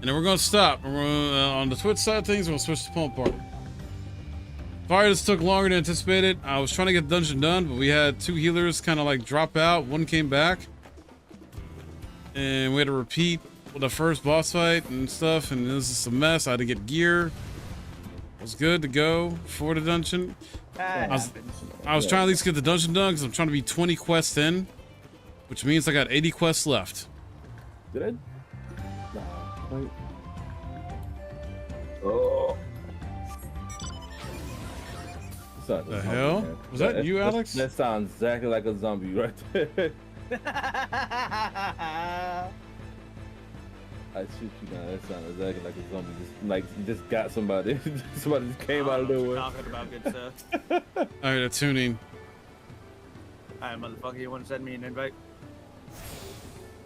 And then we're going to stop. We're gonna, on the Twitch side of things, we're going to switch to Pwn Party. Sorry this took longer than anticipated. I was trying to get the dungeon done, but we had 2 healers kind of like drop out. One came back. And we had to repeat the first boss fight and stuff. And this is a mess. I had to get gear. I was good to go for the dungeon. I was trying to at least get the dungeon done because I'm trying to be 20 quests in, which means I got 80 quests left. Did I? Nah, wait. Oh. The hell? Man. Was that you, Alex? That sounds exactly like a zombie right there. I shoot you now. That sounds exactly like a zombie. You just got somebody. Somebody just came out of nowhere. Talking about good stuff. Alright, a tuning. Alright, motherfucker, you want to send me an invite?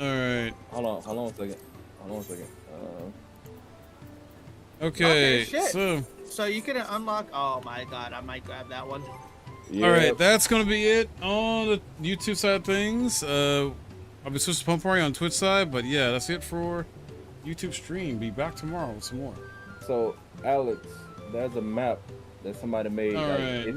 Alright. Hold on a second. Okay, shit. So you can unlock. Oh my god, I might grab that one. Yeah. Alright, that's gonna be it on the YouTube side of things. I'll be switching to Pump Party on Twitch side, but yeah, that's it for YouTube stream. Be back tomorrow with some more. So, Alex, there's a map that somebody made. All like, right.